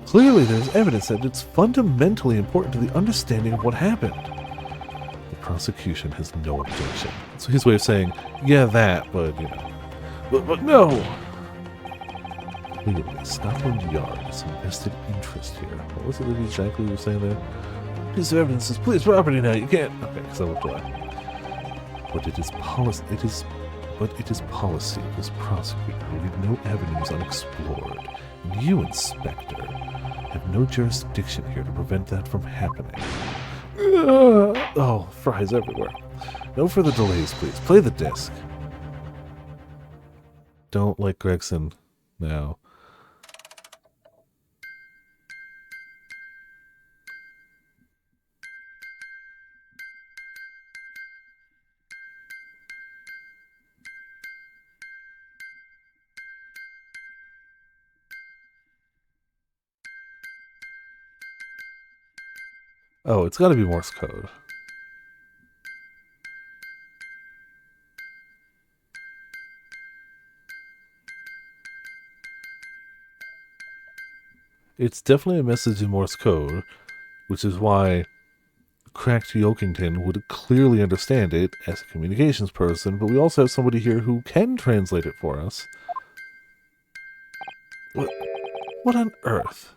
Clearly, there's evidence that it's fundamentally important to the understanding of what happened. The prosecution has no objection. So his way of saying, yeah, that, but, you know. But no! Clearly, Scotland Yard has some vested interest here. What was it that exactly you were saying there? Piece of evidence is police property now, you can't... Okay, because I looked away. But it is policy of this prosecutor to leave no avenues unexplored. And you, Inspector, have no jurisdiction here to prevent that from happening. Oh, fries everywhere. No further delays, please. Play the disc. Don't like Gregson now. Oh, it's got to be Morse code. It's definitely a message in Morse code, which is why Cracked Yokington would clearly understand it as a communications person, but we also have somebody here who can translate it for us. What on earth?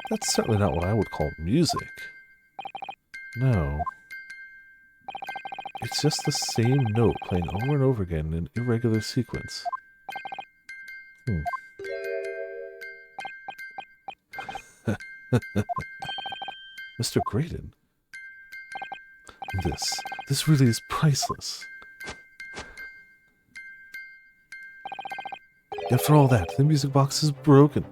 That's certainly not what I would call music. No. It's just the same note playing over and over again in irregular sequence. Mr. Graydon? This really is priceless. And for all that, the music box is broken.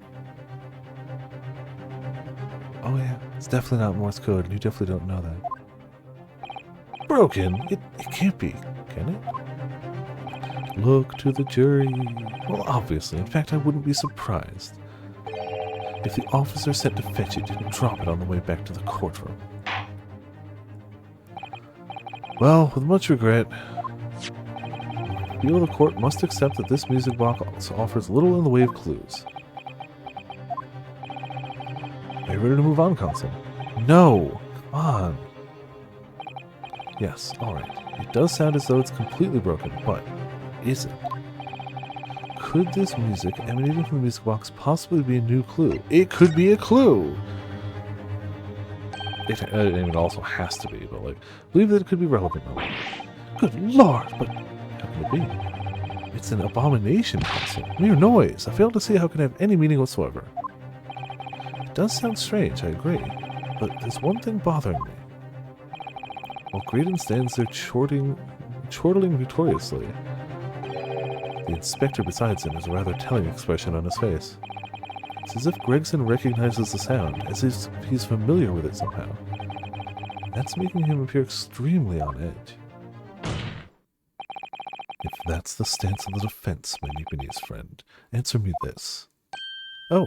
Oh yeah, it's definitely not Morse code, and you definitely don't know that. Broken? It can't be, can it? Look to the jury. Well, obviously. In fact, I wouldn't be surprised if the officer sent to fetch it didn't drop it on the way back to the courtroom. Well, with much regret, you of the court must accept that this music box offers little in the way of clues. Are you ready to move on, Counsel? No! Come on! Yes, alright. It does sound as though it's completely broken, but is it? Could this music emanating from the music box possibly be a new clue? It could be a clue! It also has to be, but like, believe that it could be relevant. Good lord, but how can it be? It's an abomination, Counsel. Mere noise. I fail to see how it can have any meaning whatsoever. It does sound strange, I agree, but there's one thing bothering me. While Graydon stands there chortling victoriously, the inspector beside him has a rather telling expression on his face. It's as if Gregson recognizes the sound, as if he's familiar with it somehow. That's making him appear extremely on edge. That's the stance of the defense, my Japanese friend. Answer me this. Oh.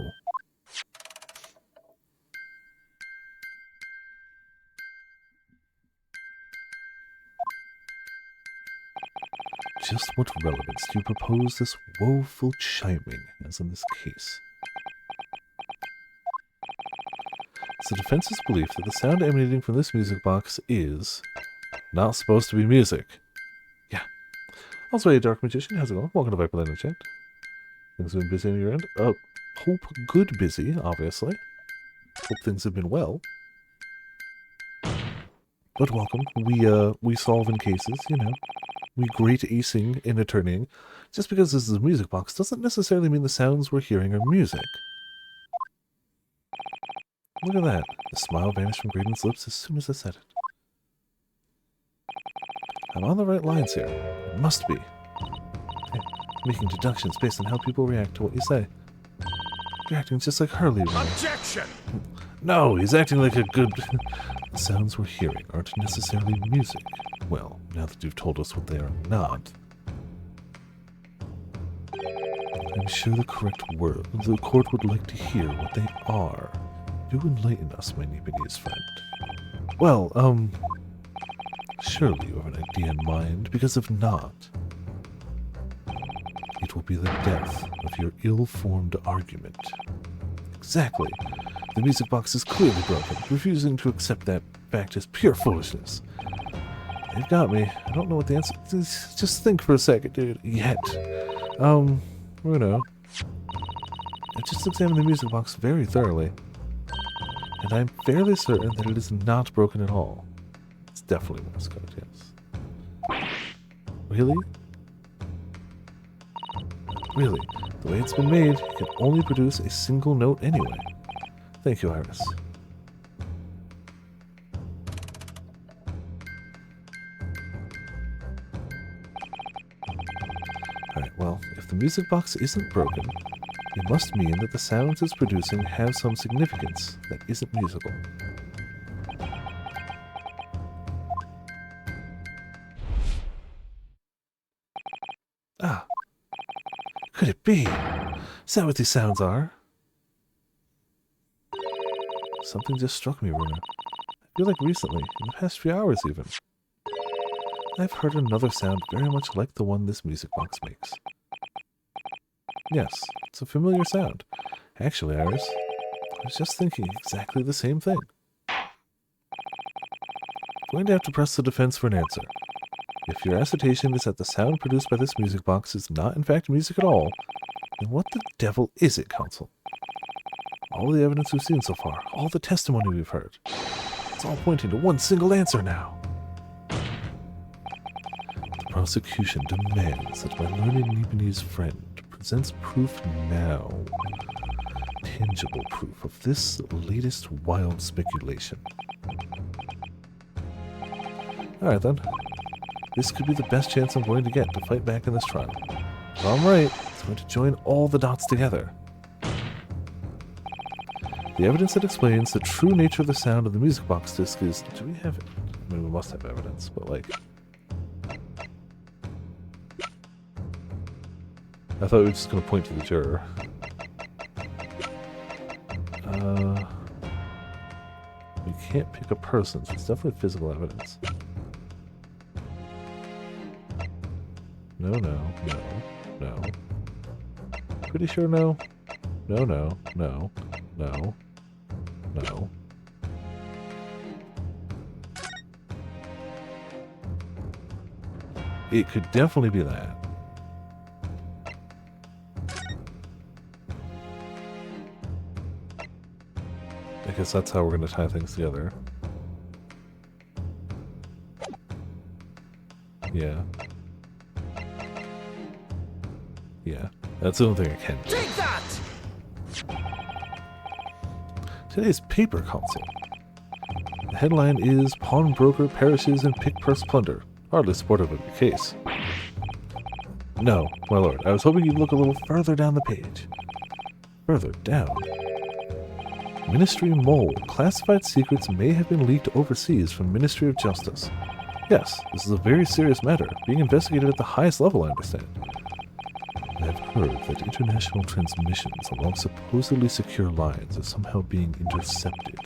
Just what relevance do you propose this woeful chiming as in this case? It's the defense's belief that the sound emanating from this music box is not supposed to be music. Yeah. Also, hey, Dark Magician, how's it going? Welcome to Viperland Chat. Things have been busy on your end? Hope good busy, obviously. Hope things have been well. But welcome. We solving cases, you know. We great acing and attorneying. Just because this is a music box doesn't necessarily mean the sounds we're hearing are music. Look at that. The smile vanished from Graydon's lips as soon as I said it. I'm on the right lines here. It must be. Hey, making deductions based on how people react to what you say. You're acting just like Hurley. Objection! No, he's acting like a good... The sounds we're hearing aren't necessarily music. Well, now that you've told us what they are not, I'm sure the court would like to hear what they are. Do enlighten us, my Japanese friend. Well, surely you have an idea in mind, because if not, it will be the death of your ill-formed argument. Exactly. The music box is clearly broken. Refusing to accept that fact is pure foolishness. They've got me. I don't know what the answer is. Just think for a second, dude. Yet. You know. I just examined the music box very thoroughly. And I'm fairly certain that it is not broken at all. It's definitely Morse code, yes. Really? Really? The way it's been made, it can only produce a single note anyway. Thank you, Iris. Alright, well, if the music box isn't broken, it must mean that the sounds it's producing have some significance that isn't musical. Ah. Could it be? Is that what these sounds are? Something just struck me, Runa. I feel like recently, in the past few hours even, I've heard another sound very much like the one this music box makes. Yes, it's a familiar sound. Actually, Iris, I was just thinking exactly the same thing. Going to have to press the defense for an answer. If your assertion is that the sound produced by this music box is not in fact music at all, then what the devil is it, counsel? All the evidence we've seen so far, all the testimony we've heard, it's all pointing to one single answer now. The prosecution demands that my learned Japanese friend presents proof now. Tangible proof of this latest wild speculation. Alright then. This could be the best chance I'm going to get to fight back in this trial. If I'm right, it's going to join all the dots together. The evidence that explains the true nature of the sound of the music box disc is... Do we have it? I mean, we must have evidence, but like... I thought we were just going to point to the juror. We can't pick a person, so it's definitely physical evidence. No. Pretty sure no. No. It could definitely be that. I guess that's how we're going to tie things together. Yeah. Yeah. That's the only thing I can do. Take that! Today's paper console. The headline is Pawnbroker Perishes in Pick Purse Plunder. Hardly supportive of your case. No, my lord. I was hoping you'd look a little further down the page. Further down. Ministry Mole. Classified secrets may have been leaked overseas from Ministry of Justice. Yes, this is a very serious matter, being investigated at the highest level, I understand. I have heard that international transmissions along supposedly secure lines are somehow being intercepted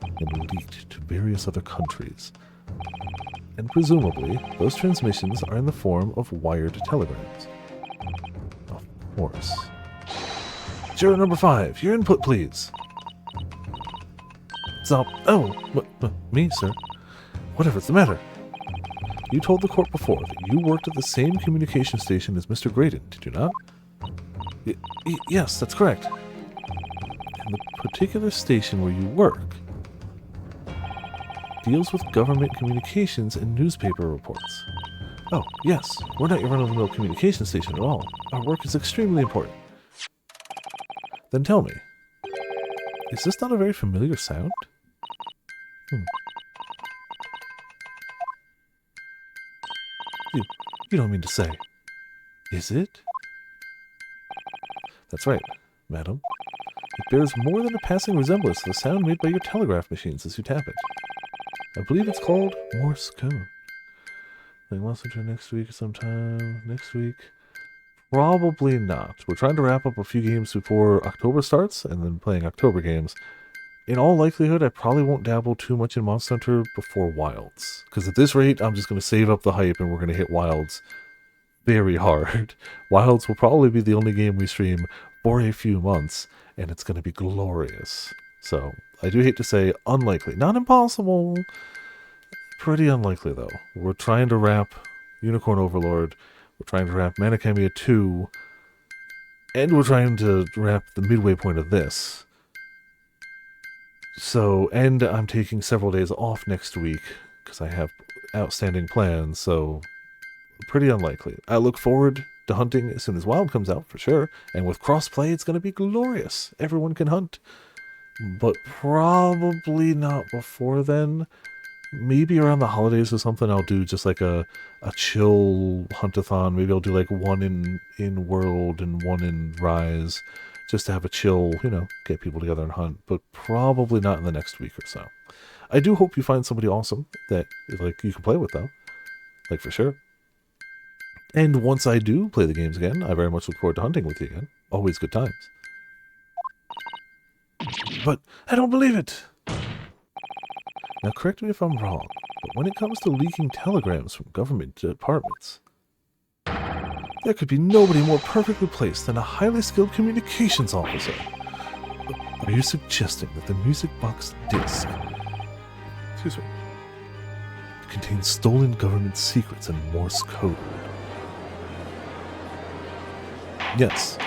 and leaked to various other countries. And presumably, those transmissions are in the form of wired telegrams. Of course. Juror number 5, your input, please. So, me, sir. Whatever's the matter? You told the court before that you worked at the same communication station as Mr. Graydon, did you not? Yes, that's correct. And the particular station where you work deals with government communications and newspaper reports. Oh, yes, we're not your run-of-the-mill communication station at all. Our work is extremely important. Then tell me, is this not a very familiar sound? You don't mean to say. Is it? That's right, madam. It bears more than a passing resemblance to the sound made by your telegraph machines as you tap it. I believe it's called Morse code. Like once or next week or sometime next week. Probably not. We're trying to wrap up a few games before October starts, and then playing October games. In all likelihood, I probably won't dabble too much in Monster Hunter before Wilds. Because at this rate, I'm just going to save up the hype and we're going to hit Wilds very hard. Wilds will probably be the only game we stream for a few months, and it's going to be glorious. So, I do hate to say unlikely. Not impossible. Pretty unlikely, though. We're trying to wrap Unicorn Overlord. We're trying to wrap Manakamiya 2. And we're trying to wrap the midway point of this. So, and I'm taking several days off next week because I have outstanding plans, so pretty unlikely. I look forward to hunting as soon as Wild comes out, for sure, and with crossplay, it's going to be glorious. Everyone can hunt, but probably not before then. Maybe around the holidays or something, I'll do just like a chill hunt-a-thon. Maybe I'll do like one in World and one in Rise, just to have a chill, get people together and hunt, but probably not in the next week or so. I do hope you find somebody awesome that like you can play with, though. Like, for sure. And once I do play the games again, I very much look forward to hunting with you again. Always good times. But I don't believe it! Now, correct me if I'm wrong, but when it comes to leaking telegrams from government departments, there could be nobody more perfectly placed than a highly skilled communications officer. Are you suggesting that the music box disc, contains stolen government secrets and Morse code? Yes,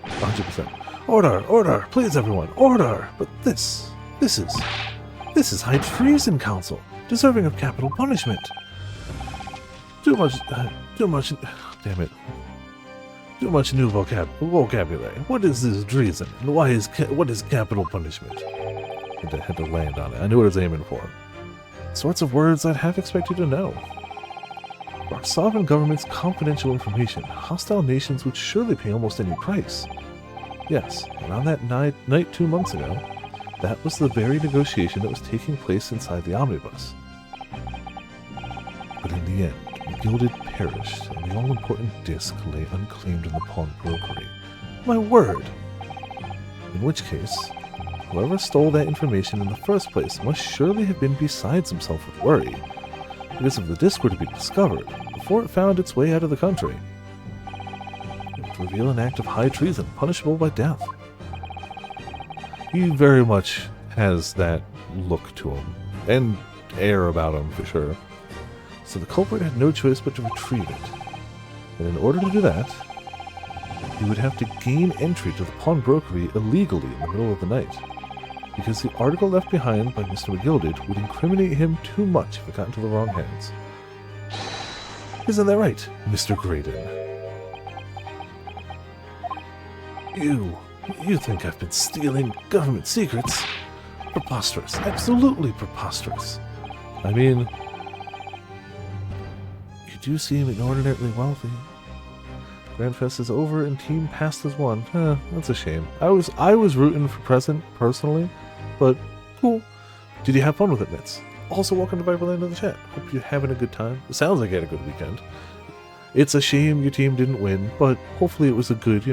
100%. Order! Please, everyone, order! But this is high treason, Council, deserving of capital punishment. Too much, damn it. Too much new vocabulary. What is this treason, and what is capital punishment? I had to land on it. I knew what I was aiming for. Sorts of words I'd half expect you to know. Our sovereign government's confidential information, hostile nations would surely pay almost any price. Yes, and on that night 2 months ago, that was the very negotiation that was taking place inside the omnibus. But in the end, Gilded perished, and the all-important disc lay unclaimed in the pawnbrokery. My word! In which case, whoever stole that information in the first place must surely have been besides himself with worry, because if the disc were to be discovered before it found its way out of the country, it would reveal an act of high treason punishable by death. He very much has that look to him, and air about him for sure. So the culprit had no choice but to retrieve it. And in order to do that, he would have to gain entry to the pawnbrokery illegally in the middle of the night, because the article left behind by Mr. McGilded would incriminate him too much if it got into the wrong hands. Isn't that right, Mr. Graydon? You think I've been stealing government secrets? Preposterous. Absolutely preposterous. I mean, you do seem inordinately wealthy. Grandfest is over and Team Past has won. That's a shame. I was rooting for Present, personally, but cool. Did you have fun with it, Mitz? Also, welcome to Viperland in the chat. Hope you're having a good time. It sounds like you had a good weekend. It's a shame your team didn't win, but hopefully it was a good,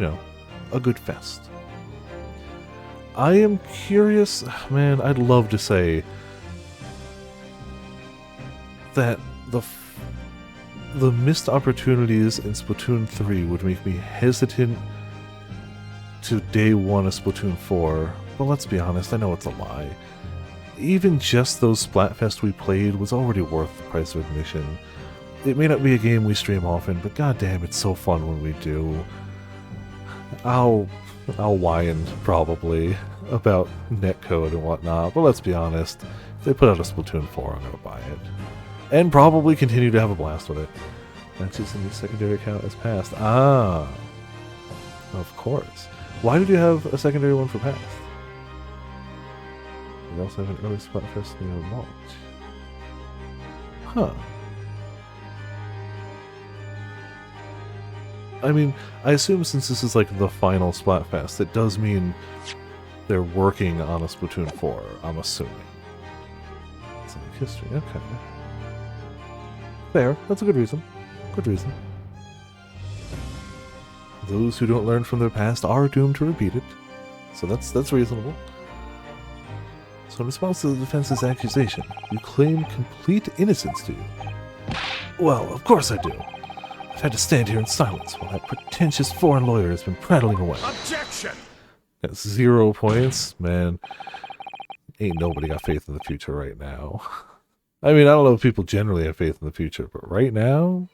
a good fest. I am curious, man, I'd love to say that the missed opportunities in Splatoon 3 would make me hesitant to day one of Splatoon 4, but let's be honest, I know it's a lie. Even just those Splatfest we played was already worth the price of admission. It may not be a game we stream often, but goddamn, it's so fun when we do. I'll whine, probably, about netcode and whatnot, but let's be honest, if they put out a Splatoon 4, I'm gonna buy it. And probably continue to have a blast with it. Matches in the secondary account as past. Ah! Of course. Why did you have a secondary one for past? We also have an early Splatfest near launch. Huh. I mean, I assume since this is like the final Splatfest, it does mean they're working on a Splatoon 4, I'm assuming. It's like history, okay. Fair, that's a good reason. Good reason. Those who don't learn from their past are doomed to repeat it. So that's reasonable. So in response to the defense's accusation, you claim complete innocence, do you? Well, of course I do. I've had to stand here in silence while that pretentious foreign lawyer has been prattling away. Objection! That's 0 points, man. Ain't nobody got faith in the future right now. I mean, I don't know if people generally have faith in the future, but right now?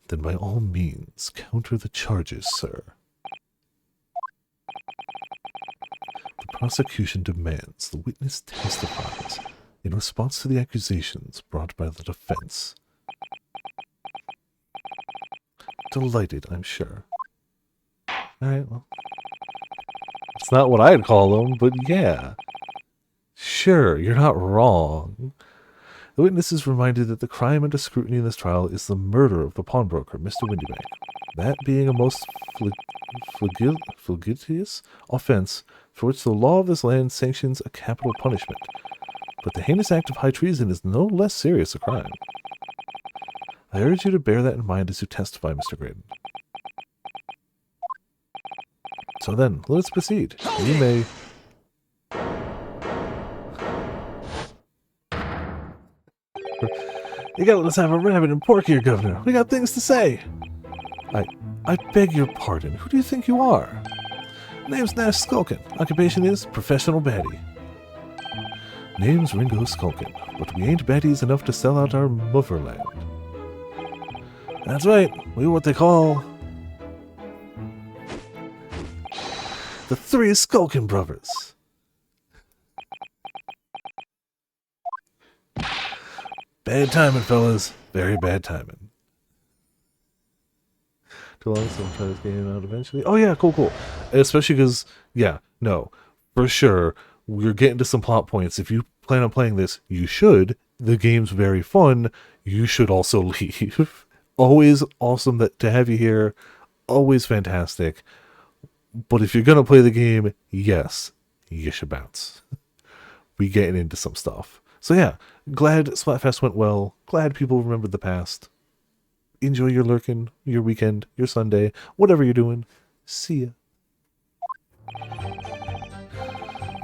Then by all means, counter the charges, sir. The prosecution demands the witness testifies in response to the accusations brought by the defense. Delighted, I'm sure. Alright, well. It's not what I'd call them, but yeah. Sure, you're not wrong. The witness is reminded that the crime under scrutiny in this trial is the murder of the pawnbroker, Mr. Windybank. That being a most flagitious offense for which the law of this land sanctions a capital punishment. But the heinous act of high treason is no less serious a crime. I urge you to bear that in mind as you testify, Mr. Graydon. So then, let us proceed. You may... You gotta let us have a rabbit and pork here, Governor. We got things to say. I beg your pardon. Who do you think you are? Name's Nash Skulkin. Occupation is professional baddie. Name's Ringo Skulkin, but we ain't baddies enough to sell out our motherland. That's right. We're what they call the Three Skulkin Brothers. Bad timing, fellas. Very bad timing. Too long, so I'll try this game out eventually. Oh yeah, cool. Especially because, yeah, no, for sure, we're getting to some plot points. If you plan on playing this, you should. The game's very fun. You should also leave. Always awesome to have you here. Always fantastic. But if you're gonna play the game, yes, you should bounce. We getting into some stuff. So yeah, glad Splatfest went well. Glad people remembered the past. Enjoy your lurkin, your weekend, your Sunday, whatever you're doing. See ya.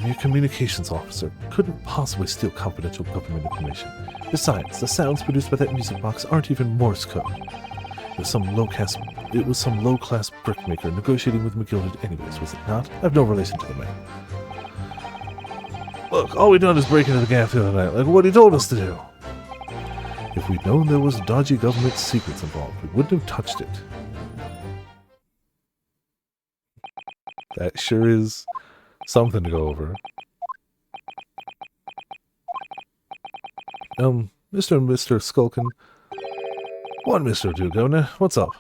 Your communications officer couldn't possibly steal confidential government information. Besides, the sounds produced by that music box aren't even Morse code. It was some low-class brickmaker negotiating with McGilded anyways, was it not? I have no relation to the man. Look, all we done is break into the gaff the other night, like what he told us to do. If we'd known there was dodgy government secrets involved, we wouldn't have touched it. That sure is something to go over. Mr. and Mr. Skulkin. One Mr. Do, Governor. What's up?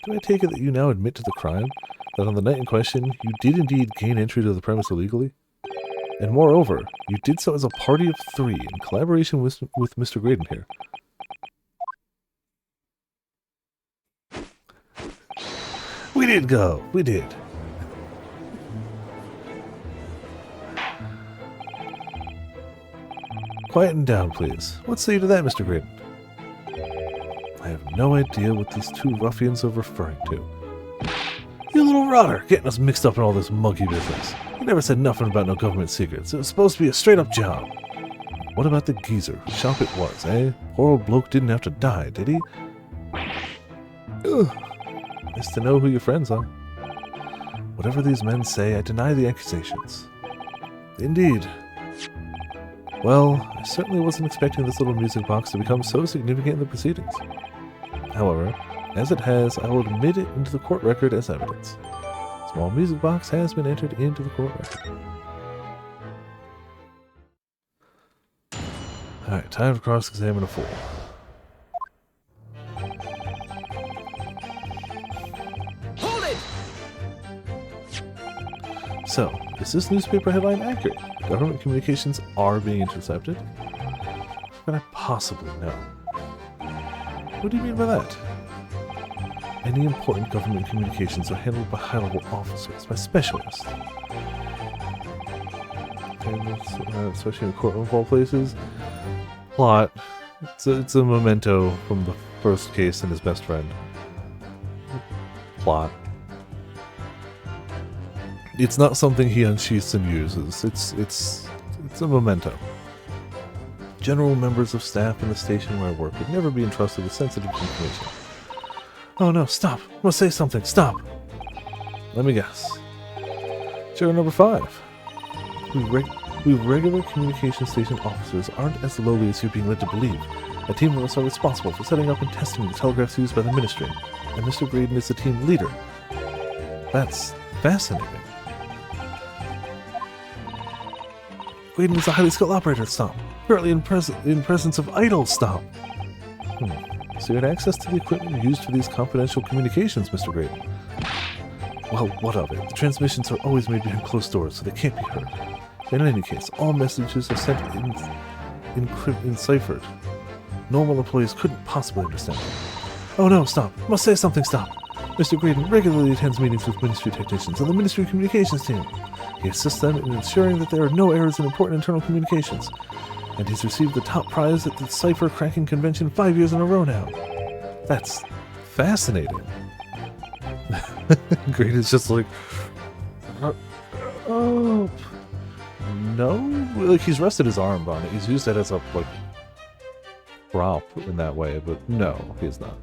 Do I take it that you now admit to the crime? That on the night in question, you did indeed gain entry to the premise illegally? And moreover, you did so as a party of 3 in collaboration with Mr. Graydon here. We did go. We did. Quieten down, please. What say you to that, Mr. Graydon? I have no idea what these two ruffians are referring to. You little rotter, getting us mixed up in all this monkey business. You never said nothing about no government secrets. It was supposed to be a straight-up job. What about the geezer whose shop it was, eh? Poor old bloke didn't have to die, did he? Ugh. Nice to know who your friends are. Whatever these men say, I deny the accusations. Indeed. Well, I certainly wasn't expecting this little music box to become so significant in the proceedings. However, as it has, I will admit it into the court record as evidence. Small music box has been entered into the court record. Alright, time to cross-examine a fool. Hold it! So, is this newspaper headline accurate? Government communications are being intercepted? How can I possibly know? What do you mean by that? Any important government communications are handled by high-level officers, by specialists. Especially in courtroom of all places. Plot. It's a memento from the first case and his best friend. Plot. It's not something he unsheaths and uses. It's a memento. General members of staff in the station where I work would never be entrusted with sensitive information. Oh no, stop! I must say something, stop! Let me guess. Juror number 5. We regular communication station officers aren't as lowly as you're being led to believe. A team of us are responsible for setting up and testing the telegraphs used by the ministry, and Mr. Graydon is the team leader. That's fascinating. Graydon is a highly skilled operator, stop. Currently in presence of idle, stop. So you had access to the equipment used for these confidential communications, Mr. Graydon. Well, what of it? The transmissions are always made behind closed doors, so they can't be heard. In any case, all messages are sent enciphered. Normal employees couldn't possibly understand them. Oh no, stop. I must say something, stop. Mr. Graydon regularly attends meetings with ministry technicians and the ministry communications team. He assists them in ensuring that there are no errors in important internal communications. And he's received the top prize at the cipher cracking convention 5 years in a row now. That's fascinating. Graydon's just like, oh, no, like he's rested his arm on it. He's used it as a like prop in that way, but no, he's not.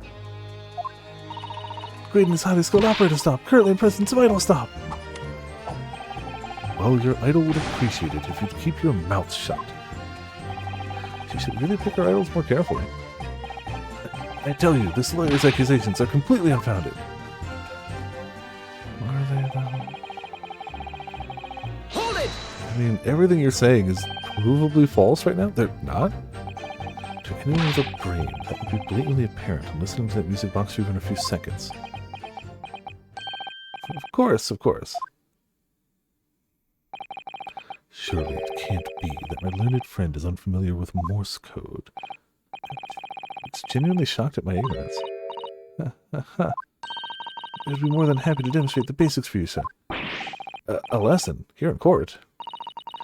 Graydon is highly skilled operator, stop. Currently in presence of idle, stop. Well, your idol would appreciate it if you'd keep your mouth shut. She should really pick her idols more carefully. I tell you, this lawyer's accusations are completely unfounded. Are they, though? Hold it! I mean, everything you're saying is provably false right now? They're not? To anyone with a brain, that would be blatantly apparent on listening to that music box for even a few seconds. Of course, of course. Surely it can't be that my learned friend is unfamiliar with Morse code. It's genuinely shocked at my ignorance. I'd be more than happy to demonstrate the basics for you, sir. A lesson? Here in court?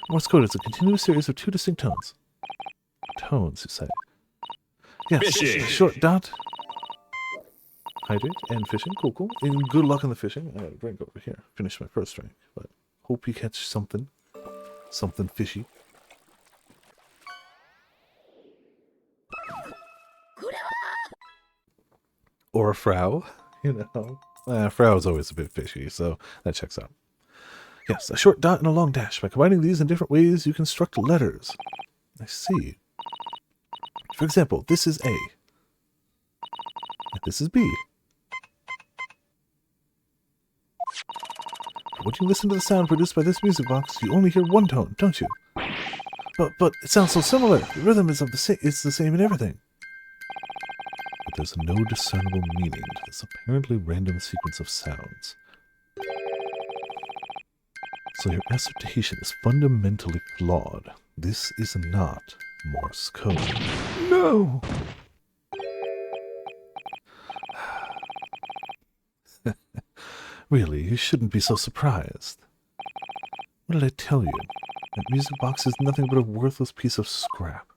Morse code is a continuous series of 2 distinct tones. Tones, you say? Yes, Fishing. a short dot. Hydrate and fishing. Cool, cool. And good luck on the fishing. I gotta drink over here. Finish my first drink, but hope you catch something. Something fishy. Or a Frau, you know. Frau is always a bit fishy, so that checks out. Yes, a short dot and a long dash. By combining these in different ways, you construct letters. I see. For example, this is A. And this is B. When you listen to the sound produced by this music box, you only hear one tone, don't you? But it sounds so similar. The rhythm is it's the same in everything. But there's no discernible meaning to this apparently random sequence of sounds. So your assertion is fundamentally flawed. This is not Morse code. No! Really, you shouldn't be so surprised. What did I tell you? That music box is nothing but a worthless piece of scrap.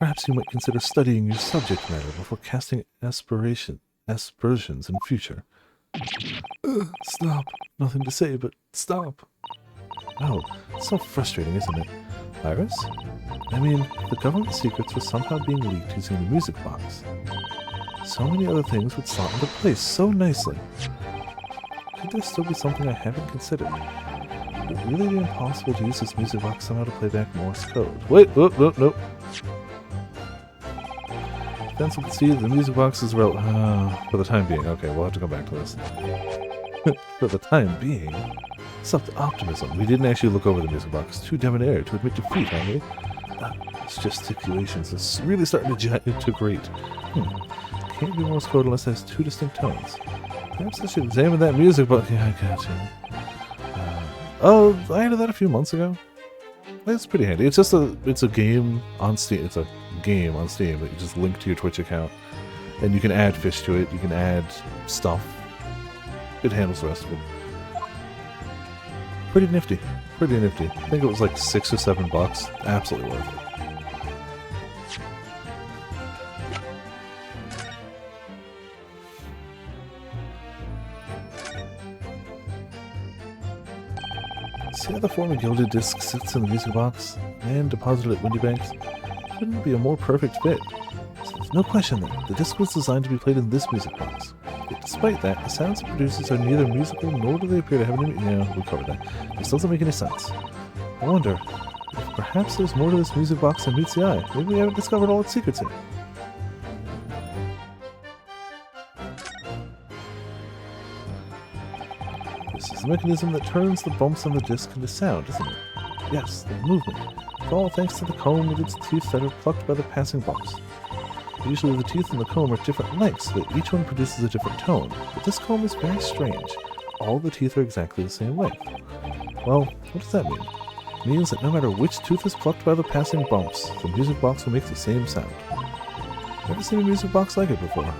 Perhaps you might consider studying your subject matter before casting aspersions in future. Stop. Nothing to say, but stop. Oh, it's so frustrating, isn't it? Iris? I mean, the government secrets were somehow being leaked using the music box. So many other things would slot into place so nicely. Could there still be something I haven't considered? Would it really be impossible to use this music box somehow to play back Morse code? Wait, nope. Pencil can see the music box is for the time being. Okay, we'll have to go back to this. For the time being? Such optimism. We didn't actually look over the music box. Too debonair to admit defeat, aren't we? It's gesticulations. It's really starting to integrate. Can't be Morse code unless it has two distinct tones. Perhaps I should examine that music box. Yeah, I got you. I added that a few months ago. It's pretty handy. It's a game on Steam. It's a game on Steam that you just link to your Twitch account, and you can add fish to it. You can add stuff. It handles the rest of it. Pretty nifty. Pretty nifty. I think it was like $6 or $7. Absolutely worth it. See how the former gilded disc sits in the music box and deposited at Windy Banks? Couldn't it be a more perfect fit? So there's no question that the disc was designed to be played in this music box. Yet despite that, the sounds it produces are neither musical nor do they appear to have any... Yeah, we covered that. This doesn't make any sense. I wonder if perhaps there's more to this music box than meets the eye. Maybe we haven't discovered all its secrets yet. This is the mechanism that turns the bumps on the disc into sound, isn't it? Yes, the movement. It's all thanks to the comb with its teeth that are plucked by the passing bumps. Usually the teeth in the comb are different lengths, so that each one produces a different tone, but this comb is very strange. All the teeth are exactly the same length. Well, what does that mean? It means that no matter which tooth is plucked by the passing bumps, the music box will make the same sound. Never seen a music box like it before.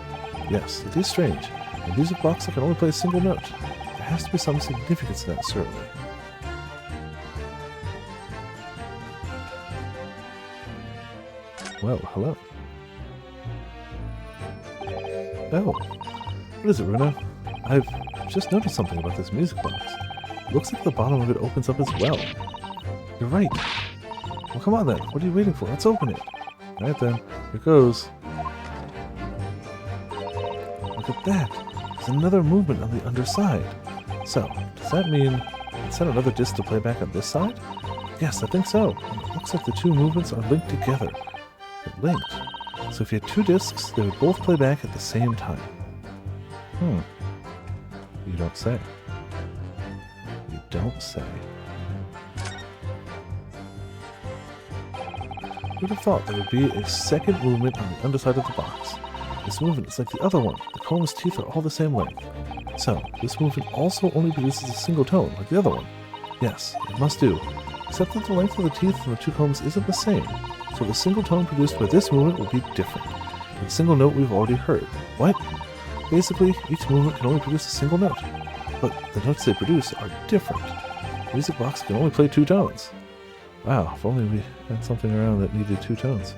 Yes, it is strange. A music box that can only play a single note. There has to be some significance to that, certainly. Well, hello. Oh, what is it, Runa? I've just noticed something about this music box. It looks like the bottom of it opens up as well. You're right. Well, come on then. What are you waiting for? Let's open it. Alright then. Here goes. Look at that. There's another movement on the underside. So, does that mean it's set another disc to play back on this side? Yes, I think so. And it looks like the two movements are linked together. They're linked. So if you had two discs, they would both play back at the same time. You don't say. You don't say. Who'd have thought there would be a second movement on the underside of the box? This movement is like the other one. The comb's teeth are all the same length. So, this movement also only produces a single tone, like the other one. Yes, it must do. Except that the length of the teeth on the two combs isn't the same. So the single tone produced by this movement will be different. And the single note we've already heard. What? Basically, each movement can only produce a single note. But the notes they produce are different. The music box can only play two tones. Wow, if only we had something around that needed two tones.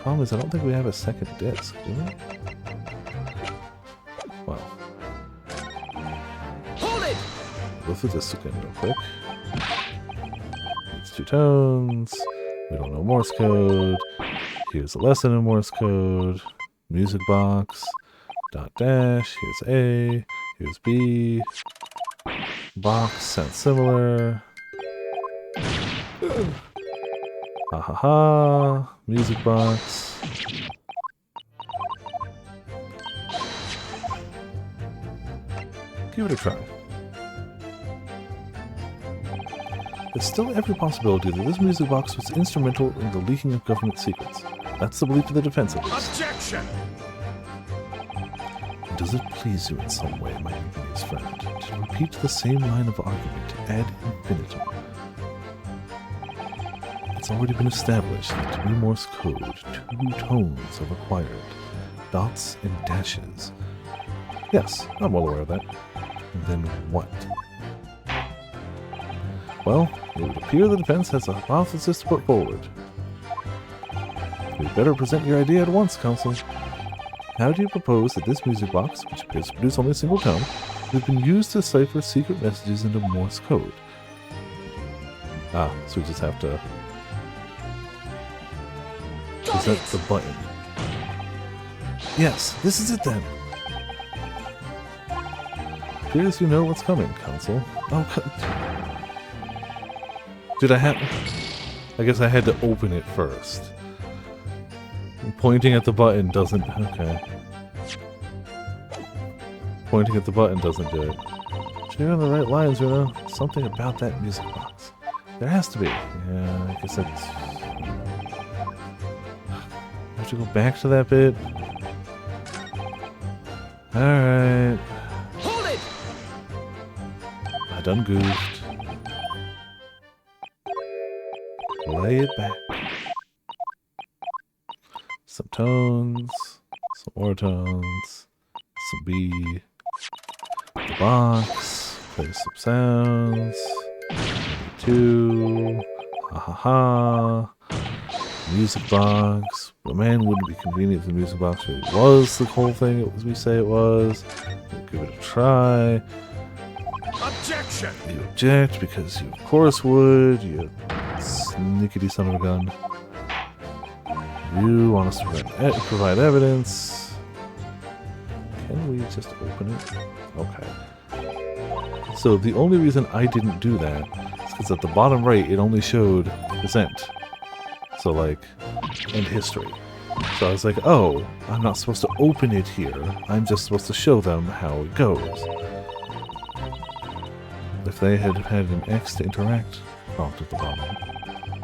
Problem is, I don't think we have a second disc, do we? Well. Hold it! Go through this again real quick. It's two tones. We don't know Morse code. Here's a lesson in Morse code. Music box. Dot dash. Here's A. Here's B. Box sounds similar. Ha ha ha. Music box. Give it a try. There's still every possibility that this music box was instrumental in the leaking of government secrets. That's the belief of the defense at least. Objection! Does it please you in some way, my invidious friend, to repeat the same line of argument ad infinitum? It's already been established that to be Morse code, two tones are required. Dots and dashes. Yes, I'm well aware of that. And then what? Well, it would appear the defense has a hypothesis to put forward. You'd better present your idea at once, counsel. How do you propose that this music box, which appears to produce only a single tone, has been used to cipher secret messages into Morse code? Ah, so we just have to present the button. Yes, this is it then. Appears you know what's coming, counsel. Oh, did I guess I had to open it first. Pointing at the button doesn't... Okay. Pointing at the button doesn't do it. You're on the right lines, you know. Something about that music box. There has to be. Yeah, I guess that's... I have to go back to that bit. Alright. Hold it! I done goofed. Lay it back. Some tones, some more tones, some B, the box, play some sounds, 2, ha ha ha, music box. But man, wouldn't it be convenient if the music box really was the whole thing as we say it was. We'll give it a try. Objection! You object because you of course would, you snickety son of a gun. You want us to provide evidence. Can we just open it? Okay. So the only reason I didn't do that is because at the bottom right it only showed present. So like, end history. So I was like, oh, I'm not supposed to open it here. I'm just supposed to show them how it goes. If they had had an X to interact prompt at the bottom,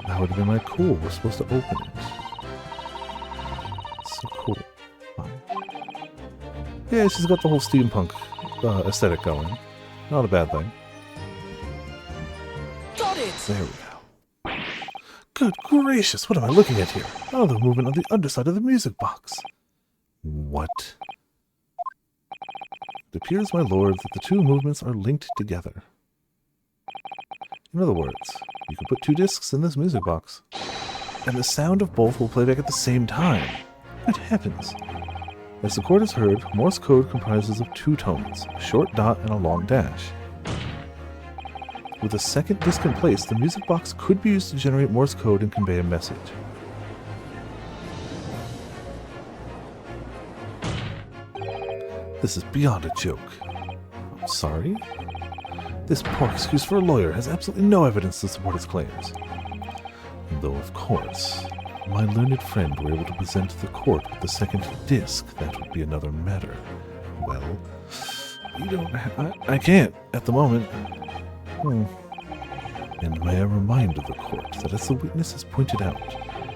I would have been like, cool, we're supposed to open it. So cool. Fine. Yeah, she's got the whole steampunk aesthetic going. Not a bad thing. Got it! There we go. Good gracious, what am I looking at here? Another movement on the underside of the music box. What? It appears, my lord, that the two movements are linked together. In other words, you can put two discs in this music box, and the sound of both will play back at the same time. Good heavens! As the court has heard, Morse code comprises of two tones, a short dot and a long dash. With a second disc in place, the music box could be used to generate Morse code and convey a message. This is beyond a joke. I'm sorry? This poor excuse for a lawyer has absolutely no evidence to support its claims. Though, of course, my learned friend were able to present to the court with the second disc, that would be another matter. Well, you don't... I can't, at the moment. And may I remind the court that, as the witness has pointed out,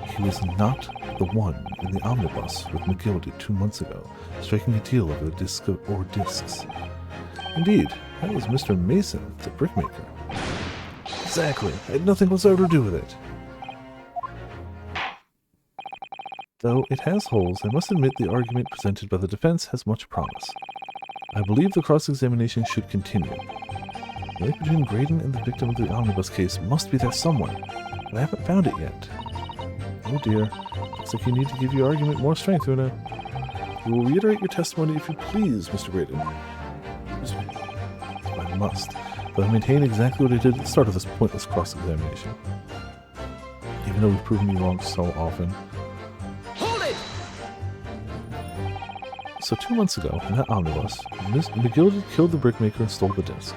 he was not the one in the omnibus with McGildy 2 months ago, striking a deal over the disc or discs. Indeed, that was Mr. Mason, the brickmaker. Exactly. I had nothing whatsoever to do with it. Though it has holes, I must admit the argument presented by the defense has much promise. I believe the cross-examination should continue. The link between Graydon and the victim of the omnibus case must be there somewhere, but I haven't found it yet. Oh dear, looks like you need to give your argument more strength, Una. You will reiterate your testimony if you please, Mr. Graydon. I must, but I maintain exactly what I did at the start of this pointless cross-examination. Even though we've proven you wrong so often. Hold it! So 2 months ago, in that omnibus, McGildy killed the brickmaker and stole the disc.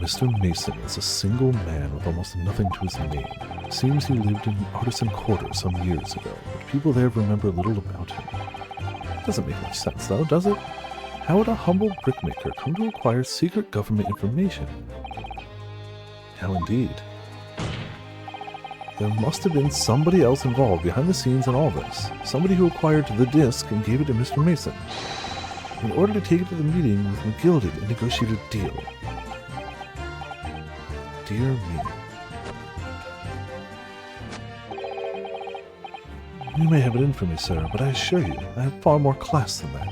Mr. Mason is a single man with almost nothing to his name. It seems he lived in an artisan quarter some years ago, but people there remember little about him. Doesn't make much sense, though, does it? How would a humble brickmaker come to acquire secret government information? How indeed. There must have been somebody else involved behind the scenes in all this. Somebody who acquired the disc and gave it to Mr. Mason, in order to take it to the meeting with McGildy and negotiate a deal. Dear me. You may have it in for me, sir, but I assure you, I have far more class than that.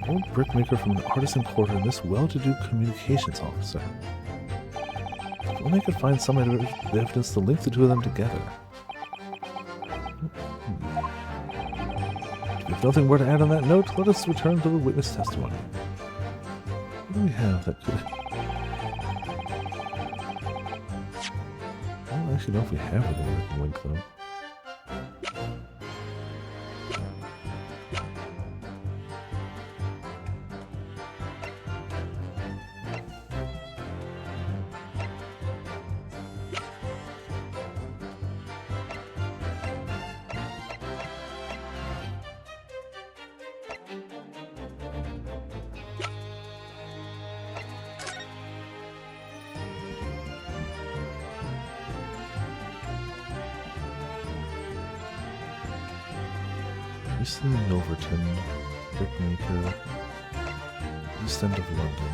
An old brickmaker from an artisan quarter and this well-to-do communications officer. If only I could find some evidence to link the two of them together. If nothing more to add on that note, let us return to the witness testimony. What do we have that could... I don't actually know if we have anything that can link them. Eastern Milverton, Brickmaker, East End of London.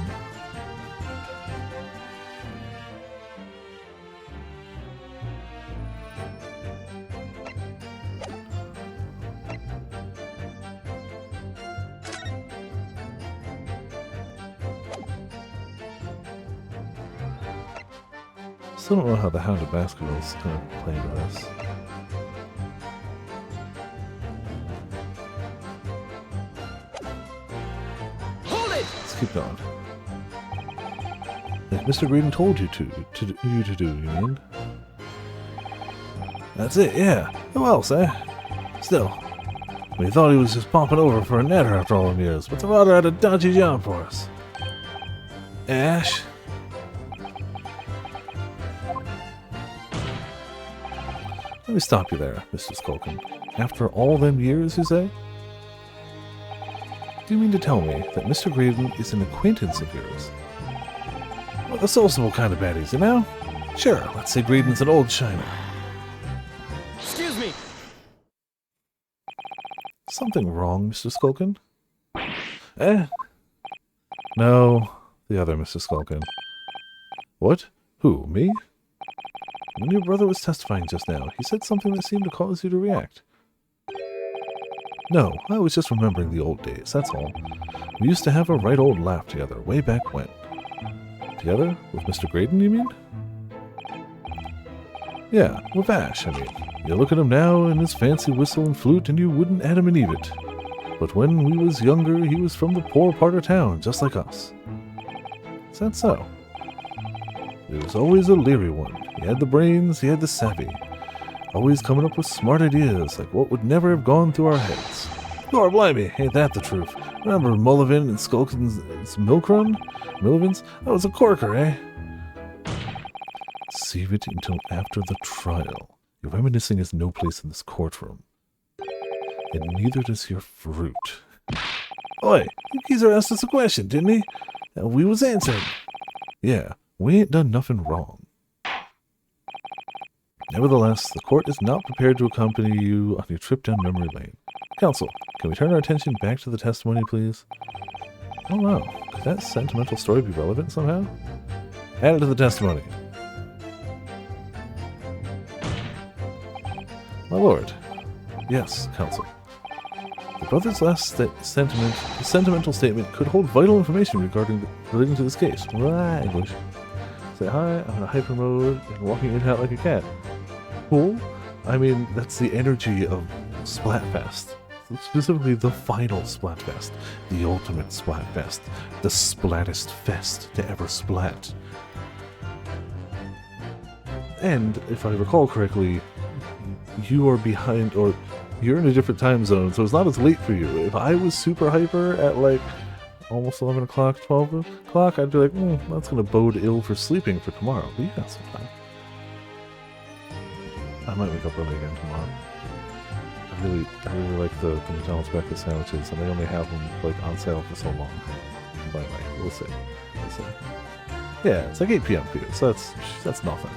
Still don't know how the Hound of Baskerville is going to play into this. Keep going. Like Mr. Green told you to do, you mean? That's it, yeah. Who else, eh? Still, we thought he was just popping over for a netter after all them years, but the Rotter had a dodgy job for us. Ash? Let me stop you there, Mr. Skulkin. After all them years, you say? Do you mean to tell me that Mr. Graydon is an acquaintance of yours? Well, the sociable kind of baddies, you know? Sure, let's say Graydon's an old shiner. Excuse me. Something wrong, Mr. Skulkin? Eh? No, the other Mr. Skulkin. What? Who, me? When your brother was testifying just now, he said something that seemed to cause you to react. No, I was just remembering the old days, that's all. We used to have a right old laugh together, way back when. Together? With Mr. Graydon, you mean? Yeah, with Ash, I mean. You look at him now, and his fancy whistle and flute, and you wouldn't add him and eat it. But when we was younger, he was from the poor part of town, just like us. Is that so? He was always a leery one. He had the brains, he had the savvy. Always coming up with smart ideas, like what would never have gone through our heads. Lord blimey, ain't that the truth? Remember Mullivin and Skulkin's milk run? Millivan's? That was a corker, eh? Save it until after the trial. Your reminiscing has no place in this courtroom. And neither does your fruit. Oi, you geezer asked us a question, didn't he? And we was answering. Yeah, we ain't done nothing wrong. Nevertheless, the court is not prepared to accompany you on your trip down memory lane. Counsel, can we turn our attention back to the testimony, please? Oh wow, could that sentimental story be relevant somehow? Add it to the testimony. My lord. Yes, counsel. The brother's last sentimental statement could hold vital information relating to this case. English. Say hi, I'm in a hyper mode and walking in and out like a cat. Cool. I mean, that's the energy of Splatfest. Specifically the final Splatfest. The ultimate Splatfest. The splattest fest to ever splat. And, if I recall correctly, you are behind, or you're in a different time zone, so it's not as late for you. If I was super hyper at like almost 11 o'clock, 12 o'clock, I'd be like, that's going to bode ill for sleeping for tomorrow. But you got some time. I might wake up early again tomorrow. I really like the McDonald's breakfast sandwiches, and they only have them like on sale for so long. By the way, we'll see. Yeah, it's like 8 p.m. for you, so that's nothing.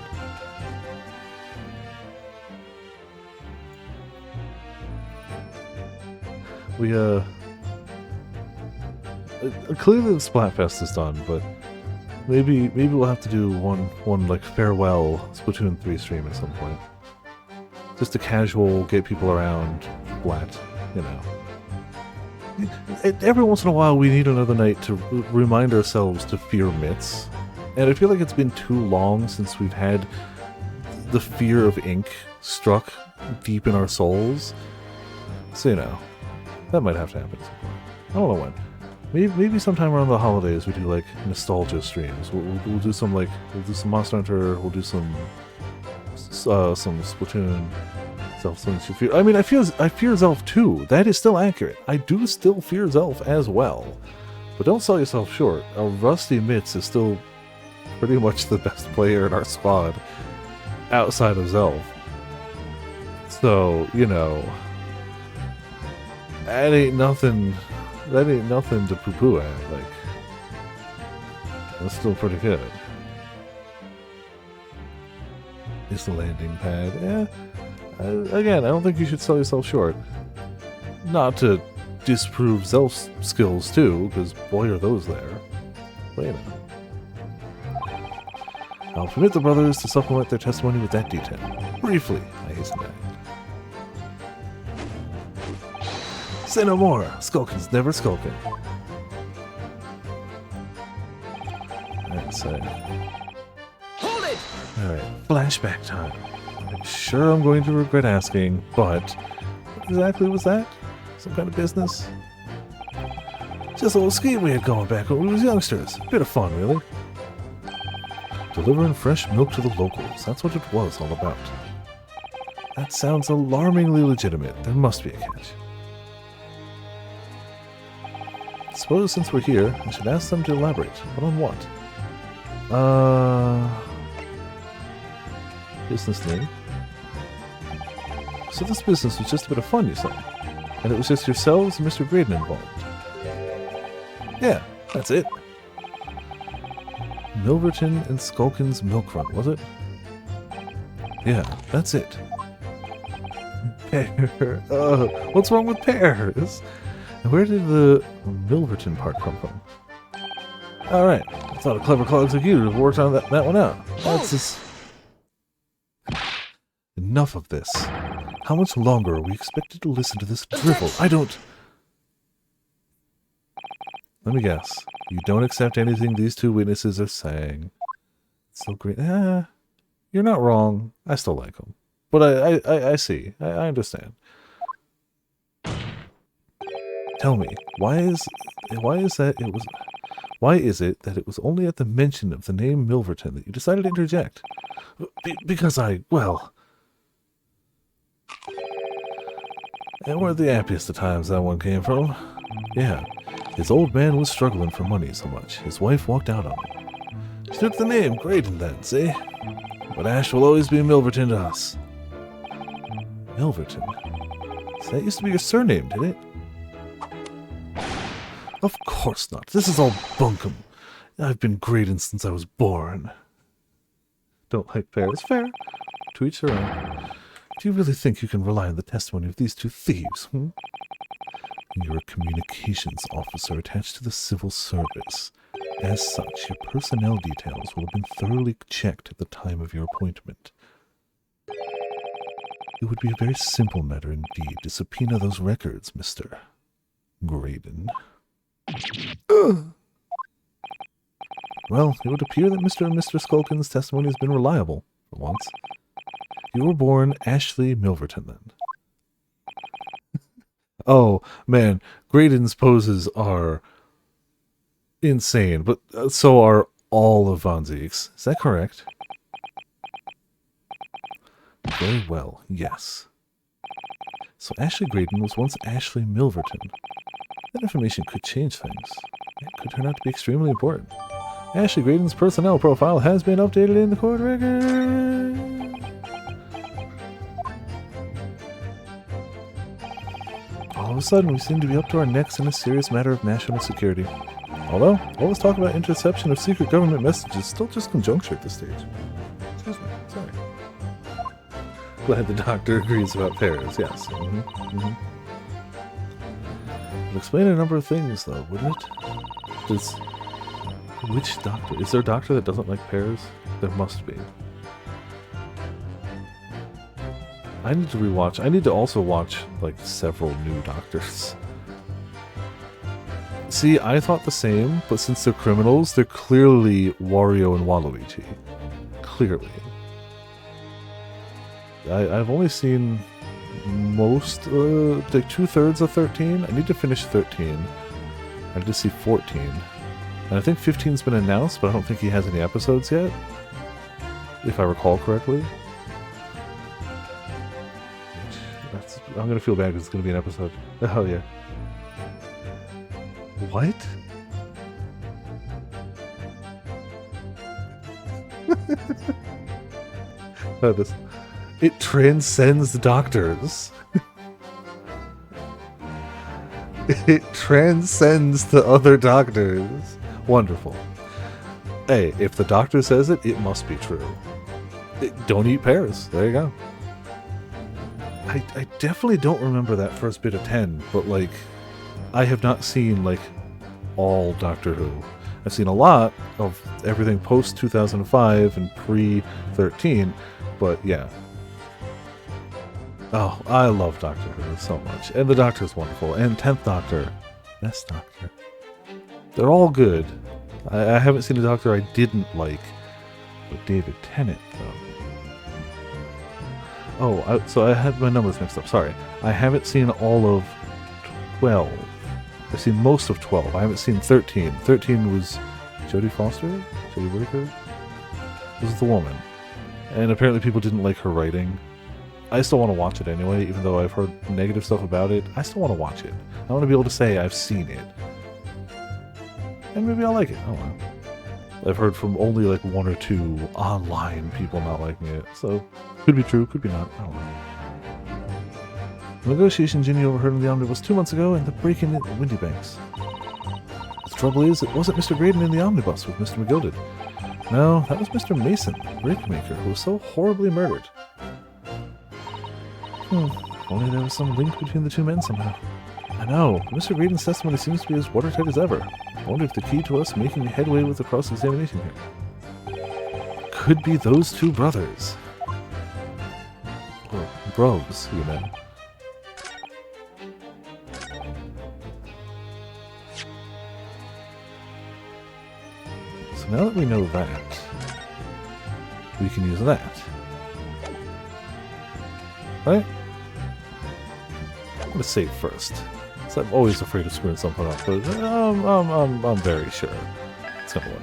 We clearly the Splatfest is done, but maybe we'll have to do one like farewell Splatoon 3 stream at some point. Just a casual, get people around, splat, you know. Every once in a while we need another night to remind ourselves to fear myths. And I feel like it's been too long since we've had the fear of ink struck deep in our souls. So, you know, that might have to happen. I don't know when. Maybe sometime around the holidays we do like nostalgia streams. We'll do some Monster Hunter. We'll do some Splatoon. Zelf. I mean, I fear Zelf too. That is still accurate. I do still fear Zelf as well. But don't sell yourself short. Rusty Mitz is still pretty much the best player in our squad outside of Zelf. So, you know, that ain't nothing to poo-poo at. Like, that's still pretty good. It's the landing pad. Yeah. Again, I don't think you should sell yourself short. Not to disprove Zelf's skills too, because boy are those there. But you know. I'll permit the brothers to supplement their testimony with that detail. Briefly, I hasten to add. Say no more. Skulkin's never skulking. That's it. Hold it! Alright, flashback time. I'm sure I'm going to regret asking, but what exactly was that? Some kind of business? Just a little scheme we had going back when we was youngsters. Bit of fun, really. Delivering fresh milk to the locals. That's what it was all about. That sounds alarmingly legitimate. There must be a catch. Suppose since we're here, I should ask them to elaborate. But on what? Business name. So this business was just a bit of fun, you say? And it was just yourselves and Mr. Graydon involved? Yeah, that's it. Milverton and Skulkin's milk run, was it? Yeah, that's it. Pear. What's wrong with pears? And where did the Milverton part come from? Alright, I thought a clever clogs like you would have worked on that one out. That's just... Enough of this. How much longer are we expected to listen to this drivel? I don't... Let me guess. You don't accept anything these two witnesses are saying. It's so great. You're not wrong. I still like them. But I see. I understand. Tell me, why is it that it was only at the mention of the name Milverton that you decided to interject? Because well... And weren't the happiest of times that one came from. Yeah, his old man was struggling for money so much, his wife walked out on him. She took the name Graydon then, see? But Ash will always be Milverton to us. Milverton? So that used to be your surname, did it? Of course not. This is all bunkum. I've been Graydon since I was born. Don't like pears. Fair. To each their own. Do you really think you can rely on the testimony of these two thieves, You're a communications officer attached to the civil service. As such, your personnel details will have been thoroughly checked at the time of your appointment. It would be a very simple matter indeed to subpoena those records, Mr. Graydon. Well, it would appear that Mr. and Mr. Skulkin's testimony has been reliable, for once. You were born Ashley Milverton, then. Oh, man, Graydon's poses are insane, but so are all of Von Zieg's. Is that correct? Very well, yes. So Ashley Graydon was once Ashley Milverton. That information could change things. It could turn out to be extremely important. Ashley Graydon's personnel profile has been updated in the court record. All of a sudden, we seem to be up to our necks in a serious matter of national security. Although, all this talk about interception of secret government messages is still just conjecture at this stage. Excuse me, sorry. Glad the doctor agrees about pears, yes. It'll explain a number of things, though, wouldn't it? Which doctor? Is there a doctor that doesn't like pears? There must be. I need to rewatch. I need to also watch, like, several new doctors. See, I thought the same, but since they're criminals, they're clearly Wario and Waluigi. Clearly. I've only seen most, like 2/3 of 13. I need to finish 13. I need to see 14. And I think 15's been announced, but I don't think he has any episodes yet. If I recall correctly. I'm gonna feel bad because it's gonna be an episode. Oh yeah. What? It transcends doctors. It transcends the other doctors. Wonderful. Hey, if the doctor says it, it must be true. Don't eat pears. There you go. I definitely don't remember that first bit of 10, but like, I have not seen like all Doctor Who. I've seen a lot of everything post 2005 and pre 13, but yeah. Oh, I love Doctor Who so much, and the Doctor's wonderful, and 10th Doctor, best Doctor. They're all good. I haven't seen a Doctor I didn't like, but David Tennant though. Oh, so I had my numbers mixed up. Sorry. I haven't seen all of 12. I've seen most of 12. I haven't seen 13. 13 was Jodie Foster? Jodie Whittaker? This is the woman. And apparently people didn't like her writing. I still want to watch it anyway, even though I've heard negative stuff about it. I still want to watch it. I want to be able to say I've seen it. And maybe I'll like it. Oh well. I've heard from only like 1 or 2 online people not liking it. So, could be true, could be not. I don't know. The negotiation Ginny overheard in the omnibus 2 months ago and the break-in at Windy Banks. The trouble is, it wasn't Mr. Graydon in the omnibus with Mr. McGilded. No, that was Mr. Mason, brickmaker, who was so horribly murdered. If only there was some link between the two men somehow. I know, Mr. Graydon's testimony seems to be as watertight as ever. I wonder if the key to us making headway with the cross-examination here could be those two brothers. Or bros, you meant. So now that we know that, we can use that. Right? I'm gonna save first. So I'm always afraid of screwing something up, but I'm very sure it's gonna work.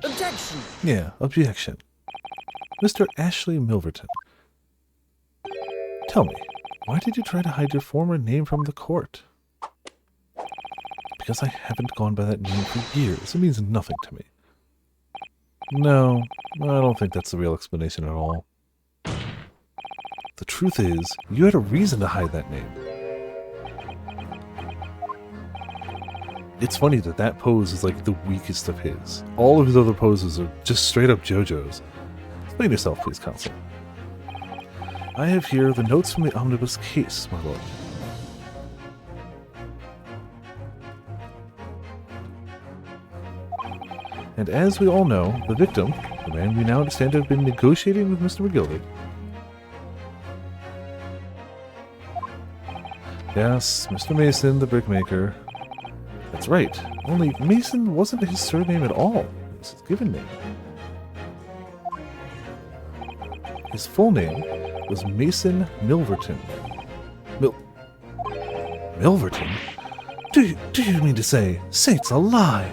Objection! Yeah, objection. Mr. Ashley Milverton. Tell me, why did you try to hide your former name from the court? Because I haven't gone by that name for years. It means nothing to me. No, I don't think that's the real explanation at all. The truth is, you had a reason to hide that name. It's funny that that pose is like the weakest of his. All of his other poses are just straight up JoJo's. Explain yourself, please, counsel. I have here the notes from the omnibus case, my lord. And as we all know, the victim, the man we now understand to have been negotiating with Mr. McGilded. Yes, Mr. Mason, the brickmaker. That's right, only Mason wasn't his surname at all. It was his given name. His full name was Mason Milverton. Milverton? Do you mean to say, Saints alive?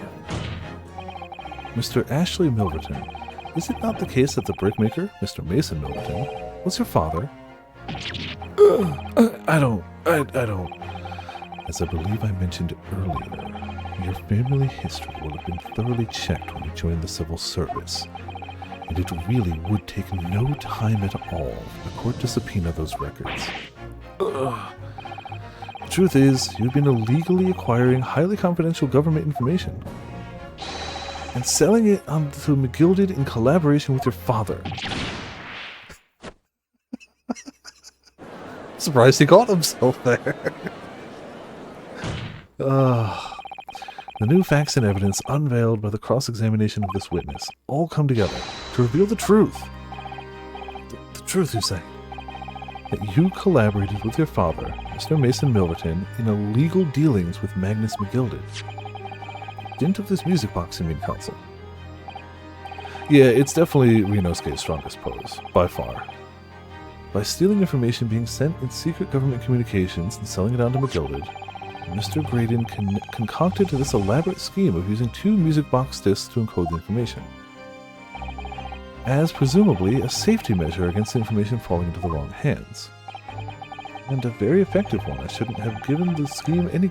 Mr. Ashley Milverton, is it not the case that the brickmaker, Mr. Mason Milverton, was your father? I don't. As I believe I mentioned earlier, your family history will have been thoroughly checked when you joined the civil service, and it really would take no time at all for the court to subpoena those records. The truth is, you've been illegally acquiring highly confidential government information and selling it onto McGilded in collaboration with your father. Surprised he caught himself there. The new facts and evidence unveiled by the cross-examination of this witness all come together to reveal the truth. The truth, you say? That you collaborated with your father, Mr. Mason Milverton, in illegal dealings with Magnus McGilded. Dint of this music box, you mean, Counsel? Yeah, it's definitely Ryunosuke's strongest pose, by far. By stealing information being sent in secret government communications and selling it on to McGilded, Mr. Graydon concocted this elaborate scheme of using 2 music box discs to encode the information, as presumably a safety measure against the information falling into the wrong hands. And a very effective one. I shouldn't have given the scheme any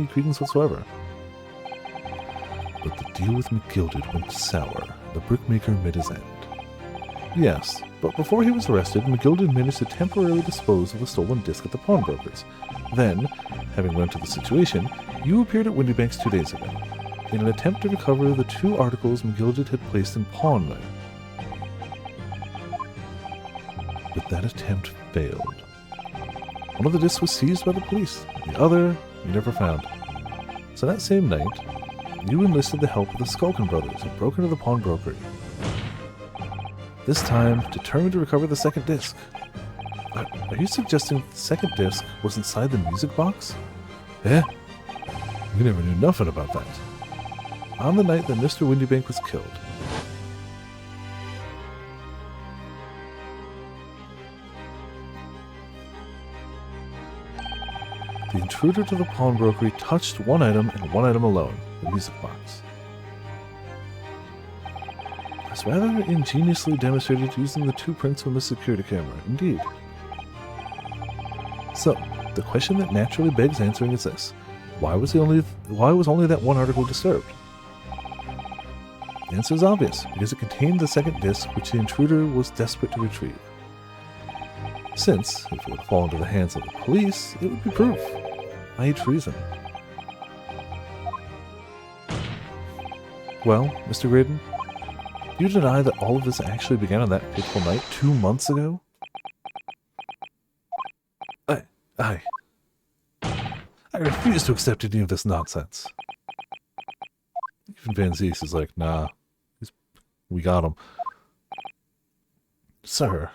credence whatsoever. But the deal with McGilded went sour. The brickmaker met his end. Yes, but before he was arrested, McGilded managed to temporarily dispose of the stolen disc at the pawnbrokers. Then, having learned of the situation, you appeared at Windybanks 2 days ago, in an attempt to recover the 2 articles McGilded had placed in pawn there. But that attempt failed. One of the discs was seized by the police, the other you never found. So that same night, you enlisted the help of the Skulkin brothers who broke into the pawnbrokery. This time, determined to recover the second disc. Are you suggesting the second disc was inside the music box? Eh? You never knew nothing about that. On the night that Mr. Windybank was killed. The intruder to the pawnbrokery touched one item and one item alone, the music box. It's rather ingeniously demonstrated using the 2 prints from the security camera, indeed. So, the question that naturally begs answering is this. Why was only that one article disturbed? The answer is obvious, because it contained the second disc which the intruder was desperate to retrieve. Since, if it would fall into the hands of the police, it would be proof, i.e. treason. Well, Mr. Graydon, do you deny that all of this actually began on that fateful night 2 months ago? I refuse to accept any of this nonsense. Even Van Zees is like, nah, we got him. Sir,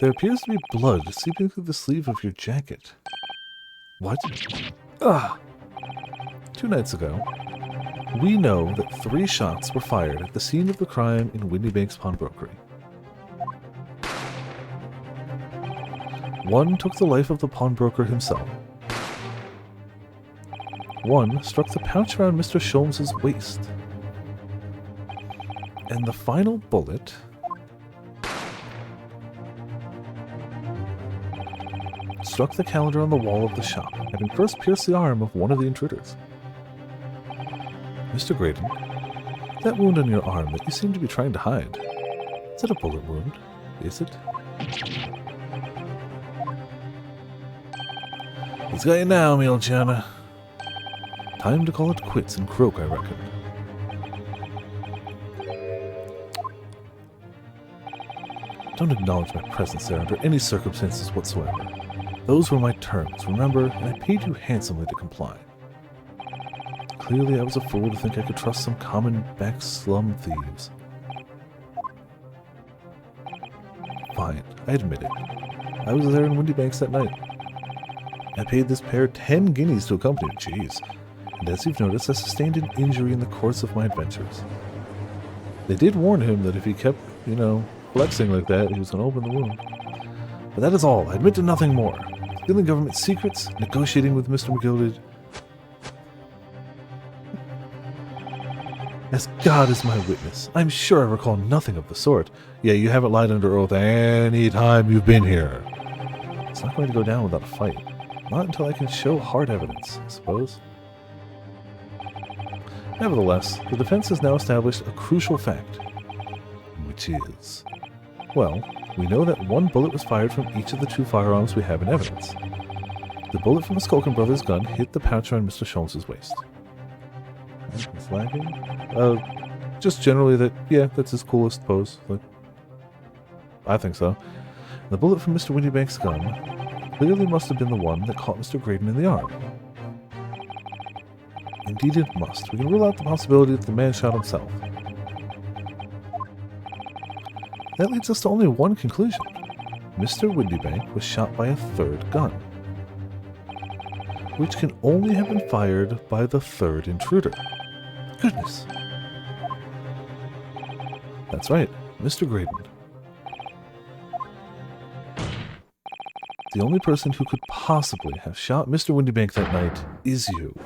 there appears to be blood seeping through the sleeve of your jacket. What? 2 nights ago, we know that 3 shots were fired at the scene of the crime in Windybanks Pawnbrokery. 1 took the life of the pawnbroker himself. 1 struck the pouch around Mr. Sholmes's waist. And the final bullet struck the calendar on the wall of the shop, having first pierced the arm of one of the intruders. Mr. Graydon, that wound on your arm that you seem to be trying to hide, is it a bullet wound? Is it? He's got you now, Mielchana. Time to call it quits and croak, I reckon. Don't acknowledge my presence there under any circumstances whatsoever. Those were my terms, remember, and I paid you handsomely to comply. Clearly I was a fool to think I could trust some common back slum thieves. Fine, I admit it. I was there in Windybanks that night. I paid this pair 10 guineas to accompany me, jeez. And as you've noticed, I sustained an injury in the course of my adventures. They did warn him that if he kept, flexing like that, he was going to open the wound. But that is all. I admit to nothing more. Stealing government secrets, negotiating with Mr. McGilded. As God is my witness, I'm sure I recall nothing of the sort. Yeah, you haven't lied under oath any time you've been here. It's not going to go down without a fight. Not until I can show hard evidence, I suppose. Nevertheless, the defense has now established a crucial fact. Which is... Well, we know that 1 bullet was fired from each of the 2 firearms we have in evidence. The bullet from the Skulkin brothers' gun hit the pouch around Mr. Sholmes' waist. It's lagging? Just generally that, yeah, that's his coolest pose. Like, I think so. The bullet from Mr. Windybank's gun clearly must have been the one that caught Mr. Graydon in the arm. Indeed it must. We can rule out the possibility that the man shot himself. That leads us to only one conclusion. Mr. Windybank was shot by a third gun, which can only have been fired by the third intruder. Goodness. That's right, Mr. Graydon. The only person who could possibly have shot Mr. Windybank that night is you.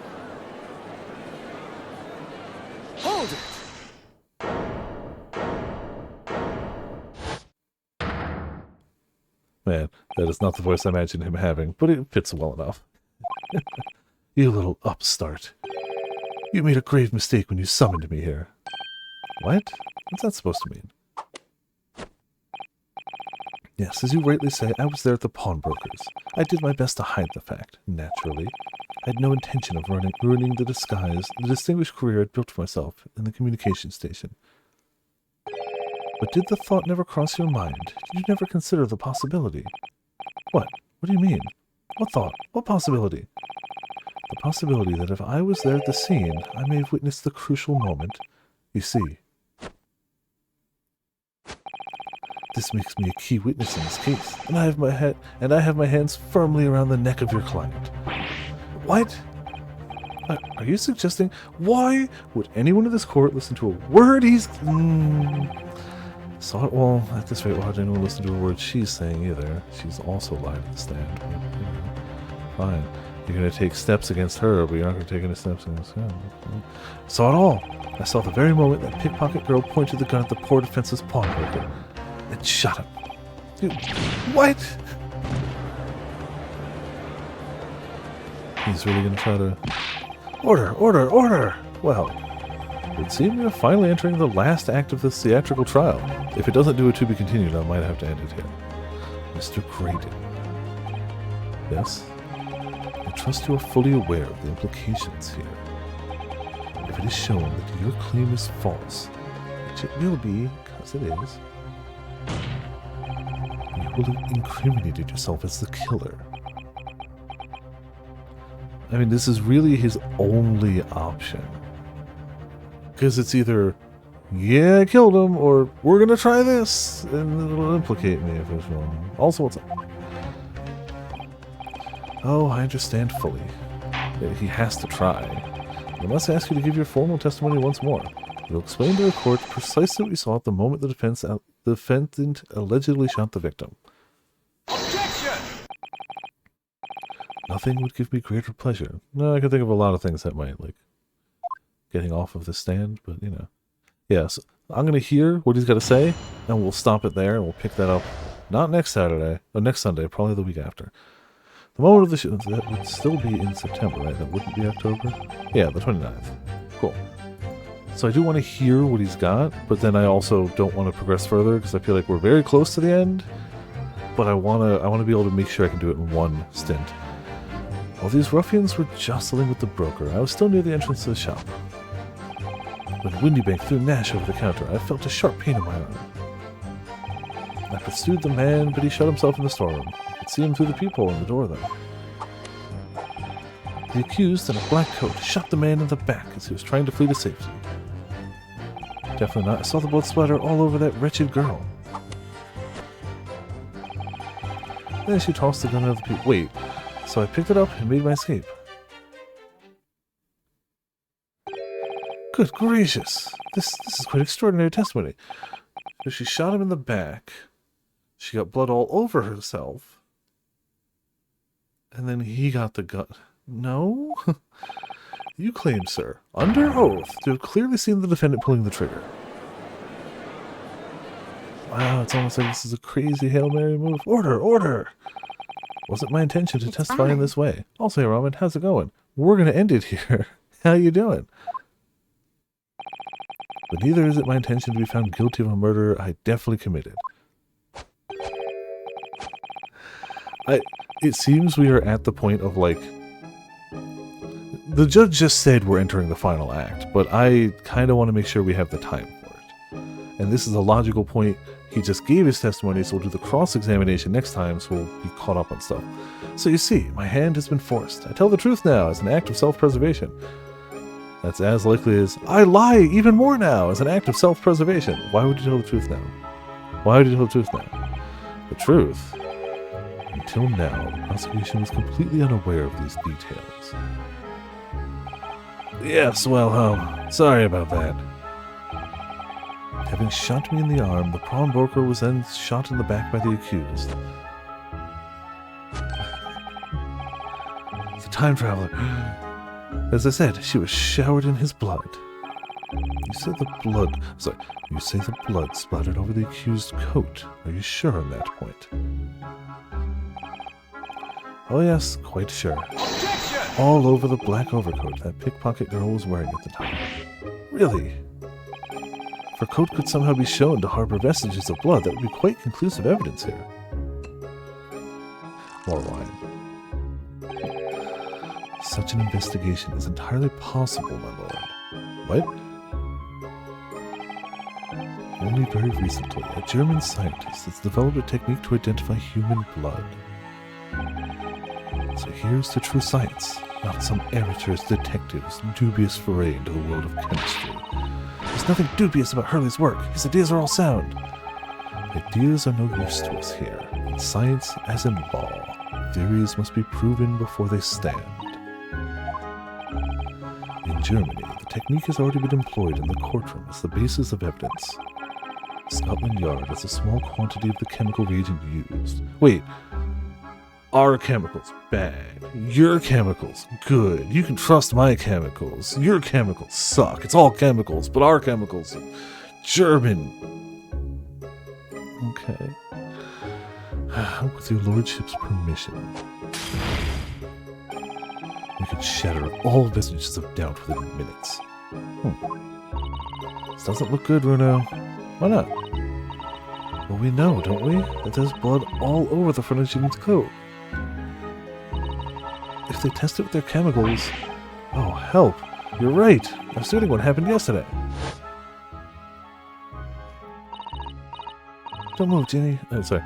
Hold it! Man, that is not the voice I imagined him having, but it fits well enough. You little upstart. You made a grave mistake when you summoned me here. What? What's that supposed to mean? Yes, as you rightly say, I was there at the pawnbroker's. I did my best to hide the fact, naturally. I had no intention of ruining the distinguished career I'd built for myself in the communication station. But did the thought never cross your mind? Did you never consider the possibility? What? What do you mean? What thought? What possibility? The possibility that if I was there at the scene, I may have witnessed the crucial moment. You see, this makes me a key witness in this case, and I have my hands firmly around the neck of your client. What? Are you suggesting? Why would anyone in this court listen to a word he's... Well, at this rate, why would anyone listen to a word she's saying either? She's also lied at the stand. But, fine. You're going to take steps against her, but you're not going to take any steps against him. Saw it all. I saw the very moment that pickpocket girl pointed the gun at the poor defenseless pawnbroker and shot him. Dude, what? He's really going to try to... Order! Order! Order! Well, it would seem we are finally entering the last act of this theatrical trial. If it doesn't do it to be continued, I might have to end it here. Mr. Graydon. Yes? I trust you are fully aware of the implications here. If it is shown that your claim is false, which it will be, because it is, you will have incriminated yourself as the killer. I mean, this is really his only option. Because it's either, yeah, I killed him, or we're going to try this, and it'll implicate me if it's wrong. Also, what's up? Oh, I understand fully. He has to try. I must ask you to give your formal testimony once more. You'll explain to the court precisely what you saw at the moment the defendant allegedly shot the victim. Objection! Nothing would give me greater pleasure. No, I can think of a lot of things that might, like, getting off of the stand, but, you know. Yeah, so I'm going to hear what he's got to say, and we'll stop it there, and we'll pick that up, not next Saturday, or next Sunday, probably the week after. The moment of the show, that would still be in September, right? That wouldn't be October? Yeah, the 29th. Cool. So I do want to hear what he's got, but then I also don't want to progress further, because I feel like we're very close to the end, but I want to be able to make sure I can do it in one stint. While these ruffians were jostling with the broker, I was still near the entrance to the shop. When Windybank threw Nash over the counter, I felt a sharp pain in my arm. I pursued the man, but he shut himself in the storeroom. I could see him through the peephole in the door, though. The accused in a black coat shot the man in the back as he was trying to flee to safety. Definitely not. I saw the blood splatter all over that wretched girl. Then she tossed the gun out of the peephole. Wait, so I picked it up and made my escape. Good gracious! This is quite extraordinary testimony. So she shot him in the back. She got blood all over herself. And then he got the gun. No? You claim, sir, under oath, to have clearly seen the defendant pulling the trigger. Wow, it's almost like this is a crazy Hail Mary move. Order! Order! Wasn't my intention to testify in this way. Also, hey, Ramen, how's it going? We're going to end it here. How you doing? But neither is it my intention to be found guilty of a murder I definitely committed. It seems we are at the point of, like... The judge just said we're entering the final act, but I kind of want to make sure we have the time for it. And this is a logical point. He just gave his testimony, so we'll do the cross-examination next time, so we'll be caught up on stuff. So you see, my hand has been forced. I tell the truth now as an act of self-preservation. That's as likely as I lie even more now as an act of self-preservation. Why would you tell the truth now? Why would you tell the truth now? The truth? Until now, the prosecution was completely unaware of these details. Yes, well, sorry about that. Having shot me in the arm, the pawnbroker was then shot in the back by the accused. The time traveler. As I said, she was showered in his blood. You say the blood splattered over the accused's coat. Are you sure on that point? Oh yes, quite sure. Objection! All over the black overcoat that pickpocket girl was wearing at the time. Really? If her coat could somehow be shown to harbor vestiges of blood, that would be quite conclusive evidence here. More wine. Such an investigation is entirely possible, my lord. What? Only very recently, a German scientist has developed a technique to identify human blood. So here's to true science, not some amateur's detective's dubious foray into the world of chemistry. There's nothing dubious about Hurley's work. His ideas are all sound. Ideas are no use to us here. In science, as in law, theories must be proven before they stand. In Germany, the technique has already been employed in the courtroom as the basis of evidence. Scotland Yard has a small quantity of the chemical reagent used. Wait. Our chemicals, bad. Your chemicals, good. You can trust my chemicals. Your chemicals suck. It's all chemicals, but our chemicals, German. Okay. With your lordship's permission, we could shatter all vestiges of doubt within minutes. This doesn't look good, Bruno. Why not? Well, we know, don't we, that there's blood all over the front of Jimmy's coat. If they test it with their chemicals... Oh, help! You're right! I was doing what happened yesterday. Don't move, Ginny. Oh, sorry.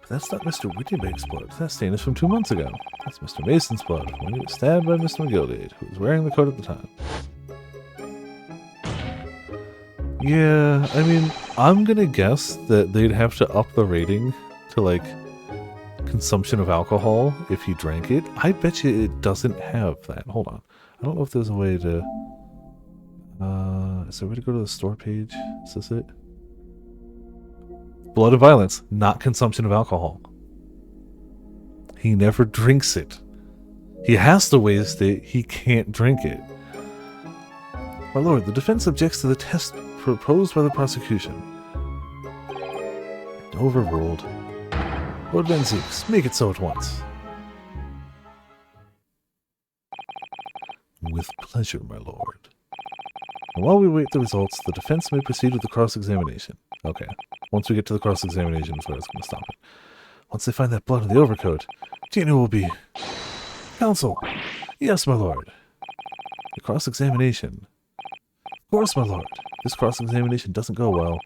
That's not Mr. Whittybake's blood. That stain is from 2 months ago. That's Mr. Mason's blood, when he was stabbed by Mr. McGildead, who was wearing the coat at the time. Yeah, I mean, I'm gonna guess that they'd have to up the rating to, like, consumption of alcohol if he drank it. I bet you it doesn't have that. Hold on. I don't know if there's a way to... is there a way to go to the store page? Is this it? Blood and violence, not consumption of alcohol. He never drinks it. He has to waste it. He can't drink it. My lord, the defense objects to the test proposed by the prosecution. Overruled. Lord Benzeeks, make it so at once. With pleasure, my lord. And while we wait the results, the defense may proceed with the cross-examination. Okay. Once we get to the cross-examination is where it's going to stop it. Once they find that blood in the overcoat, Gina will be... Counsel! Yes, my lord. The cross-examination. Of course, my lord. This cross-examination doesn't go well.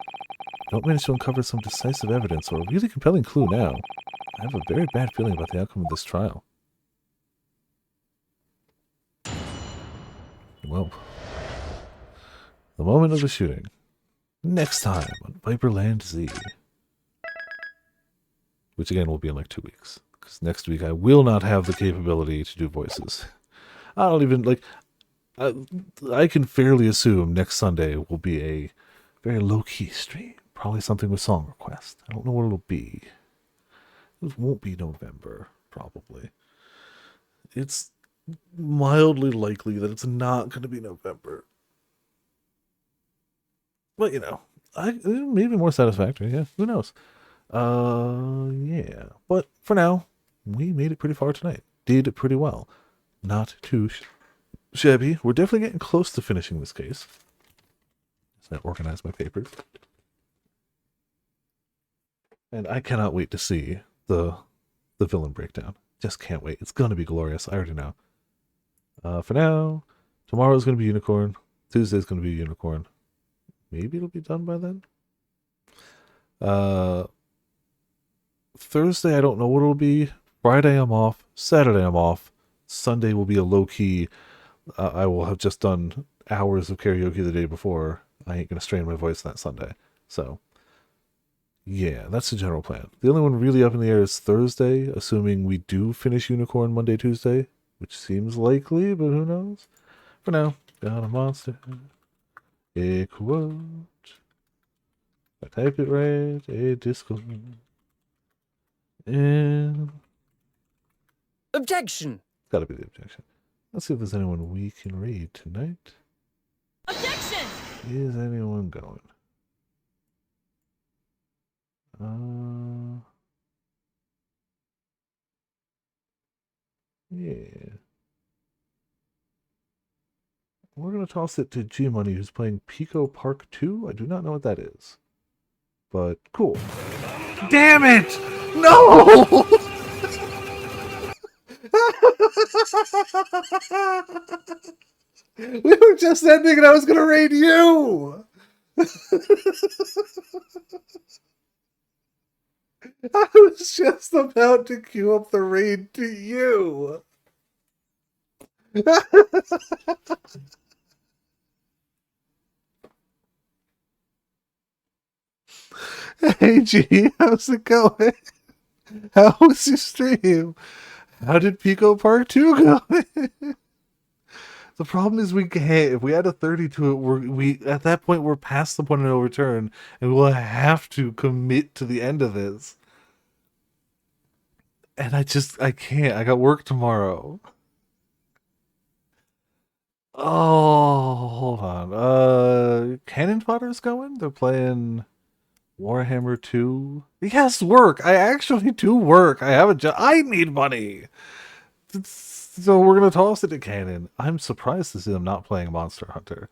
Don't manage to uncover some decisive evidence or a really compelling clue now. I have a very bad feeling about the outcome of this trial. Well, the moment of the shooting. Next time on Viperland Z. Which again will be in like 2 weeks. Because next week I will not have the capability to do voices. I don't even, like... I can fairly assume next Sunday will be a very low-key stream. Probably something with song request. I don't know what it'll be. It won't be November, probably. It's mildly likely that it's not going to be November. But, you know, maybe more satisfactory, yeah, who knows? Yeah. But for now, we made it pretty far tonight. Did pretty well. Not too shabby. We're definitely getting close to finishing this case. So I organize my papers. And I cannot wait to see the villain breakdown. Just can't wait. It's going to be glorious. I already know. For now, tomorrow's going to be Unicorn. Tuesday's going to be Unicorn. Maybe it'll be done by then. Thursday, I don't know what it'll be. Friday, I'm off. Saturday, I'm off. Sunday will be a low key. I will have just done hours of karaoke the day before. I ain't gonna strain my voice that Sunday. So, yeah, that's the general plan. The only one really up in the air is Thursday, assuming we do finish Unicorn Monday, Tuesday, which seems likely, but who knows? For now, got a monster. A quote. I type it right. A disco. And Objection! gotta be the objection. Let's see if there's anyone we can read tonight. Objection! Is anyone going? Yeah. We're gonna toss it to G Money, who's playing Pico Park 2. I do not know what that is. But cool. Damn it! No! We were just ending and I was gonna raid you! I was just about to queue up the raid to you! Hey G, how's it going? How was your stream? How did Pico Part 2 go? The problem is we can't. If we add a 30 to it, we at that point we're past the point of no return, and we'll have to commit to the end of this. And I can't. I got work tomorrow. Oh, hold on. Cannon Fodder's going? They're playing Warhammer 2. Yes, work. I actually do work. I have a job. I need money. So we're gonna toss it to Cannon. I'm surprised to see them not playing Monster Hunter.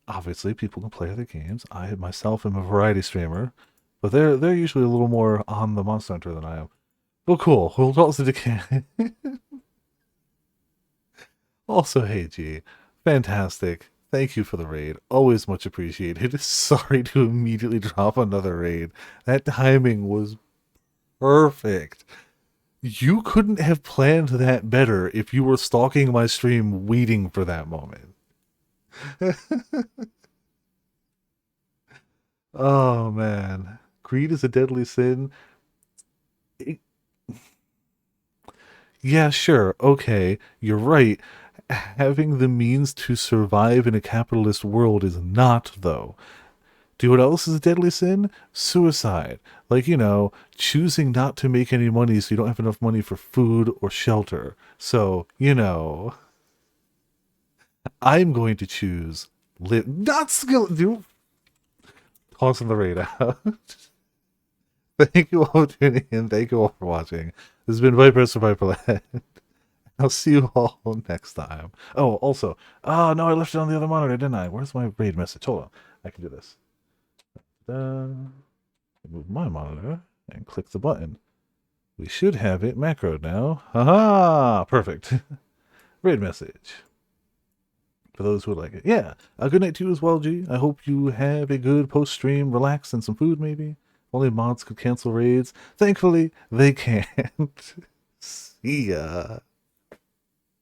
Obviously, people can play other games. I myself am a variety streamer, but they're usually a little more on the Monster Hunter than I am. Well, cool. We'll toss it to Cannon. Also, hey G, fantastic. Thank you for the raid. Always much appreciated. Sorry to immediately drop another raid. That timing was perfect. You couldn't have planned that better if you were stalking my stream waiting for that moment. Oh man. Greed is a deadly sin. It- yeah, sure. Okay, you're right. Having the means to survive in a capitalist world is not, though. Do you know what else is a deadly sin? Suicide. Like, choosing not to make any money so you don't have enough money for food or shelter. So, I'm going to choose not skill. Tossing the raid out. Thank you all for tuning in. Thank you all for watching. This has been Viper Survival Land. I'll see you all next time. Oh, also, no, I left it on the other monitor, didn't I? Where's my raid message? Hold on. I can do this. Move my monitor and click the button. We should have it macroed now. Haha! Perfect. Raid message. For those who would like it. Yeah. A good night to you as well, G. I hope you have a good post-stream, relax, and some food, maybe. Only mods could cancel raids. Thankfully, they can't. See ya.